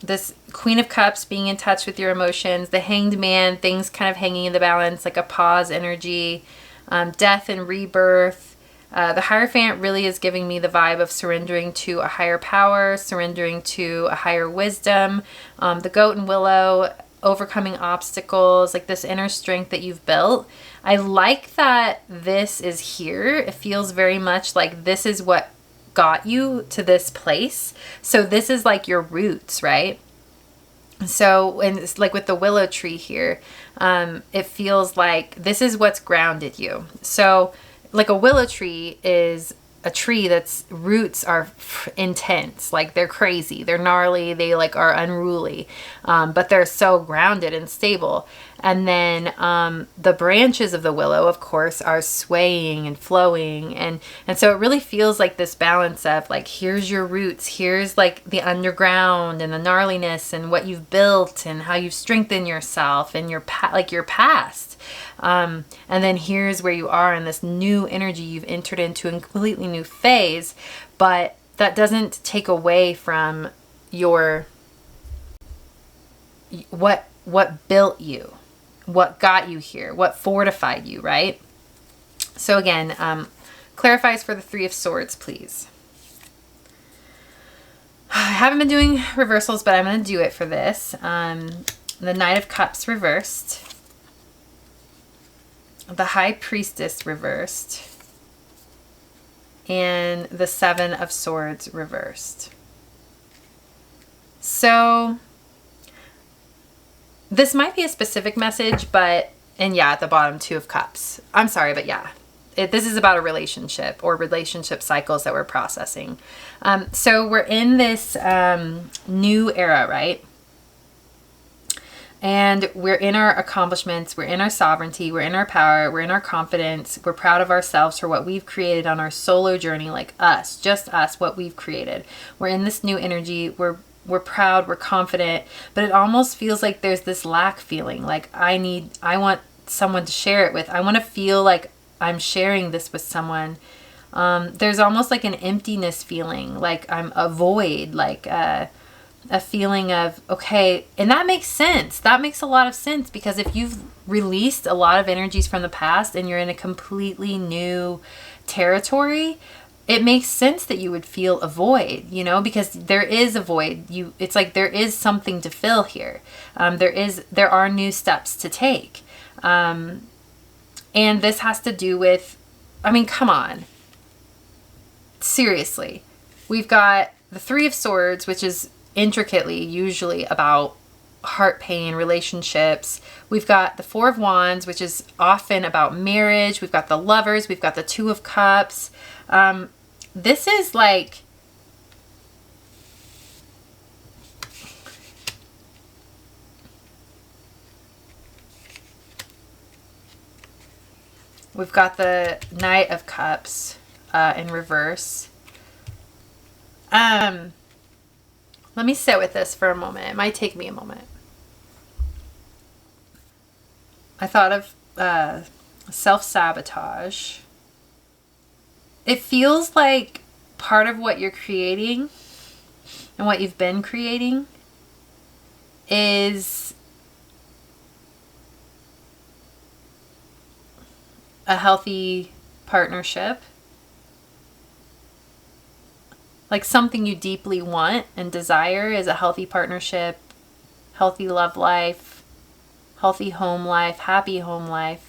This Queen of Cups, being in touch with your emotions. The Hanged Man, things kind of hanging in the balance, like a pause energy. Death and rebirth. The Hierophant really is giving me the vibe of surrendering to a higher power, surrendering to a higher wisdom. The Goat and Willow, overcoming obstacles, like this inner strength that you've built. I like that this is here. It feels very much like this is what got you to this place. So this is like your roots, right? So, and it's like with the willow tree here, it feels like this is what's grounded you. So like a willow tree is a tree that's roots are intense, like they're crazy, they're gnarly, they like are unruly, but they're so grounded and stable. And then the branches of the willow, of course, are swaying and flowing, and so it really feels like this balance of like, here's your roots, here's like the underground and the gnarliness and what you've built and how you've strengthened yourself and your past. And then here's where you are in this new energy. You've entered into a completely new phase, but that doesn't take away from what built you, what got you here, what fortified you, right? So again, clarifies for the Three of Swords, please. I haven't been doing reversals, but I'm going to do it for this. The Knight of Cups reversed. The High Priestess reversed, and the Seven of Swords reversed. So this might be a specific message, but, and yeah, at the bottom, Two of Cups. I'm sorry, but yeah, this is about a relationship or relationship cycles that we're processing. So we're in this new era, right? And we're in our accomplishments, we're in our sovereignty, we're in our power, we're in our confidence, we're proud of ourselves for what we've created on our solo journey, like us, just us, what we've created. We're in this new energy, we're proud, we're confident, but it almost feels like there's this lack feeling, like I want someone to share it with. I want to feel like I'm sharing this with someone. There's almost like an emptiness feeling, like I'm a void, like a feeling of, okay, and that makes sense. That makes a lot of sense, because if you've released a lot of energies from the past and you're in a completely new territory, it makes sense that you would feel a void, you know, because there is a void. It's like there is something to fill here. There are new steps to take. And this has to do with, I mean, come on. Seriously. We've got the Three of Swords, which is intricately usually about heart pain, relationships. We've got the Four of Wands, which is often about marriage. We've got the Lovers. We've got the Two of Cups. This is like, we've got the Knight of Cups in reverse. Let me sit with this for a moment. It might take me a moment. I thought of self-sabotage. It feels like part of what you're creating and what you've been creating is a healthy partnership. Like something you deeply want and desire is a healthy partnership, healthy love life, healthy home life, happy home life.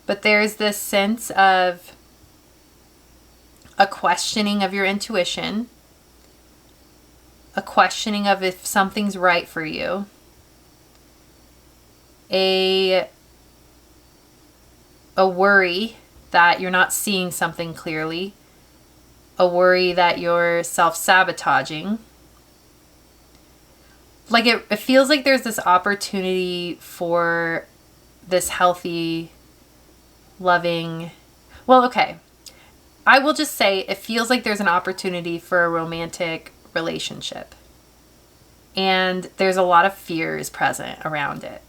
But there's this sense of a questioning of your intuition, a questioning of if something's right for you, a worry that you're not seeing something clearly, a worry that you're self-sabotaging. Like it feels like there's this opportunity for this healthy, loving, well, okay. I will just say it feels like there's an opportunity for a romantic relationship. And there's a lot of fears present around it.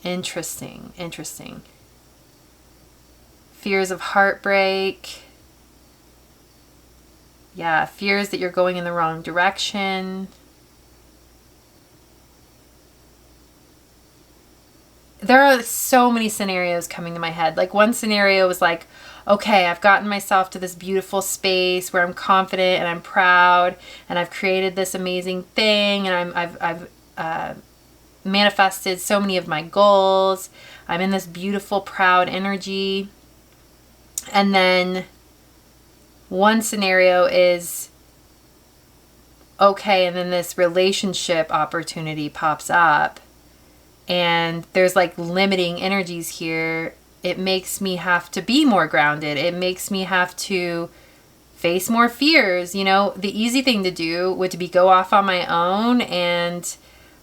Interesting. Fears of heartbreak. Yeah, fears that you're going in the wrong direction. There are so many scenarios coming to my head. Like one scenario was like, okay, I've gotten myself to this beautiful space where I'm confident and I'm proud and I've created this amazing thing and I've manifested so many of my goals. I'm in this beautiful, proud energy. And then one scenario is, okay, and then this relationship opportunity pops up and there's like limiting energies here. It makes me have to be more grounded. It makes me have to face more fears. You know, the easy thing to do would be go off on my own and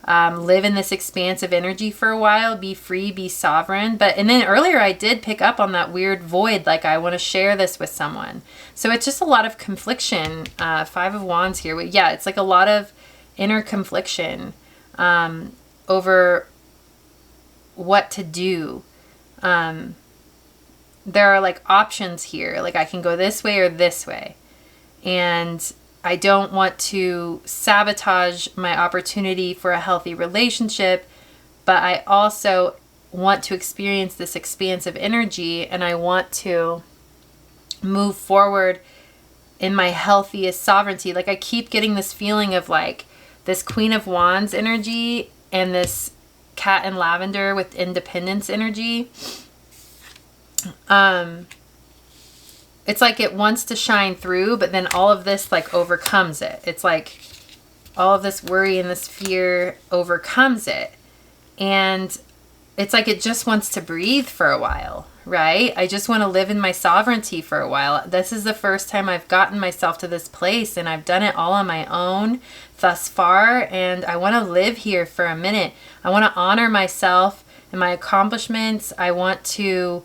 live in this expansive energy for a while, be free, be sovereign. And then earlier I did pick up on that weird void, like I want to share this with someone. So it's just a lot of confliction. Five of Wands here. Yeah, it's like a lot of inner confliction over what to do. There are like options here. Like I can go this way or this way. And I don't want to sabotage my opportunity for a healthy relationship, but I also want to experience this expansive energy and I want to move forward in my healthiest sovereignty. Like I keep getting this feeling of like this Queen of Wands energy and this Cat in Lavender with independence energy. it's like it wants to shine through, but then all of this like overcomes it. It's like all of this worry and this fear overcomes it. And it's like it just wants to breathe for a while, right? I just want to live in my sovereignty for a while. This is the first time I've gotten myself to this place, and I've done it all on my own thus far, and I want to live here for a minute. I want to honor myself and my accomplishments. I want to,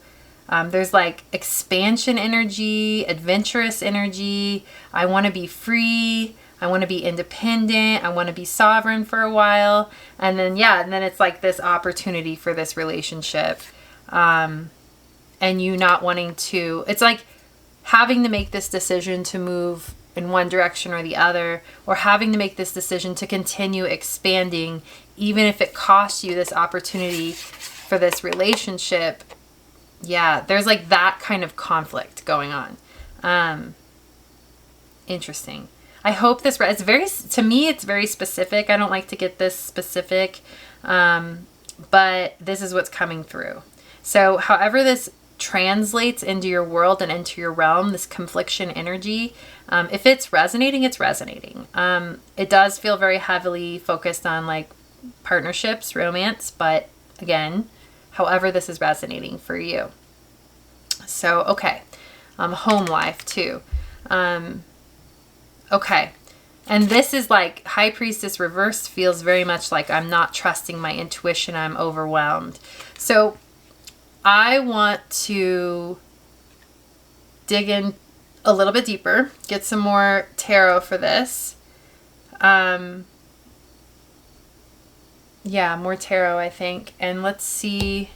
there's like expansion energy, adventurous energy. I want to be free. I want to be independent. I want to be sovereign for a while. And then, and then it's like this opportunity for this relationship. And you not wanting to, it's like having to make this decision to move in one direction or the other, or having to make this decision to continue expanding, even if it costs you this opportunity for this relationship. Yeah, there's like that kind of conflict going on. Interesting. I hope this, it's very, to me, it's very specific. I don't like to get this specific, but this is what's coming through. So however this translates into your world and into your realm, this confliction energy, if it's resonating, it's resonating. It does feel very heavily focused on like partnerships, romance, but again, however this is resonating for you. So, okay. Home life too. Okay. And this is like High Priestess reversed feels very much like I'm not trusting my intuition. I'm overwhelmed. So I want to dig in a little bit deeper, get some more tarot for this. Yeah, more tarot, I think. And let's see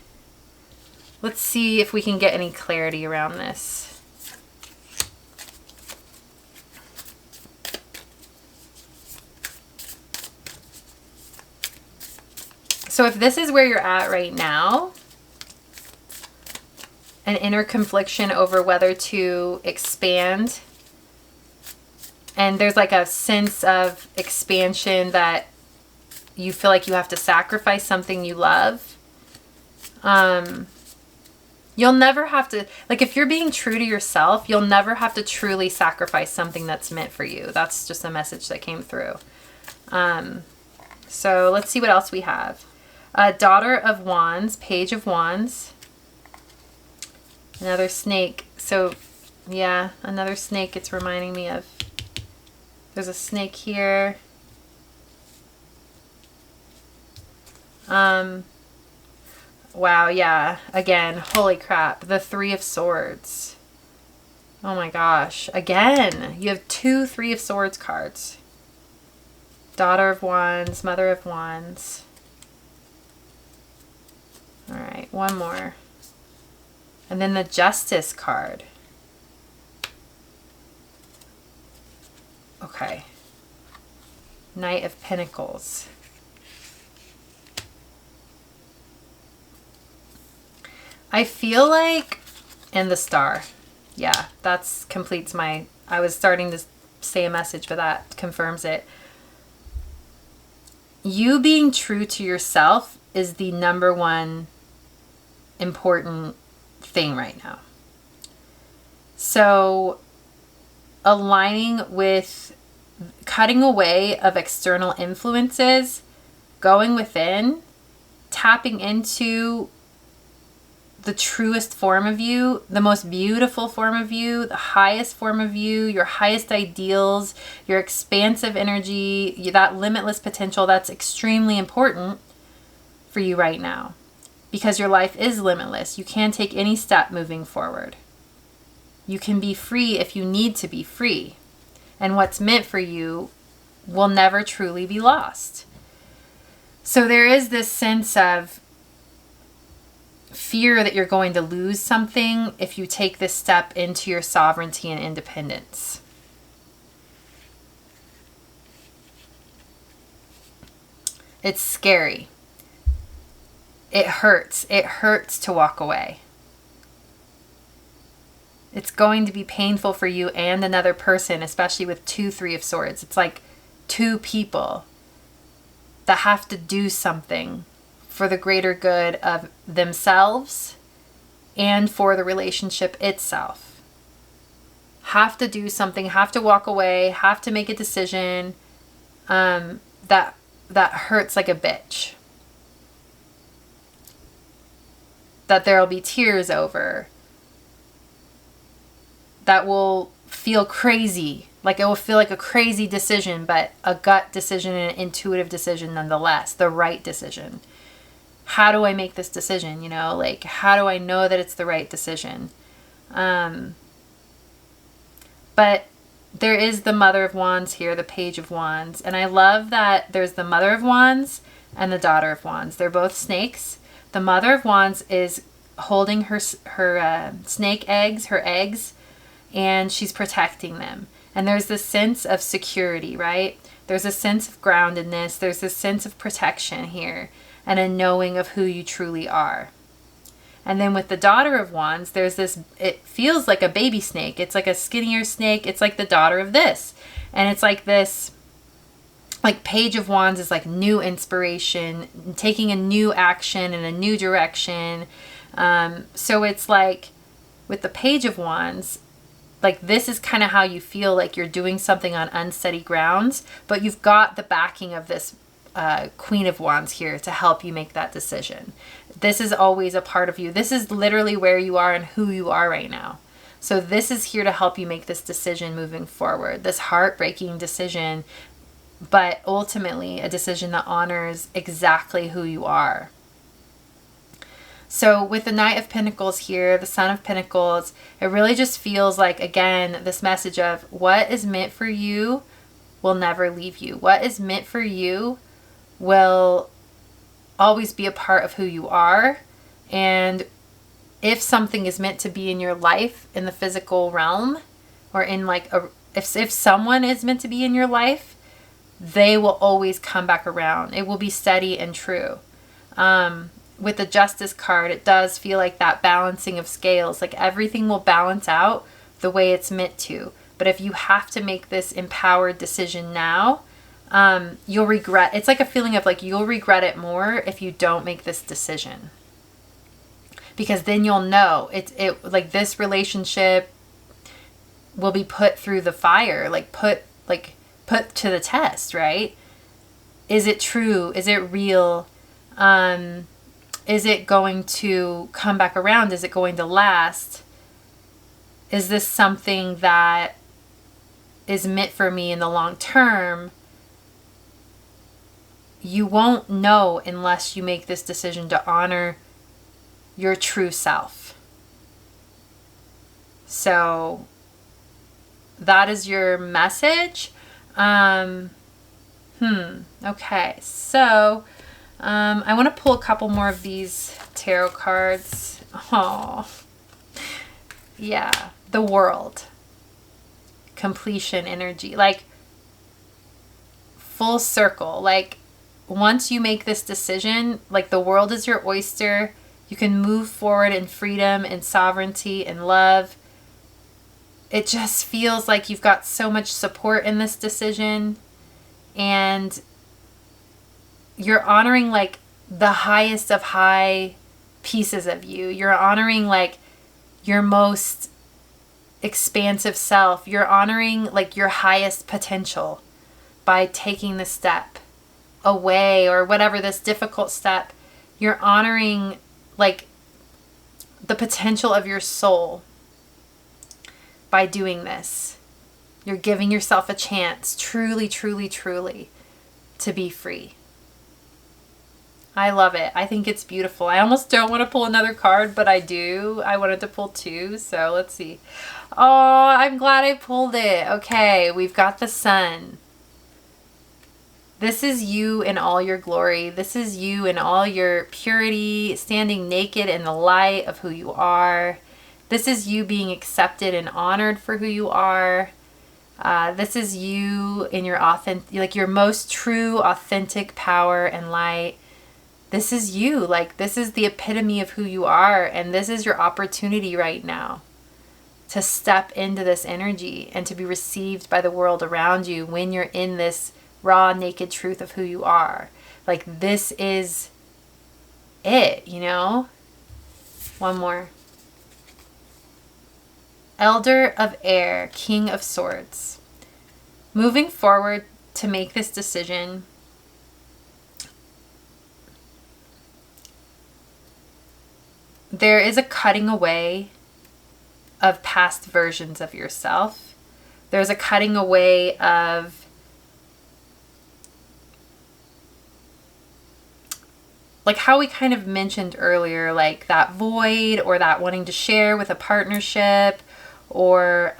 if we can get any clarity around this. So if this is where you're at right now, an inner confliction over whether to expand, and there's like a sense of expansion that you feel like you have to sacrifice something you love. You'll never have to, like if you're being true to yourself, you'll never have to truly sacrifice something that's meant for you. That's just a message that came through. So let's see what else we have. Daughter of Wands, Page of Wands. Another snake. So, yeah, another snake it's reminding me of. There's a snake here. Wow, yeah. Again, holy crap. The Three of Swords. Oh my gosh. Again, you have 2 Three of Swords cards. Daughter of Wands, Mother of Wands. All right, one more. And then the Justice card. Okay. Knight of Pentacles. I feel like, and the Star. Yeah, that's completes my, I was starting to say a message, but that confirms it. You being true to yourself is the number one important thing right now. So aligning with cutting away of external influences, going within, tapping into the truest form of you, the most beautiful form of you, the highest form of you, your highest ideals, your expansive energy, that limitless potential, that's extremely important for you right now. Because your life is limitless. You can take any step moving forward. You can be free if you need to be free. And what's meant for you will never truly be lost. So there is this sense of fear that you're going to lose something if you take this step into your sovereignty and independence. It's scary. It hurts. It hurts to walk away. It's going to be painful for you and another person, especially with 2 Three of Swords. It's like 2 people that have to do something for the greater good of themselves and for the relationship itself. have to do something, have to walk away, have to make a decision that hurts like a bitch, that there'll be tears over, that will feel crazy, like it will feel like a crazy decision, but a gut decision and an intuitive decision nonetheless, the right decision. How do I make this decision? You know, like, how do I know that it's the right decision? But there is the Mother of Wands here, the Page of Wands. And I love that there's the Mother of Wands and the Daughter of Wands. They're both snakes. The Mother of Wands is holding her snake eggs, her eggs, and she's protecting them. And there's this sense of security, right? There's a sense of groundedness. There's this sense of protection here and a knowing of who you truly are. And then with the Daughter of Wands, there's this, it feels like a baby snake. It's like a skinnier snake. It's like the daughter of this. And it's like this, like Page of Wands is like new inspiration, taking a new action in a new direction. So it's like with the Page of Wands, like this is kind of how you feel like you're doing something on unsteady grounds, but you've got the backing of this Queen of Wands here to help you make that decision. This is always a part of you. This is literally where you are and who you are right now. So this is here to help you make this decision moving forward, this heartbreaking decision, but ultimately a decision that honors exactly who you are. So with the Knight of Pentacles here, the Son of Pentacles, it really just feels like, again, this message of what is meant for you will never leave you. What is meant for you will always be a part of who you are. And if something is meant to be in your life in the physical realm, or in like if someone is meant to be in your life, they will always come back around. It will be steady and true. With the Justice card, it does feel like that balancing of scales, like everything will balance out the way it's meant to. But if you have to make this empowered decision now, you'll regret. It's like a feeling of like you'll regret it more if you don't make this decision, because then you'll know it like this relationship will be put through the fire, put to the test, right? Is it true? Is it real? Is it going to come back around? Is it going to last? Is this something that is meant for me in the long term? You won't know unless you make this decision to honor your true self. So that is your message. Okay, so I want to pull a couple more of these tarot cards. Oh, yeah, the World. Completion energy, like full circle. Like once you make this decision, like the world is your oyster. You can move forward in freedom and sovereignty and love. It just feels like you've got so much support in this decision, and you're honoring like the highest of high pieces of you. You're honoring like your most expansive self. You're honoring like your highest potential by taking the step away, or whatever, this difficult step. You're honoring like the potential of your soul by doing this. You're giving yourself a chance, truly, truly, truly, to be free. I love it. I think it's beautiful. I almost don't want to pull another card, but I do. I wanted to pull two, so let's see. Oh, I'm glad I pulled it. Okay, we've got the Sun. This is you in all your glory. This is you in all your purity, standing naked in the light of who you are. This is you being accepted and honored for who you are. This is you in your like your most true, authentic power and light. This is you. Like, this is the epitome of who you are, and this is your opportunity right now to step into this energy and to be received by the world around you when you're in this raw, naked truth of who you are. Like, this is it, you know? One more. Elder of Air, King of Swords. Moving forward to make this decision, there is a cutting away of past versions of yourself. There's a cutting away of like how we kind of mentioned earlier, like that void or that wanting to share with a partnership, or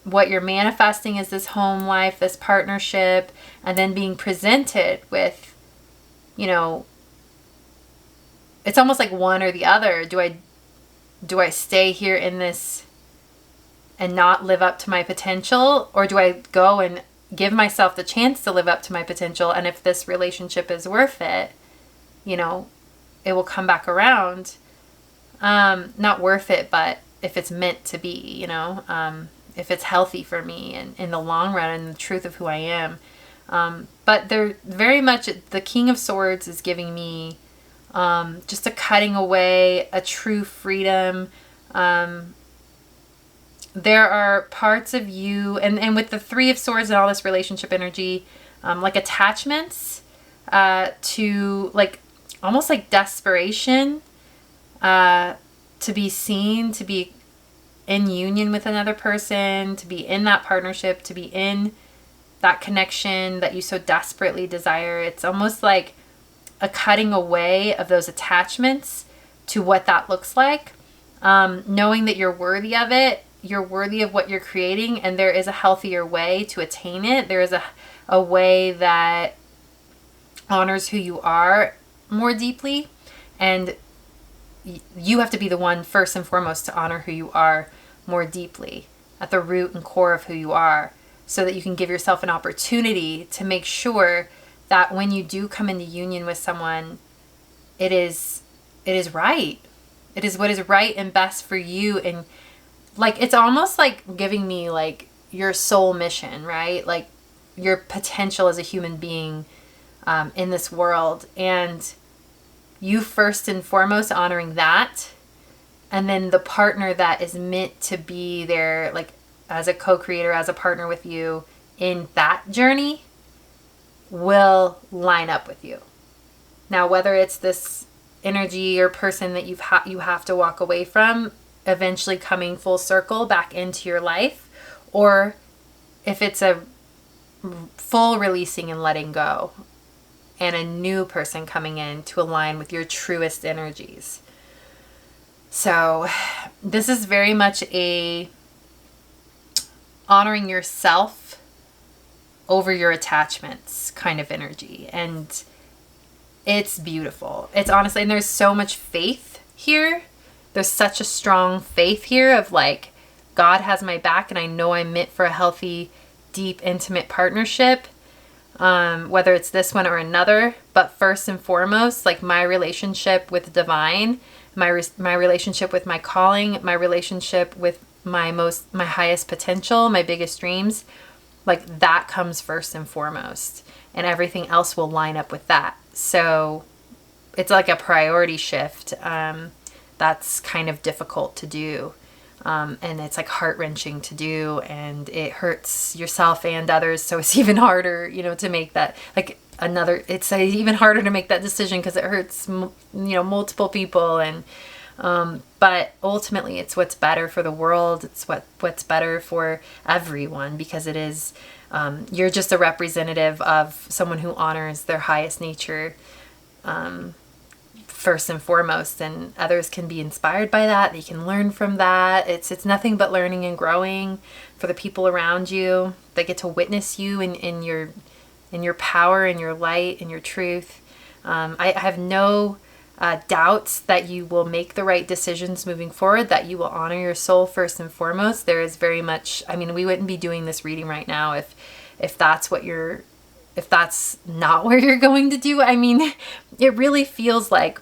what you're manifesting is this home life, this partnership, and then being presented with, you know, it's almost like one or the other. Do I stay here in this and not live up to my potential, or do I go and give myself the chance to live up to my potential? And if this relationship is worth it, you know, it will come back around. Not worth it, but if it's meant to be, you know, if it's healthy for me and in the long run and the truth of who I am. But they're very much, the King of Swords is giving me just a cutting away, a true freedom. There are parts of you, and with the Three of Swords and all this relationship energy, like attachments to like almost like desperation to be seen, to be in union with another person, to be in that partnership, to be in that connection that you so desperately desire. It's almost like a cutting away of those attachments to what that looks like, knowing that you're worthy of it, you're worthy of what you're creating, and there is a healthier way to attain it. There is a way that honors who you are more deeply, and you have to be the one first and foremost to honor who you are more deeply at the root and core of who you are, so that you can give yourself an opportunity to make sure that when you do come into union with someone, it is right. It is what is right and best for you. And like, it's almost like giving me like your soul mission, right? Like your potential as a human being in this world, and you first and foremost honoring that, and then the partner that is meant to be there, like as a co-creator, as a partner with you in that journey, will line up with you. Now, whether it's this energy or person that you have to walk away from, eventually coming full circle back into your life, or if it's a full releasing and letting go, and a new person coming in to align with your truest energies. So this is very much a honoring yourself over your attachments kind of energy. And it's beautiful. It's honestly, and there's so much faith here. There's such a strong faith here of like, God has my back, and I know I'm meant for a healthy, deep, intimate partnership. Whether it's this one or another, but first and foremost, like my relationship with divine, my relationship with my calling, my relationship with my highest potential, my biggest dreams, like that comes first and foremost, and everything else will line up with that. So it's like a priority shift. That's kind of difficult to do. And it's like heart-wrenching to do, and it hurts yourself and others. So it's even harder, you know, to make that like it's even harder to make that decision because it hurts, you know, multiple people. And, but ultimately it's what's better for the world. It's what's better for everyone, because it is, you're just a representative of someone who honors their highest nature, first and foremost, and others can be inspired by that. They can learn from that. It's nothing but learning and growing for the people around you that get to witness you in your power and your light and your truth. I have no doubts that you will make the right decisions moving forward, that you will honor your soul first and foremost. There is very much, I mean, we wouldn't be doing this reading right now if that's not where you're going to do. I mean, it really feels like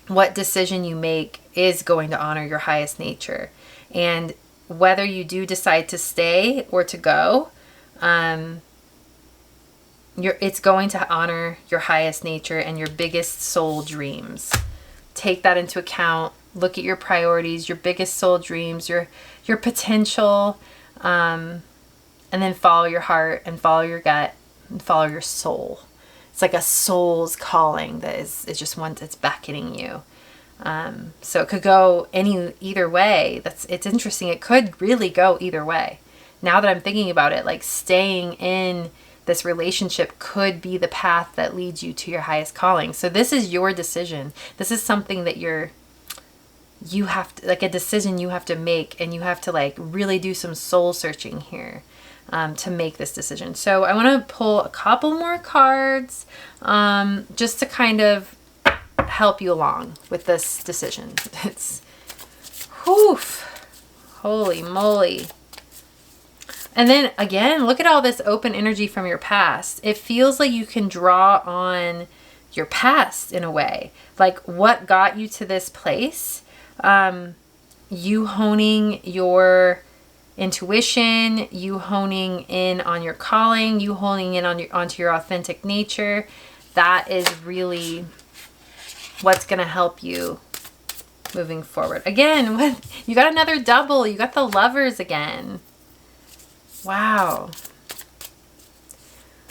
what decision you make is going to honor your highest nature. And whether you do decide to stay or to go, it's going to honor your highest nature and your biggest soul dreams. Take that into account. look at your priorities, your biggest soul dreams, your potential, and then follow your heart and follow your gut and follow your soul. It's like a soul's calling that is just one that's beckoning you. So it could go either way. It's interesting. It could really go either way. Now that I'm thinking about it, like staying in this relationship could be the path that leads you to your highest calling. So this is your decision. This is something that you have to, like a decision you have to make, and you have to like really do some soul searching here to make this decision. So I want to pull a couple more cards just to kind of help you along with this decision. It's holy moly. And then again, look at all this open energy from your past. It feels like you can draw on your past in a way, like what got you to this place. You honing your intuition, you honing in on your calling, you honing in onto your authentic nature. That is really what's going to help you moving forward. Again, you got another double. You got the Lovers again. Wow.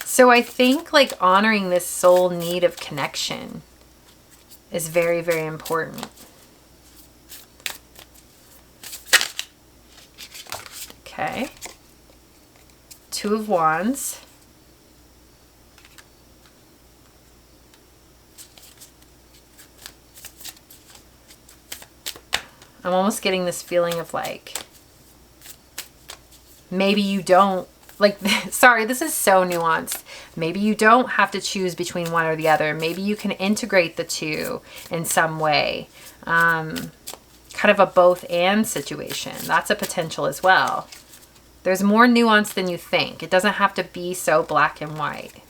So I think like honoring this soul need of connection is very, very important. Okay. Two of Wands. I'm almost getting this feeling of like, maybe you don't, like, sorry, this is so nuanced. Maybe you don't have to choose between one or the other. Maybe you can integrate the two in some way. Kind of a both and situation. That's a potential as well. There's more nuance than you think. It doesn't have to be so black and white.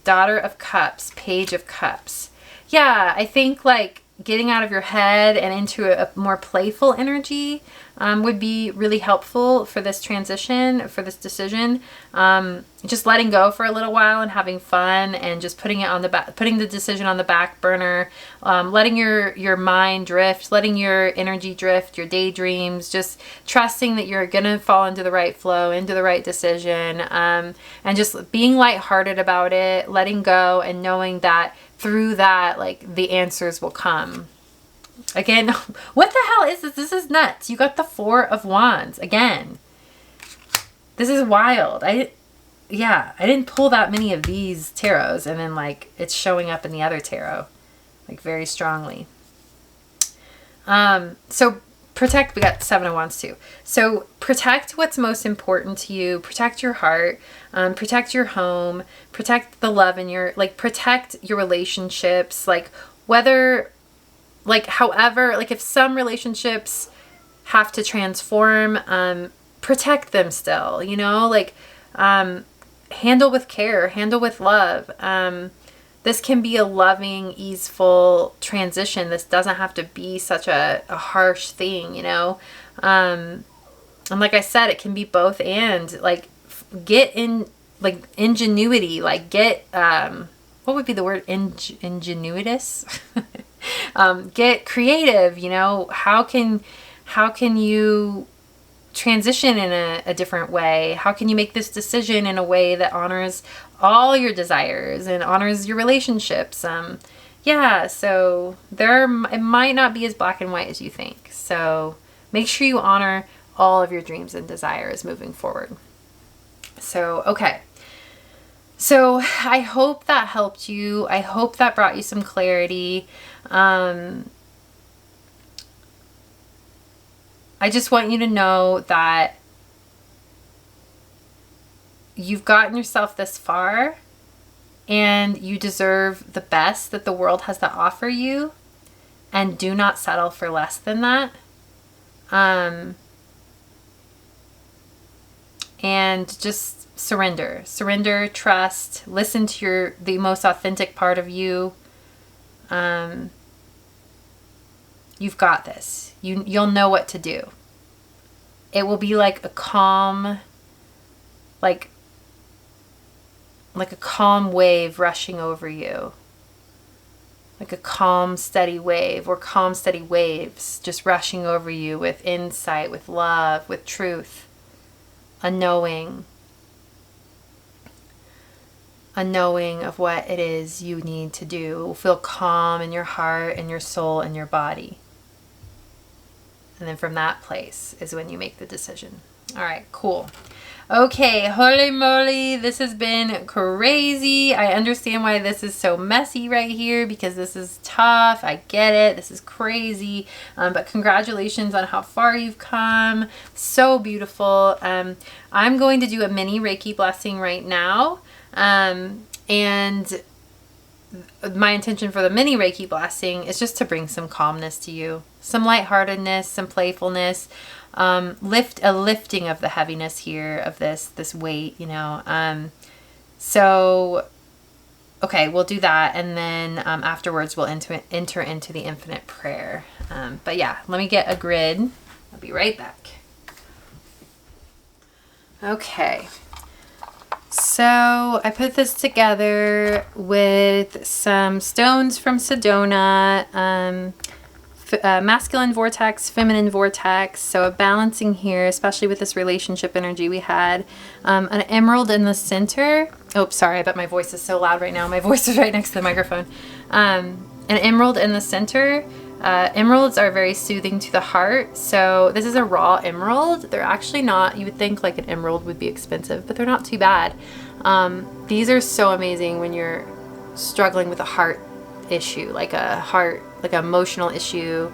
Daughter of Cups, Page of Cups. Yeah, I think like getting out of your head and into a more playful energy would be really helpful for this transition, for this decision. Just letting go for a little while and having fun, and just putting the decision on the back burner, letting your mind drift, letting your energy drift, your daydreams, just trusting that you're gonna fall into the right flow, into the right decision, and just being lighthearted about it, letting go, and knowing that through that, like, the answers will come. Again, what the hell is this? This is nuts. You got the Four of Wands again. This is wild. I didn't pull that many of these tarots, and then like it's showing up in the other tarot, like very strongly. So protect, we got Seven of Wands too. So protect what's most important to you. Protect your heart. Protect your home. Protect the love in your, like, protect your relationships. Like, whether, like, however, like, if some relationships have to transform, protect them still, you know, like, handle with care, handle with love. This can be a loving, easeful transition. This doesn't have to be such a harsh thing, you know? And like I said, it can be both and, like, get in, like, ingenuity, like, get, what would be the word? Ingenuitous? Get creative, you know? How can you transition in a different way? How can you make this decision in a way that honors all your desires and honors your relationships? Yeah, so it might not be as black and white as you think. So make sure you honor all of your dreams and desires moving forward. So, okay. So I hope that helped you. I hope that brought you some clarity. I just want you to know that you've gotten yourself this far, and you deserve the best that the world has to offer you, and do not settle for less than that. And just surrender, trust, listen to the most authentic part of you. You've got this. You'll know what to do. It will be like a calm, like a calm wave rushing over you. like a calm, steady wave, or calm, steady waves just rushing over you with insight, with love, with truth, a knowing of what it is you need to do. Feel calm in your heart and your soul and your body. And then from that place is when you make the decision. All right, cool. Okay, holy moly, this has been crazy. I understand why this is so messy right here, because this is tough. I get it. This is crazy. But congratulations on how far you've come. So beautiful. I'm going to do a mini Reiki blessing right now. And my intention for the mini Reiki blessing is just to bring some calmness to you, some lightheartedness, some playfulness, a lifting of the heaviness here of this weight, you know. So, okay, we'll do that. And then afterwards we'll enter into the infinite prayer. But yeah, let me get a grid. I'll be right back. Okay. So I put this together with some stones from Sedona, masculine vortex, feminine vortex. So a balancing here, especially with this relationship energy we had. An emerald in the center. Oh, sorry, I bet my voice is so loud right now. My voice is right next to the microphone. An emerald in the center. Emeralds are very soothing to the heart. So this is a raw emerald. They're actually not, you would think like an emerald would be expensive, but they're not too bad. These are so amazing when you're struggling with a heart issue, like an emotional issue,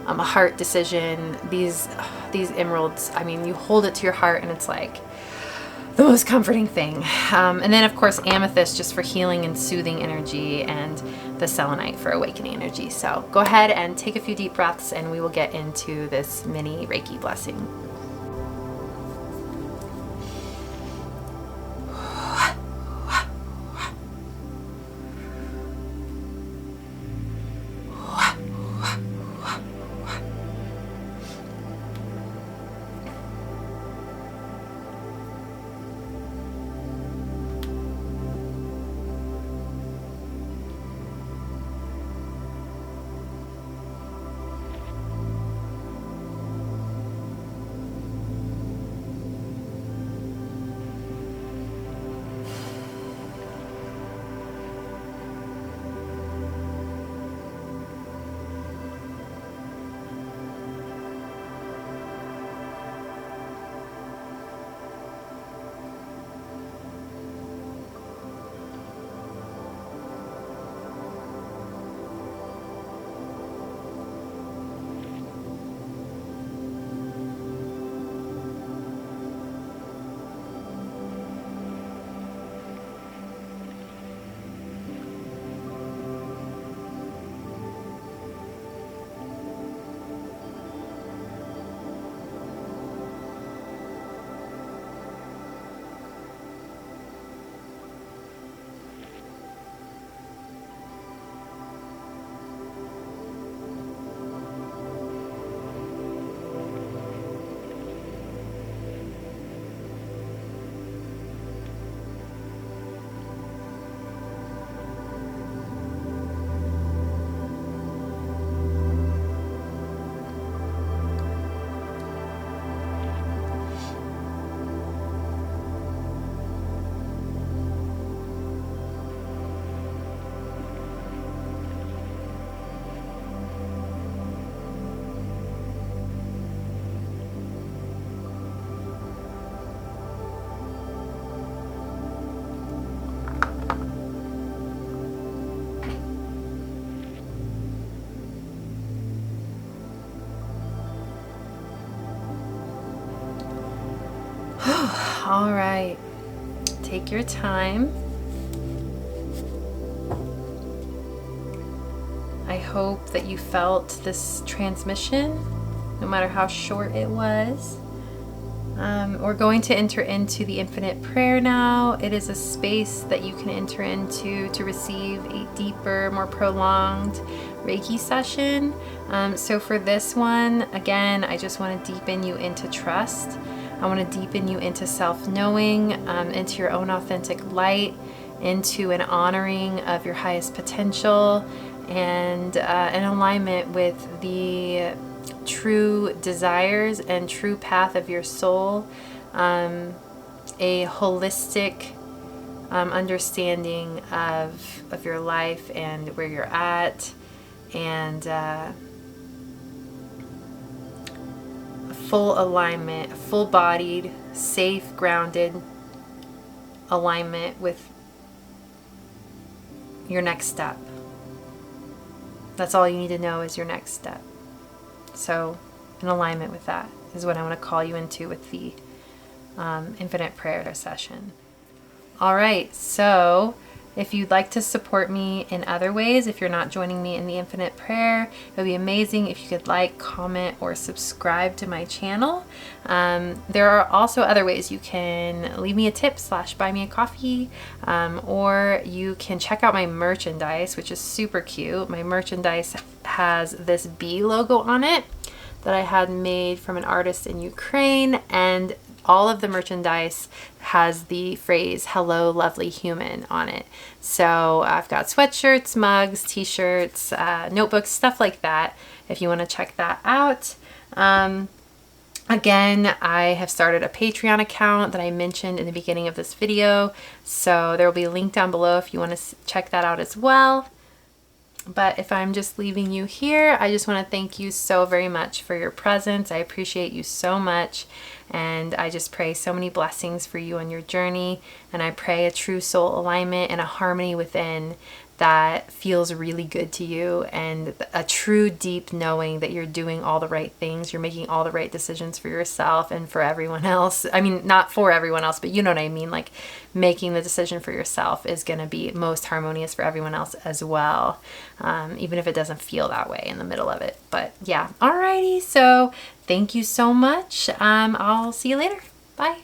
a heart decision. These emeralds, I mean, you hold it to your heart and it's like the most comforting thing. And then of course amethyst just for healing and soothing energy, and the selenite for awakening energy. So go ahead and take a few deep breaths and we will get into this mini Reiki blessing. All right, take your time. I hope that you felt this transmission, no matter how short it was. We're going to enter into the infinite prayer now. It is a space that you can enter into to receive a deeper, more prolonged Reiki session. So for this one, again, I just want to deepen you into trust. I want to deepen you into self-knowing, into your own authentic light, into an honoring of your highest potential, and in alignment with the true desires and true path of your soul, a holistic understanding of your life and where you're at, and full alignment, full-bodied, safe, grounded alignment with your next step. That's all you need to know is your next step. So in alignment with that is what I want to call you into with the infinite prayer session. All right, so if you'd like to support me in other ways, if you're not joining me in the infinite prayer, it would be amazing if you could like, comment, or subscribe to my channel. There are also other ways. You can leave me a tip / buy me a coffee, or you can check out my merchandise, which is super cute. My merchandise has this bee logo on it that I had made from an artist in Ukraine, and all of the merchandise has the phrase "Hello, lovely human" on it. So I've got sweatshirts, mugs, t-shirts, notebooks, stuff like that, if you want to check that out. Again, I have started a Patreon account that I mentioned in the beginning of this video, so there will be a link down below if you want to check that out as well. But if I'm just leaving you here, I just want to thank you so very much for your presence. I appreciate you so much. And I just pray so many blessings for you on your journey. And I pray a true soul alignment and a harmony within that feels really good to you, and a true deep knowing that you're doing all the right things. You're making all the right decisions for yourself and for everyone else. I mean, not for everyone else, but you know what I mean? Like, making the decision for yourself is going to be most harmonious for everyone else as well, even if it doesn't feel that way in the middle of it. But yeah, alrighty. So thank you so much. I'll see you later. Bye.